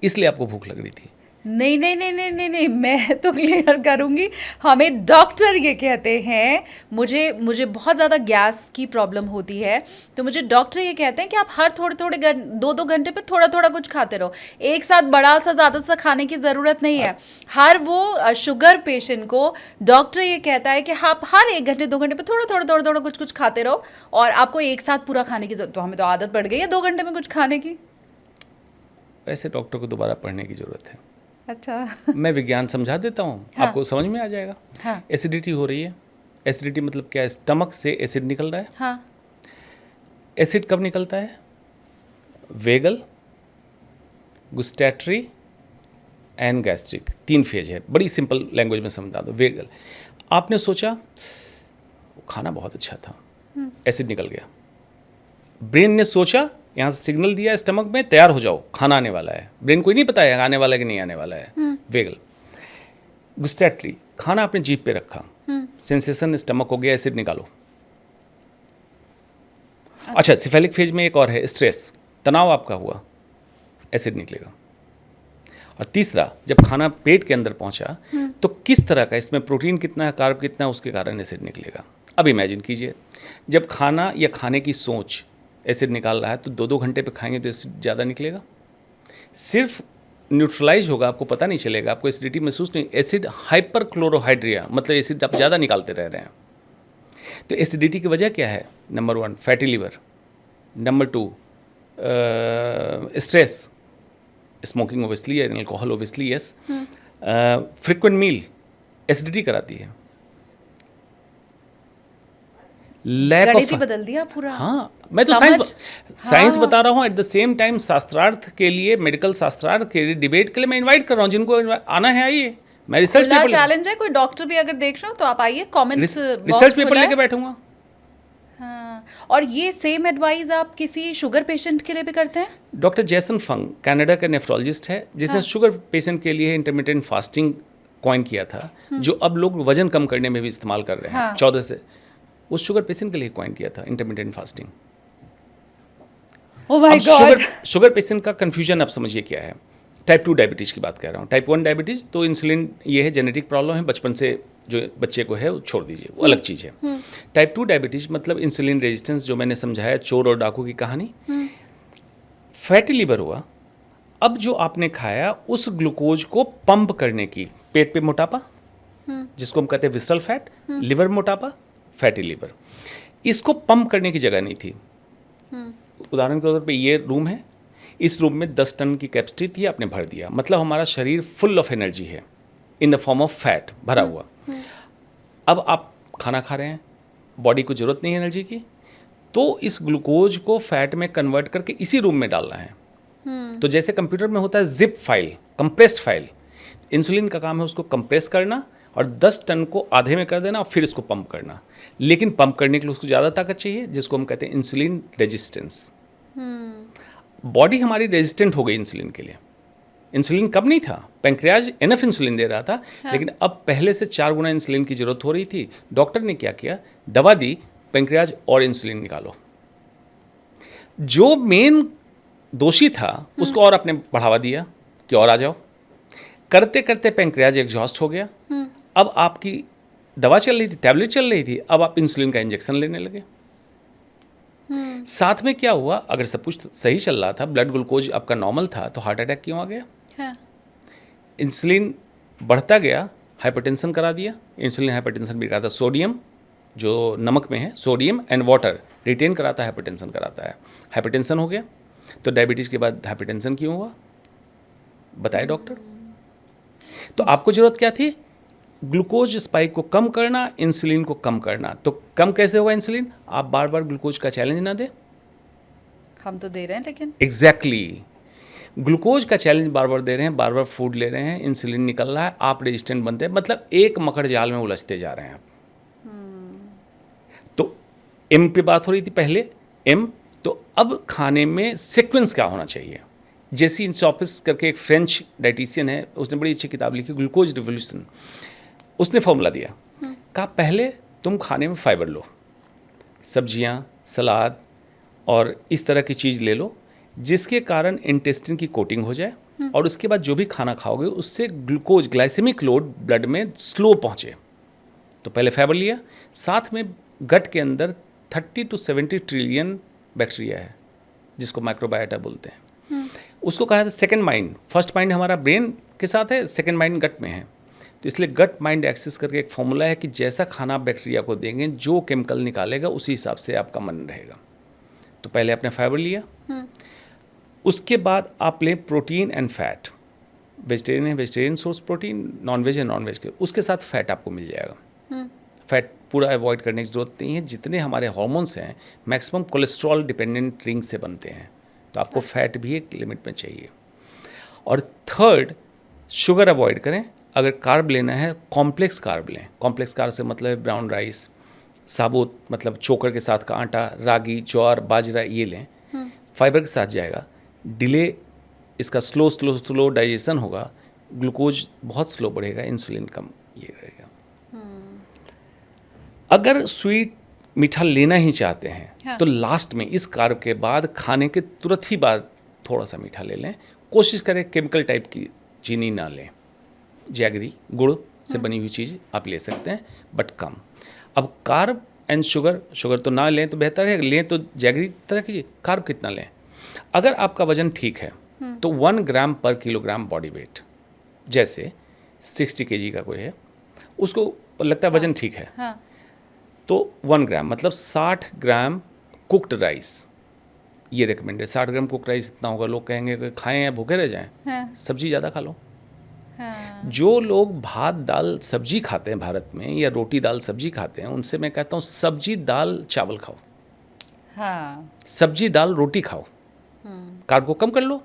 इसलिए आपको भूख लग रही थी। नहीं नहीं नहीं नहीं नहीं नहीं, मैं तो क्लियर करूँगी। हमें डॉक्टर ये कहते हैं, मुझे बहुत ज़्यादा गैस की प्रॉब्लम होती है, तो मुझे डॉक्टर ये कहते हैं कि आप हर थोड़े थोड़े 2-2 घंटे पे थोड़ा थोड़ा कुछ खाते रहो। एक साथ बड़ा सा ज़्यादा सा खाने की ज़रूरत नहीं है। हर वो शुगर पेशेंट को डॉक्टर ये कहता है कि आप हर 1 घंटे 2 घंटे पे थोड़ा थोड़ा थोड़ा थोड़ा कुछ कुछ खाते रहो, और आपको एक साथ पूरा खाने की जरूरत। तो हमें तो आदत पड़ गई है 2 घंटे में कुछ खाने की। वैसे डॉक्टर को दोबारा पढ़ने की ज़रूरत है। अच्छा। मैं विज्ञान समझा देता हूँ, हाँ। आपको समझ में आ जाएगा। हाँ। एसिडिटी हो रही है, एसिडिटी मतलब क्या है? स्टमक से एसिड निकल रहा है। हाँ। एसिड कब निकलता है? वेगल, गुस्टैटरी एंड गैस्ट्रिक, 3 फेज है। बड़ी सिंपल लैंग्वेज में समझा दो। वेगल, आपने सोचा खाना बहुत अच्छा था, एसिड निकल गया। ब्रेन ने सोचा, यहाँ से सिग्नल दिया स्टमक में, तैयार हो जाओ, खाना आने वाला है। ब्रेन को ही नहीं पता है आने वाला है कि नहीं आने वाला है। वेगल। गुस्टैटरी, खाना आपने जीभ पे रखा, सेंसेशन स्टमक हो गया, एसिड निकालो। अच्छा, सिफेलिक फेज में एक और है, स्ट्रेस, तनाव आपका हुआ, एसिड निकलेगा। और तीसरा, जब खाना पेट के अंदर पहुंचा तो किस तरह का, इसमें प्रोटीन कितना है, कार्ब कितना है, उसके कारण एसिड निकलेगा। अब इमेजिन कीजिए, जब खाना या खाने की सोच एसिड निकाल रहा है तो 2-2 घंटे पे खाएंगे तो एसिड ज़्यादा निकलेगा। सिर्फ न्यूट्रलाइज होगा, आपको पता नहीं चलेगा, आपको एसिडिटी महसूस नहीं। एसिड हाइपर क्लोरोहाइड्रिया, मतलब एसिड आप ज़्यादा निकालते रह रहे हैं। तो एसिडिटी की वजह क्या है? Number 1 fatty liver, number 2 stress, smoking obviously, alcohol obviously, yes, frequent meal acidity कराती है। लैक गणित ही ऑफ, बदल दिया पूरा। हाँ, मैं तो साइंस बता रहा हूँ। एट द सेम टाइम शास्त्रार्थ के लिए, मेडिकल शास्त्रार्थ के लिए, डिबेट के लिए मैं इनवाइट कर रहा हूँ। जिनको आना है आइए, मैं रिसर्च खुला पेपर चैलेंज है, कोई डॉक्टर भी अगर देख रहे हो तो आप आइए, कमेंट्स रिसर्च पेपर लेके बैठूंगा। हाँ। और ये सेम एडवाइस आप किसी शुगर पेशेंट के लिए भी करते हैं? डॉक्टर जैसन फंग कनाडा का नेफ्रोलॉजिस्ट है, जिसने शुगर पेशेंट के लिए इंटरमिटेंट फास्टिंग कॉइन किया था, जो अब लोग वजन कम करने में भी इस्तेमाल कर रहे हैं। 14 से उस शुगर पेशेंट के लिए कॉइन किया था intermittent fasting. Oh my God. Sugar patient का कंफ्यूजन आप समझिए क्या है। टाइप 2 डायबिटीज की बात कर रहा हूँ। टाइप 1 डायबिटीज तो इंसुलिन, ये है जेनेटिक प्रॉब्लम है, बचपन से जो बच्चे को है वो छोड़ दीजिए, वो अलग चीज़ है। टाइप 2 डायबिटीज मतलब इंसुलिन रेजिस्टेंस, जो मैंने समझाया, चोर और डाकू की कहानी। फैटी लिवर हुआ, अब जो आपने खाया उस ग्लूकोज को पंप करने की, पेट पे मोटापा जिसको हम कहते हैं विसरल फैट, लिवर मोटापा, फैटी लिवर, इसको पंप करने की जगह नहीं थी। उदाहरण के तौर पे ये रूम है, इस रूम में 10 टन की कैपेसिटी थी, आपने भर दिया, मतलब हमारा शरीर फुल ऑफ एनर्जी है in the form of fat, भरा हुआ। अब आप खाना खा रहे हैं, बॉडी को जरूरत नहीं है एनर्जी की, तो इस ग्लूकोज को फैट में कन्वर्ट करके इसी रूम में डालना है। तो जैसे कंप्यूटर में होता है zip file, compressed file, insulin का काम है उसको कंप्रेस करना और 10 टन को आधे में कर देना और फिर इसको पंप करना। लेकिन पंप करने के लिए उसको ज़्यादा ताकत चाहिए, जिसको हम कहते हैं इंसुलिन रेजिस्टेंस। बॉडी हमारी रेजिस्टेंट हो गई इंसुलिन के लिए। इंसुलिन कब नहीं था, पैंक्रियाज एनफ इंसुलिन दे रहा था, लेकिन अब पहले से 4 गुना इंसुलिन की जरूरत हो रही थी। डॉक्टर ने क्या किया, दवा दी, पैंक्रियाज और इंसुलिन निकालो। जो मेन दोषी था उसको और आपने बढ़ावा दिया कि और आ जाओ। करते करते पैंक्रियाज एग्जॉस्ट हो गया। अब आपकी दवा चल रही थी, टैबलेट चल रही थी, अब आप इंसुलिन का इंजेक्शन लेने लगे। साथ में क्या हुआ, अगर सब कुछ सही चल रहा था, ब्लड ग्लूकोज आपका नॉर्मल था, तो हार्ट अटैक क्यों आ गया? हाँ। इंसुलिन बढ़ता गया, हाइपरटेंशन करा दिया। इंसुलिन हाइपरटेंशन भी कराता, सोडियम जो नमक में है, सोडियम एंड वाटर रिटेन कराता है, हाइपरटेंशन कराता है। हाइपरटेंशन हो गया, तो डायबिटीज़ के बाद हाइपरटेंशन क्यों हुआ, बताए डॉक्टर। तो आपको जरूरत क्या थी, ग्लूकोज स्पाइक को कम करना, इंसुलिन को कम करना। तो कम कैसे होगा इंसुलिन, आप बार बार ग्लूकोज का चैलेंज ना दें। हम तो दे रहे हैं, लेकिन एग्जैक्टली ग्लूकोज का चैलेंज बार बार दे रहे हैं, बार बार फूड ले रहे हैं, इंसुलिन निकल रहा है, आप रेजिस्टेंट बनते हैं, मतलब एक मकड़ जाल में उलझते जा रहे हैं आप। तो एम पे बात हो रही थी पहले, एम, तो अब खाने में सीक्वेंस क्या होना चाहिए। जेसी इंसॉपिस करके एक फ्रेंच डाइटिशियन है, उसने बड़ी अच्छी किताब लिखी, ग्लूकोज रिवोल्यूशन। उसने फॉर्मूला दिया, कहा पहले तुम खाने में फाइबर लो, सब्जियां, सलाद और इस तरह की चीज़ ले लो, जिसके कारण इंटेस्टिन की कोटिंग हो जाए, और उसके बाद जो भी खाना खाओगे उससे ग्लूकोज, ग्लाइसेमिक लोड ब्लड में स्लो पहुँचे। तो पहले फाइबर लिया, साथ में गट के अंदर 30 to 70 ट्रिलियन बैक्टीरिया है, जिसको माइक्रोबायोटा बोलते हैं। उसको कहा था सेकंड माइंड। फर्स्ट माइंड हमारा ब्रेन के साथ है, सेकंड माइंड गट में है। तो इसलिए गट माइंड एक्सिस करके एक फॉर्मूला है कि जैसा खाना आप बैक्टीरिया को देंगे, जो केमिकल निकालेगा उसी हिसाब से आपका मन रहेगा। तो पहले आपने फाइबर लिया, उसके बाद आप लें प्रोटीन एंड फैट। वेजिटेरियन है, vegetarian source protein, non veg है, नॉन वेज के, उसके साथ फैट आपको मिल जाएगा। फैट पूरा अवॉइड करने की ज़रूरत नहीं है। जितने हमारे हार्मोन्स हैं मैक्सिमम कोलेस्ट्रॉल डिपेंडेंट रिंग से बनते हैं, तो आपको फैट भी एक लिमिट में चाहिए। और थर्ड, शुगर अवॉइड करें। अगर कार्ब लेना है कॉम्प्लेक्स कार्ब लें। कॉम्प्लेक्स कार्ब से मतलब है ब्राउन राइस, साबुत मतलब चोकर के साथ का आटा, रागी, ज्वार, बाजरा, ये लें। फाइबर के साथ जाएगा, डिले इसका स्लो डाइजेशन होगा, ग्लूकोज बहुत स्लो बढ़ेगा, इंसुलिन कम ये रहेगा। अगर स्वीट मीठा लेना ही चाहते हैं हाँ। तो लास्ट में इस कार्ब के बाद खाने के तुरंत ही बाद थोड़ा सा मीठा ले लें। कोशिश करें केमिकल टाइप की चीनी ना लें। जैगरी, गुड़ से बनी हुई चीज़ आप ले सकते हैं बट कम। अब कार्ब एंड शुगर तो ना लें तो बेहतर है, लें तो जैगरी तरह की। कार्ब कितना लें? अगर आपका वजन ठीक है तो 1 ग्राम पर किलोग्राम बॉडी वेट, जैसे 60 kg का कोई है, उसको लगता है वजन ठीक है, हाँ। तो 1 ग्राम मतलब 60 ग्राम कुक्ड राइस, ये रिकमेंडेड। 60 ग्राम कुक्ड राइस इतना होगा, लोग कहेंगे कि खाएं या भूखे रह जाएं, हाँ। सब्जी ज़्यादा खा लो। हाँ। जो लोग भात दाल सब्जी खाते हैं भारत में, या रोटी दाल सब्जी खाते हैं, उनसे मैं कहता हूँ सब्जी दाल चावल खाओ, हाँ। सब्जी दाल रोटी खाओ, कार्ब को कम कर लो।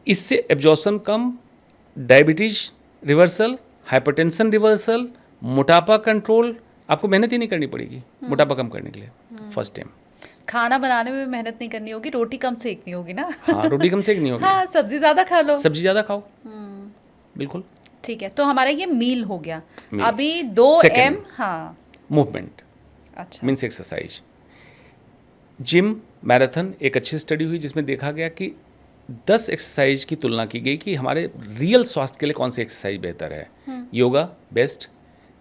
इससे एब्जॉर्प्शन कम, डायबिटीज रिवर्सल, हाइपरटेंशन रिवर्सल, मोटापा कंट्रोल। आपको मेहनत ही नहीं करनी पड़ेगी मोटापा कम करने के लिए फर्स्ट टाइम। खाना बनाने में मेहनत नहीं करनी होगी, रोटी कम सेकनी होगी ना। हाँ, रोटी कम सेकनी होगी। हाँ, सब्जी ज़्यादा खा लो। सब्जी ज़्यादा खाओ, बिल्कुल। ठीक है, तो हमारा ये मील हो गया। मील। अभी 2 Second, M। हाँ। मूवमेंट अच्छा। Means exercise. जिम, मैराथन, एक अच्छी स्टडी हुई जिसमें देखा गया कि 10 एक्सरसाइज की तुलना की गई कि हमारे रियल स्वास्थ्य के लिए कौन सी एक्सरसाइज बेहतर है। योगा बेस्ट,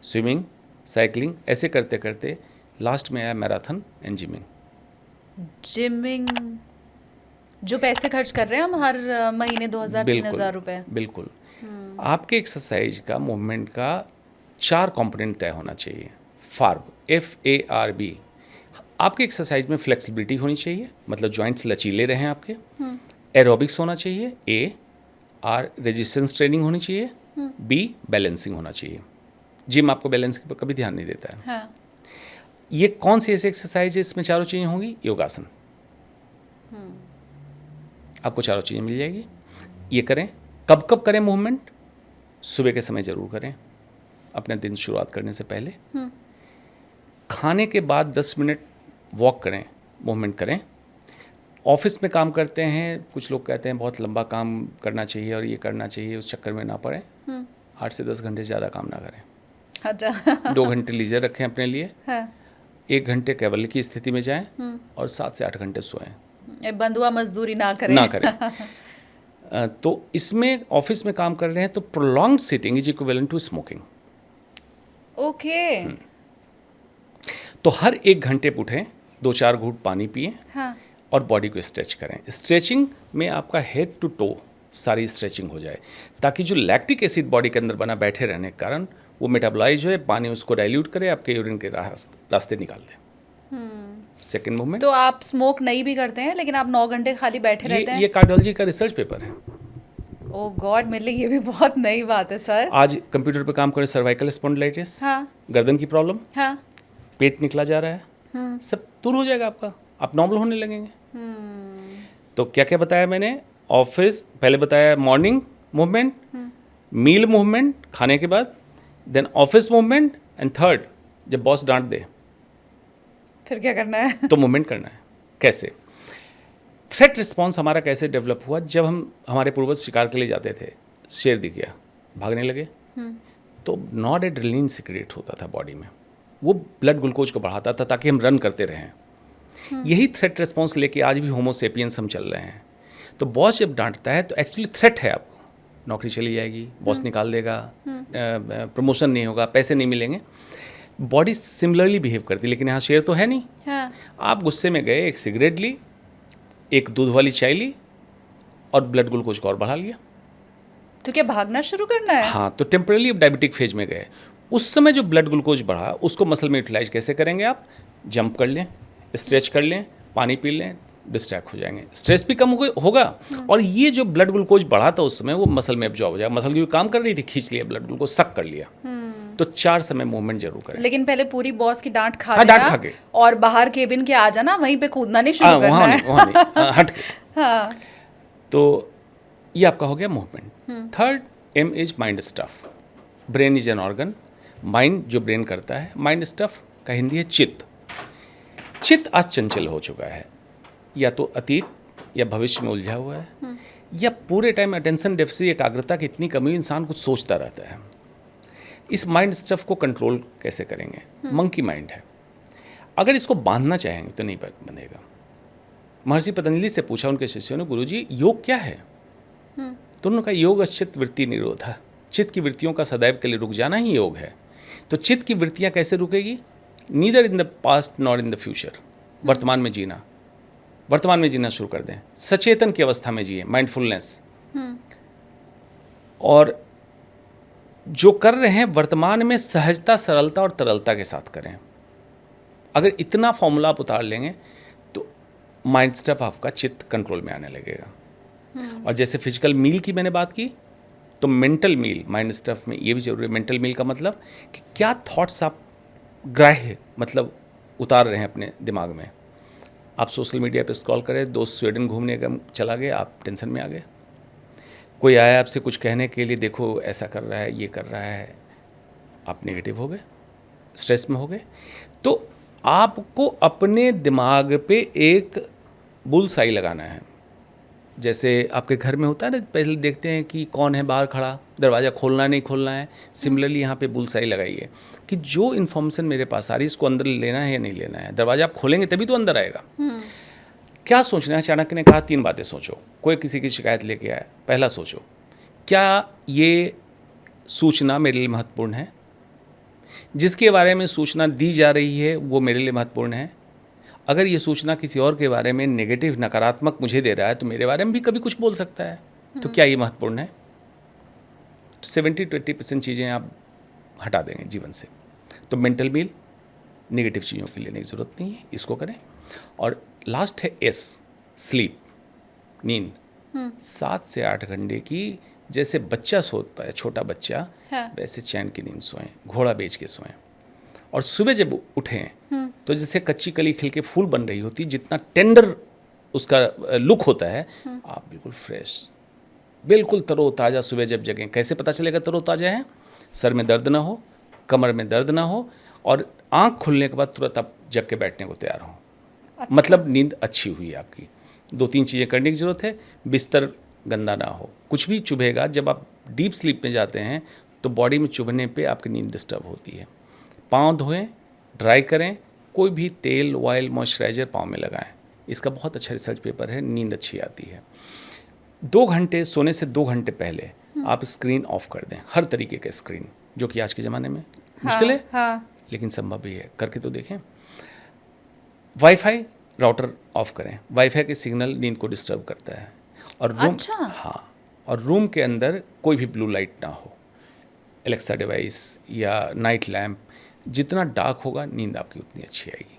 स्विमिंग, साइकिलिंग, ऐसे करते करते लास्ट में आया मैराथन एंड जिमिंग। जिमिंग जो पैसे खर्च कर रहे हैं हम हर महीने 2000-3000 रुपए। बिल्कुल। आपके एक्सरसाइज का, मूवमेंट का 4 कंपोनेंट तय होना चाहिए। फार्ब, FARB। आपके एक्सरसाइज में फ्लेक्सिबिलिटी होनी चाहिए, मतलब जॉइंट्स लचीले रहें आपके। एरोबिक्स होना चाहिए, A। R रेजिस्टेंस ट्रेनिंग होनी चाहिए, B बैलेंसिंग होना चाहिए। जिम आपको बैलेंस पर कभी ध्यान नहीं देता है। हाँ। ये कौन सी ऐसी एक्सरसाइज है इसमें चारों चीज़ें होंगी? योगासन। आपको चारों चीज़ें मिल जाएगी। ये करें। कब कब करें मूवमेंट? सुबह के समय ज़रूर करें, अपने दिन शुरुआत करने से पहले। खाने के बाद 10 मिनट वॉक करें, मूवमेंट करें। ऑफिस में काम करते हैं, कुछ लोग कहते हैं बहुत लंबा काम करना चाहिए और ये करना चाहिए, उस चक्कर में ना पड़े। 8 से 10 घंटे ज़्यादा काम ना करें। अच्छा। 2 घंटे लीजर रखें अपने लिए। हाँ। 1 घंटे कैवल्य की स्थिति में जाएं और 7 से 8 घंटे सोएं। बंधुआ मजदूरी ना करें। ना करें। तो इसमें ऑफिस में काम कर रहे हैं तो prolonged sitting is equivalent to smoking. Okay. तो हर 1 घंटे पे उठें, 2-4 घूंट पानी पिएं हाँ। और बॉडी को स्ट्रेच करें। स्ट्रेचिंग में आपका हेड टू टो सारी स्ट्रेचिंग हो जाए, ताकि जो लैक्टिक एसिड बॉडी के अंदर बना बैठे रहने के कारण वो मेटाबोलाइज हो, पानी उसको डाइल्यूट करे, आपके यूरिन के रास्ते निकाल दे। Second movement. तो आप स्मोक नहीं भी करते हैं लेकिन आप 9 घंटे खाली बैठे रहते हैं? ये कार्डियोलॉजी का रिसर्च पेपर है। ओ गॉड, मेरे लिए ये भी बहुत नई बात है सर। आज कंप्यूटर पे काम करें, सर्वाइकल स्पॉन्डिलाइटिस, हाँ। गर्दन की प्रॉब्लम, हाँ। पेट निकला जा रहा है, सब दूर हो जाएगा आपका, आप नॉर्मल होने लगेंगे। तो क्या क्या बताया मैंने? ऑफिस पहले बताया, मॉर्निंग मूवमेंट, मील मूवमेंट खाने के बाद, then office movement, and third जब बॉस डांट दे फिर क्या करना है? तो मूवमेंट करना है। कैसे? थ्रेट रिस्पॉन्स हमारा कैसे डेवलप हुआ? जब हम हमारे पूर्वज शिकार के लिए जाते थे, शेर दिख गया, भागने लगे, तो नॉट एड्रेनलिन सिक्रेट होता था बॉडी में, वो ब्लड ग्लूकोज को बढ़ाता था ताकि हम रन करते रहें। यही थ्रेट रिस्पॉन्स लेके आज भी होमो सेपियंस हम चल रहे हैं। तो बॉस जब डांटता है तो एक्चुअली थ्रेट है आपको, नौकरी चली जाएगी, बॉस निकाल देगा, प्रमोशन नहीं होगा, पैसे नहीं मिलेंगे। बॉडी सिमिलरली बिहेव करती है, लेकिन यहाँ शेर तो है नहीं। हाँ। आप गुस्से में गए, एक सिगरेट ली, एक दूध वाली चाय ली और ब्लड ग्लूकोज को और बढ़ा लिया। तो क्या भागना शुरू करना है? हाँ, तो टेम्परली अब डायबिटिक फेज में गए। उस समय जो ब्लड ग्लूकोज बढ़ा उसको मसल में यूटिलाइज कैसे करेंगे? आप जंप कर लें, स्ट्रेच कर लें, पानी पी लें, डिस्ट्रैक्ट हो जाएंगे, स्ट्रेस भी कम होगा और ये जो ब्लड ग्लूकोज बढ़ा था उस समय वो मसल में एब्जॉर्ब हो जाएगा। मसल की काम कर रही थी, खींच लिया ब्लड ग्लूकोज, सक कर लिया। तो 4 समय मूवमेंट जरूर करें। लेकिन पहले पूरी बॉस की डांट खा हाँ, डांट लेना खा के। और बाहर केबिन के आ जाना, वहीं पे कूदना नहीं शुरू करना वहाँ है। नहीं, वहाँ नहीं, हट के। हाँ। तो ये आपका हो गया movement. Third M is mind stuff. Brain is an organ. Mind जो ब्रेन करता है, माइंड स्टफ का हिंदी है चित्त। चित्त आज चंचल हो चुका है, या तो अतीत या भविष्य में उलझा हुआ है, या पूरे टाइम अटेंशन डेफिसिट, एकाग्रता की इतनी कमी, इंसान कुछ सोचता रहता है। इस माइंड स्टफ को कंट्रोल कैसे करेंगे? मंकी माइंड है। अगर इसको बांधना चाहेंगे तो नहीं बंधेगा। महर्षि पतंजलि से पूछा उनके शिष्यों ने, गुरुजी योग क्या है? तो उन्होंने कहा, योग चित्त वृत्ति निरोधा। चित्त की वृत्तियों का सदैव के लिए रुक जाना ही योग है। तो चित्त की वृत्तियां कैसे रुकेगी? Neither in the past nor in the future. वर्तमान में जीना, वर्तमान में जीना शुरू कर दें। सचेतन की अवस्था में जिए, माइंडफुलनेस। और जो कर रहे हैं वर्तमान में सहजता, सरलता और तरलता के साथ करें। अगर इतना फॉर्मूला आप उतार लेंगे तो माइंड स्टफ आपका चित्त कंट्रोल में आने लगेगा। और जैसे फिजिकल मील की मैंने बात की, तो मेंटल मील माइंड स्टफ में ये भी जरूरी है। मेंटल मील का मतलब कि क्या थॉट्स आप ग्राह्य मतलब उतार रहे हैं अपने दिमाग में। आप सोशल मीडिया पे स्क्रॉल करें, दोस्त स्वीडन घूमने का चला गया, आप टेंशन में आ गए। कोई आया आपसे कुछ कहने के लिए, देखो ऐसा कर रहा है, ये कर रहा है, आप नेगेटिव हो गए, स्ट्रेस में हो गए। तो आपको अपने दिमाग पे एक बुलसाई लगाना है। जैसे आपके घर में होता है ना, पहले देखते हैं कि कौन है बाहर खड़ा, दरवाज़ा खोलना है नहीं खोलना है। सिमिलरली यहाँ पे बुलसाई लगाइए कि जो इन्फॉर्मेशन मेरे पास आ रही है इसको अंदर लेना है या नहीं लेना है। दरवाज़ा आप खोलेंगे तभी तो अंदर आएगा। क्या सोचना है? चाणक्य ने कहा 3 बातें सोचो। कोई किसी की शिकायत लेके आया, पहला सोचो, क्या ये सूचना मेरे लिए महत्वपूर्ण है? जिसके बारे में सूचना दी जा रही है वो मेरे लिए महत्वपूर्ण है? अगर ये सूचना किसी और के बारे में नेगेटिव, नकारात्मक मुझे दे रहा है, तो मेरे बारे में भी कभी कुछ बोल सकता है, तो क्या ये महत्वपूर्ण है? तो 70-20% चीज़ें आप हटा देंगे जीवन से। तो मेंटल मील, नेगेटिव चीज़ों के लिए नहीं ज़रूरत नहीं है, इसको करें। और लास्ट है एस, स्लीप, नींद। 7 से 8 घंटे की, जैसे बच्चा सोता है, छोटा बच्चा, हाँ। वैसे चैन की नींद सोएं, घोड़ा बेच के सोएं। और सुबह जब उठें तो जैसे कच्ची कली खिल के फूल बन रही होती, जितना टेंडर उसका लुक होता है, आप बिल्कुल फ्रेश, बिल्कुल तरोताज़ा सुबह जब जगें। कैसे पता चलेगा तरोताज़ा है? सर में दर्द ना हो, कमर में दर्द ना हो, और आँख खुलने के बाद तुरंत आप जग के बैठने को तैयार हो। अच्छा। मतलब नींद अच्छी हुई है आपकी। 2-3 चीज़ें करने की ज़रूरत है। बिस्तर गंदा ना हो, कुछ भी चुभेगा। जब आप डीप स्लीप में जाते हैं तो बॉडी में चुभने पे आपकी नींद डिस्टर्ब होती है। पाँव धोएं, ड्राई करें, कोई भी तेल, ऑयल, मॉइस्चराइजर पाँव में लगाएं। इसका बहुत अच्छा रिसर्च पेपर है, नींद अच्छी आती है। 2 घंटे सोने से 2 घंटे पहले आप स्क्रीन ऑफ कर दें, हर तरीके का स्क्रीन, जो कि आज के ज़माने में मुश्किल है, हाँ। लेकिन संभव भी है, करके तो देखें। वाईफाई राउटर ऑफ करें। वाईफाई के सिग्नल नींद को डिस्टर्ब करता है। और रूम, अच्छा। हाँ, और रूम के अंदर कोई भी ब्लू लाइट ना हो, एलेक्सा डिवाइस या नाइट लैम्प। जितना डार्क होगा नींद आपकी उतनी अच्छी आएगी।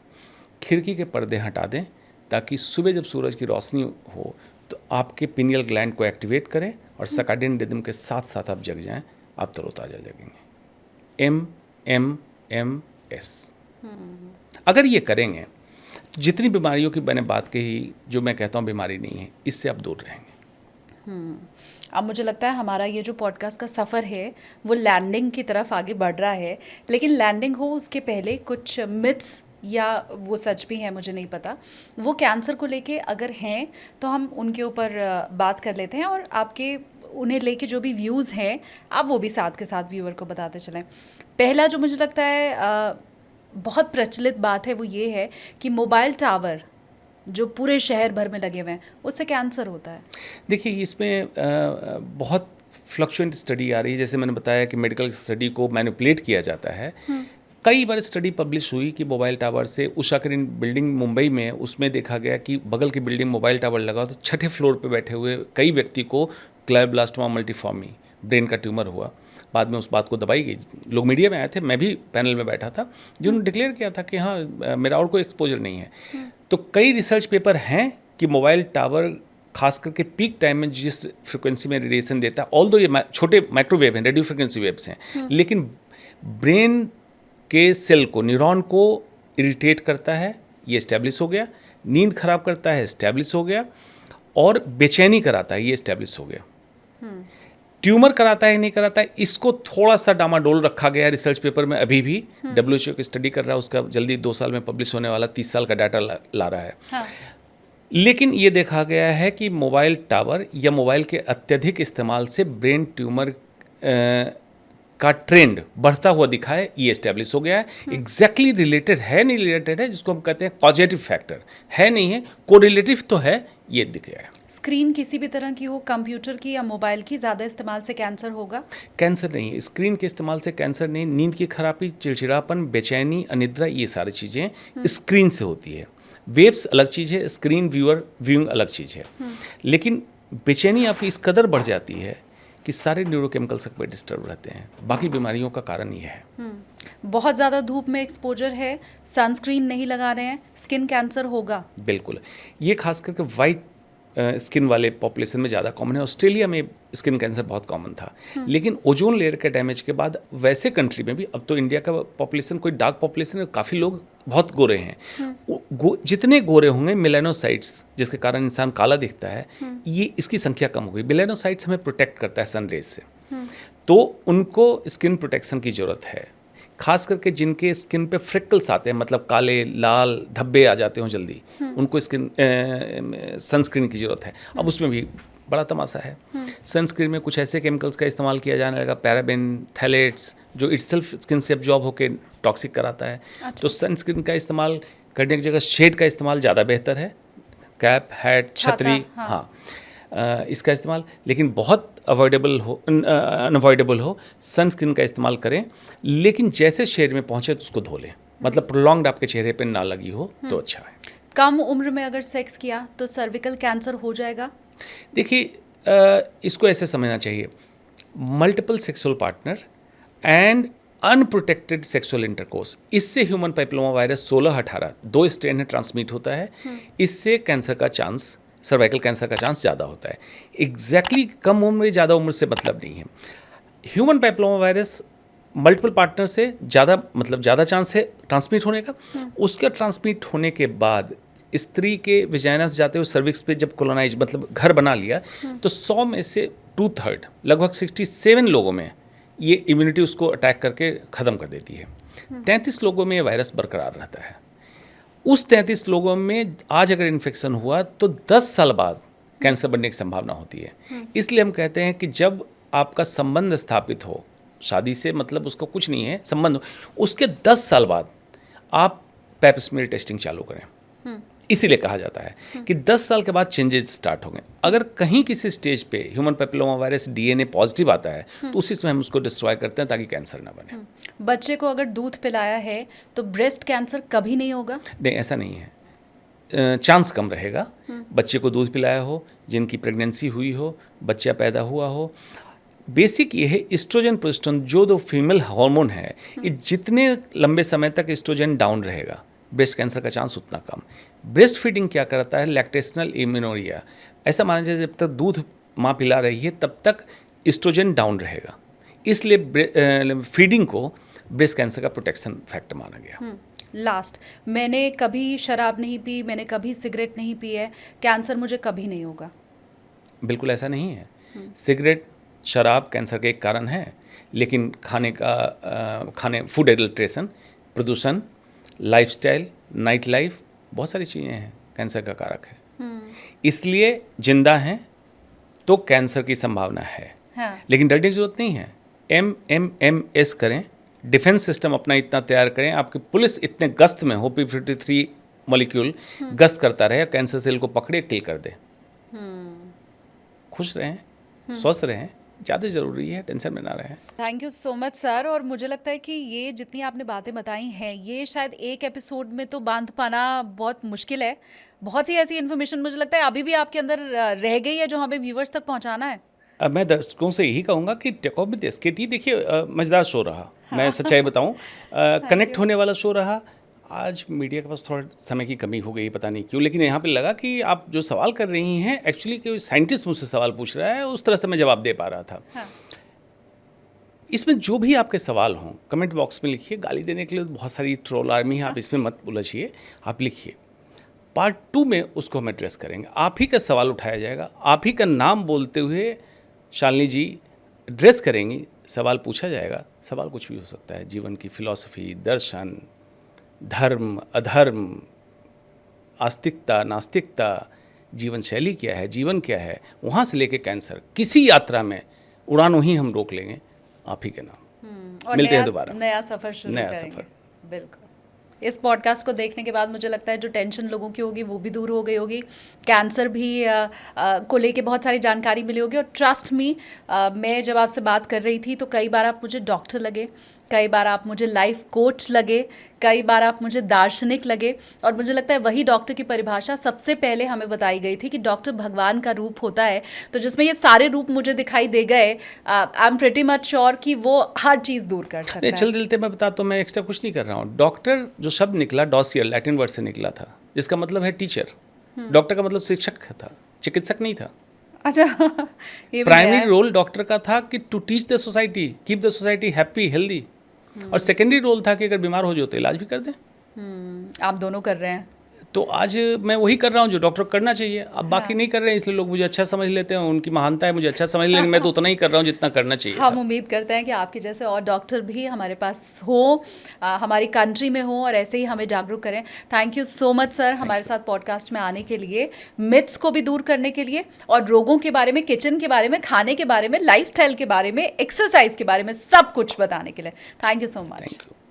खिड़की के पर्दे हटा दें ताकि सुबह जब सूरज की रोशनी हो तो आपके पिनियल ग्लैंड को एक्टिवेट करें और सर्काडियन रिदम के साथ साथ आप जग जाएं, आप तरोताज़ा जगेंगे। MMMS अगर ये करेंगे तो जितनी बीमारियों की मैंने बात कही, जो मैं कहता हूँ बीमारी नहीं है, इससे आप दूर रहेंगे। अब मुझे लगता है हमारा ये जो पॉडकास्ट का सफ़र है वो लैंडिंग की तरफ आगे बढ़ रहा है, लेकिन लैंडिंग हो उसके पहले कुछ मिथ्स, या वो सच भी है मुझे नहीं पता, वो कैंसर को लेके अगर हैं तो हम उनके ऊपर बात कर लेते हैं, और आपके उन्हें लेके जो भी व्यूज़ हैं आप वो भी साथ के साथ व्यूअर को बताते चलें। पहला जो मुझे लगता है बहुत प्रचलित बात है वो ये है कि मोबाइल टावर जो पूरे शहर भर में लगे हुए हैं उससे कैंसर होता है। देखिए, इसमें बहुत फ्लक्चुएंट स्टडी आ रही है। जैसे मैंने बताया कि मेडिकल स्टडी को मैनिपुलेट किया जाता है। कई बार स्टडी पब्लिश हुई कि मोबाइल टावर से, उषा किरण बिल्डिंग मुंबई में, उसमें देखा गया कि बगल की बिल्डिंग मोबाइल टावर लगा तो 6ठे फ्लोर पे बैठे हुए कई व्यक्ति को ग्लायोब्लास्टोमा मल्टीफॉर्मी, ब्रेन का ट्यूमर हुआ। बाद में उस बात को दबाई गई। लोग मीडिया में आए थे, मैं भी पैनल में बैठा था, जिन्होंने डिक्लेयर किया था कि हाँ मेरा और कोई एक्सपोजर नहीं है। तो कई रिसर्च पेपर हैं कि मोबाइल टावर खास करके पीक टाइम में जिस फ्रिक्वेंसी में रेडिएशन देता है, ऑल्दो ये छोटे माइक्रोवेव हैं, रेडियो फ्रिक्वेंसी वेव्स हैं, लेकिन ब्रेन के सेल को, न्यूरॉन को इरिटेट करता है, ये एस्टेब्लिश हो गया। नींद खराब करता है, एस्टेब्लिश हो गया। और बेचैनी कराता है, ये एस्टेब्लिश हो गया। ट्यूमर कराता है नहीं कराता है, इसको थोड़ा सा डामाडोल रखा गया रिसर्च पेपर में। अभी भी WHO की स्टडी कर रहा है, उसका जल्दी 2 साल में पब्लिश होने वाला, 30 साल का डाटा ला रहा है। हाँ। लेकिन ये देखा गया है कि मोबाइल टावर या मोबाइल के अत्यधिक इस्तेमाल से ब्रेन ट्यूमर का ट्रेंड बढ़ता हुआ दिखा है, ये एस्टेब्लिश हो गया है। एग्जैक्टली रिलेटेड है नहीं रिलेटेड है, जिसको हम कहते हैं पॉजिटिव फैक्टर, है नहीं है, कोरिलेटिव तो है, ये दिख गया है। स्क्रीन किसी भी तरह की हो, कंप्यूटर की या मोबाइल की ज़्यादा इस्तेमाल से कैंसर होगा? कैंसर नहीं है, स्क्रीन के इस्तेमाल से कैंसर नहीं। नींद की खराबी, चिड़चिड़ापन, बेचैनी, अनिद्रा, ये सारी चीज़ें स्क्रीन से होती है। वेब्स अलग चीज़ है, स्क्रीन व्यूइंग अलग चीज़ है। लेकिन बेचैनी आपकी इस कदर बढ़ जाती है कि सारे न्यूरोकेमिकल सब पे डिस्टर्ब रहते हैं। बाकी बीमारियों का कारण ये है। बहुत ज़्यादा धूप में एक्सपोजर है, सनस्क्रीन नहीं लगा रहे हैं, स्किन कैंसर होगा? बिल्कुल, ये खास करके वाइट स्किन वाले पॉपुलेशन में ज़्यादा कॉमन है। ऑस्ट्रेलिया में स्किन कैंसर बहुत कॉमन था, लेकिन ओजोन लेयर के डैमेज के बाद वैसे कंट्री में भी, अब तो इंडिया का पॉपुलेशन कोई डार्क पॉपुलेशन है, काफ़ी लोग बहुत गोरे हैं। जितने गोरे होंगे, मेलानोसाइट्स जिसके कारण इंसान काला दिखता है, ये इसकी संख्या कम हो गई। मेलानोसाइट्स हमें प्रोटेक्ट करता है सन रेज से, तो उनको स्किन प्रोटेक्शन की ज़रूरत है। खास करके जिनके स्किन पे फ्रिकल्स आते हैं, मतलब काले लाल धब्बे आ जाते हो जल्दी, उनको सनस्क्रीन की ज़रूरत है। अब उसमें भी बड़ा तमाशा है। सनस्क्रीन में कुछ ऐसे केमिकल्स का इस्तेमाल किया जाने लगा, पैराबेन, थैलेट्स, जो इटसेल्फ स्किन से एब्जॉर्ब होकर टॉक्सिक कराता है। अच्छा। तो सनस्क्रीन का इस्तेमाल करने की जगह शेड का इस्तेमाल ज़्यादा बेहतर है। कैप, हैट, छतरी, हाँ, इसका इस्तेमाल, लेकिन बहुत अनअवॉइडेबल हो, सनस्क्रीन का इस्तेमाल करें। लेकिन जैसे शेड में पहुँचे तो उसको धो लें, मतलब प्रोलॉन्ग्ड आपके चेहरे पे ना लगी हो तो अच्छा है। कम उम्र में अगर सेक्स किया तो सर्विकल कैंसर हो जाएगा? देखिए, इसको ऐसे समझना चाहिए, multiple sexual partner and unprotected sexual intercourse, इससे ह्यूमन पैपिलोमा वायरस 16-18 2 स्ट्रेन है, ट्रांसमिट होता है। इससे कैंसर का चांस, सर्वाइकल कैंसर का चांस ज़्यादा होता है। एग्जैक्टली कम उम्र ज़्यादा उम्र से मतलब नहीं है। Human papilloma virus multiple partner से ज़्यादा, मतलब ज़्यादा चांस है ट्रांसमिट होने का। उसके ट्रांसमिट होने के बाद स्त्री के विजाइना से जाते हुए सर्विक्स पे जब कोलोनाइज, मतलब घर बना लिया, तो 100 में से 2/3, लगभग 67 लोगों में ये इम्यूनिटी उसको अटैक करके ख़त्म कर देती है। 33 लोगों में ये वायरस बरकरार रहता है। उस 33 लोगों में आज अगर इन्फेक्शन हुआ तो 10 साल बाद कैंसर बनने की संभावना होती है। इसलिए हम कहते हैं कि जब आपका संबंध स्थापित हो, शादी से मतलब उसका कुछ नहीं है, संबंध हो, उसके 10 साल बाद आप पैप स्मीयर टेस्टिंग चालू करें। इसीलिए कहा जाता है कि 10 साल के बाद चेंजेस स्टार्ट होंगे। अगर कहीं किसी स्टेज पे human papilloma virus DNA positive आता है तो उसी समय हम उसको डिस्ट्रॉय करते हैं ताकि कैंसर ना बने। बच्चे को अगर दूध पिलाया है तो ब्रेस्ट कैंसर कभी नहीं होगा? नहीं, ऐसा नहीं है, चांस कम रहेगा। बच्चे को दूध पिलाया हो, जिनकी प्रेगनेंसी हुई हो, बच्चा पैदा हुआ हो, बेसिक ये है इस्ट्रोजन प्रोजेस्टेरोन, जो 2 फीमेल हार्मोन है, ये जितने लंबे समय तक इस्ट्रोजन डाउन रहेगा, ब्रेस्ट कैंसर का चांस उतना कम। ब्रेस्ट फीडिंग क्या करता है, लैक्टेशनल इम्यूनोरिया, ऐसा माना जाए जब तक दूध माँ पिला रही है तब तक इस्ट्रोजन डाउन रहेगा, इसलिए फीडिंग को ब्रेस्ट कैंसर का प्रोटेक्शन फैक्टर माना गया। लास्ट, मैंने कभी शराब नहीं पी, मैंने कभी सिगरेट नहीं पी है, कैंसर मुझे कभी नहीं होगा? बिल्कुल ऐसा नहीं है। सिगरेट, शराब कैंसर के एक कारण है, लेकिन फूड एडल्ट्रेशन, प्रदूषण, लाइफस्टाइल, नाइट लाइफ, बहुत सारी चीज़ें हैं कैंसर का कारक है। इसलिए जिंदा हैं तो कैंसर की संभावना है। हाँ। लेकिन डरने की जरूरत नहीं है। MMMS करें, डिफेंस सिस्टम अपना इतना तैयार करें, आपकी पुलिस इतने गश्त में हो, P53 मॉलिक्यूल गश्त करता रहे, कैंसर सेल को पकड़े, किल कर दे। खुश रहें, स्वस्थ रहें, ज़्यादा ज़रूरी है, टेंशन में ना रहें। Thank you so much sir. और मुझे लगता है कि ये जितनी आपने बातें बताई हैं, ये शायद एक एपिसोड में तो बांध पाना बहुत मुश्किल है। बहुत सी ऐसी इन्फॉर्मेशन मुझे लगता है अभी भी आपके अंदर रह गई है जो हमें व्यूवर्स तक पहुंचाना है। अब मैं दर्शकों से यही कहूँगा कि टेक ऑफ विद SKT देखिए, मज़ेदार शो रहा। मैं सच्चाई बताऊँ, कनेक्ट होने वाला शो रहा। आज मीडिया के पास थोड़ा समय की कमी हो गई, पता नहीं क्यों, लेकिन यहाँ पे लगा कि आप जो सवाल कर रही हैं, एक्चुअली कोई साइंटिस्ट मुझसे सवाल पूछ रहा है, उस तरह से मैं जवाब दे पा रहा था। हाँ। इसमें जो भी आपके सवाल हों कमेंट बॉक्स में लिखिए। गाली देने के लिए बहुत सारी ट्रोल आर्मी है, आप इसमें मत उलझिए, आप लिखिए। पार्ट 2 में उसको हम एड्रेस करेंगे। आप ही का सवाल उठाया जाएगा, आप ही का नाम बोलते हुए शालिनी जी एड्रेस करेंगी, सवाल पूछा जाएगा। सवाल कुछ भी हो सकता है, जीवन की फिलॉसफी, दर्शन, धर्म, अधर्म, आस्तिकता, नास्तिकता, जीवन शैली क्या है, जीवन क्या है, वहाँ से लेके कैंसर, किसी यात्रा में उड़ानों ही हम रोक लेंगे आप ही के नाम। और मिलते हैं दोबारा, नया सफर शुरू नया करेंगे। सफर। बिल्कुल। इस पॉडकास्ट को देखने के बाद मुझे लगता है जो टेंशन लोगों की होगी वो भी दूर हो गई होगी, कैंसर भी को लेके बहुत सारी जानकारी मिली होगी। और ट्रस्ट मी, मैं जब आपसे बात कर रही थी तो कई बार आप मुझे डॉक्टर लगे, कई बार आप मुझे लाइफ कोच लगे, कई बार आप मुझे दार्शनिक लगे। और मुझे लगता है वही डॉक्टर की परिभाषा सबसे पहले हमें बताई गई थी कि डॉक्टर भगवान का रूप होता है। तो जिसमें ये सारे रूप मुझे दिखाई दे गए, I am pretty much sure कि वो हर चीज़ दूर कर सकता है। चल दिलते मैं बताता हूँ, मैं एक्स्ट्रा कुछ नहीं कर रहा हूँ। डॉक्टर जो शब्द निकला, डॉसियर लैटिन वर्ड से निकला था, जिसका मतलब है टीचर। डॉक्टर का मतलब शिक्षक था, चिकित्सक नहीं था। अच्छा, ये भी प्राइमरी है। रोल डॉक्टर का था कि to teach the society, keep the society happy, healthy. और सेकेंडरी रोल था कि अगर बीमार हो जाओ तो इलाज भी कर दें। आप दोनों कर रहे हैं। तो आज मैं वही कर रहा हूँ जो डॉक्टर करना चाहिए। अब बाकी नहीं कर रहे हैं, इसलिए लोग मुझे अच्छा समझ लेते हैं, उनकी महानता है, मुझे अच्छा समझ लेंगे। मैं तो उतना ही कर रहा हूँ जितना करना चाहिए हम था। उम्मीद करते हैं कि आपके जैसे और डॉक्टर भी हमारे पास हो, हमारी कंट्री में हो, और ऐसे ही हमें जागरूक करें। Thank you so much sir, हमारे साथ पॉडकास्ट में आने के लिए, मिथ्स को भी दूर करने के लिए, और रोगों के बारे में, किचन के बारे में, खाने के बारे में, लाइफस्टाइल के बारे में, एक्सरसाइज के बारे में सब कुछ बताने के लिए। Thank you so much. Thank you.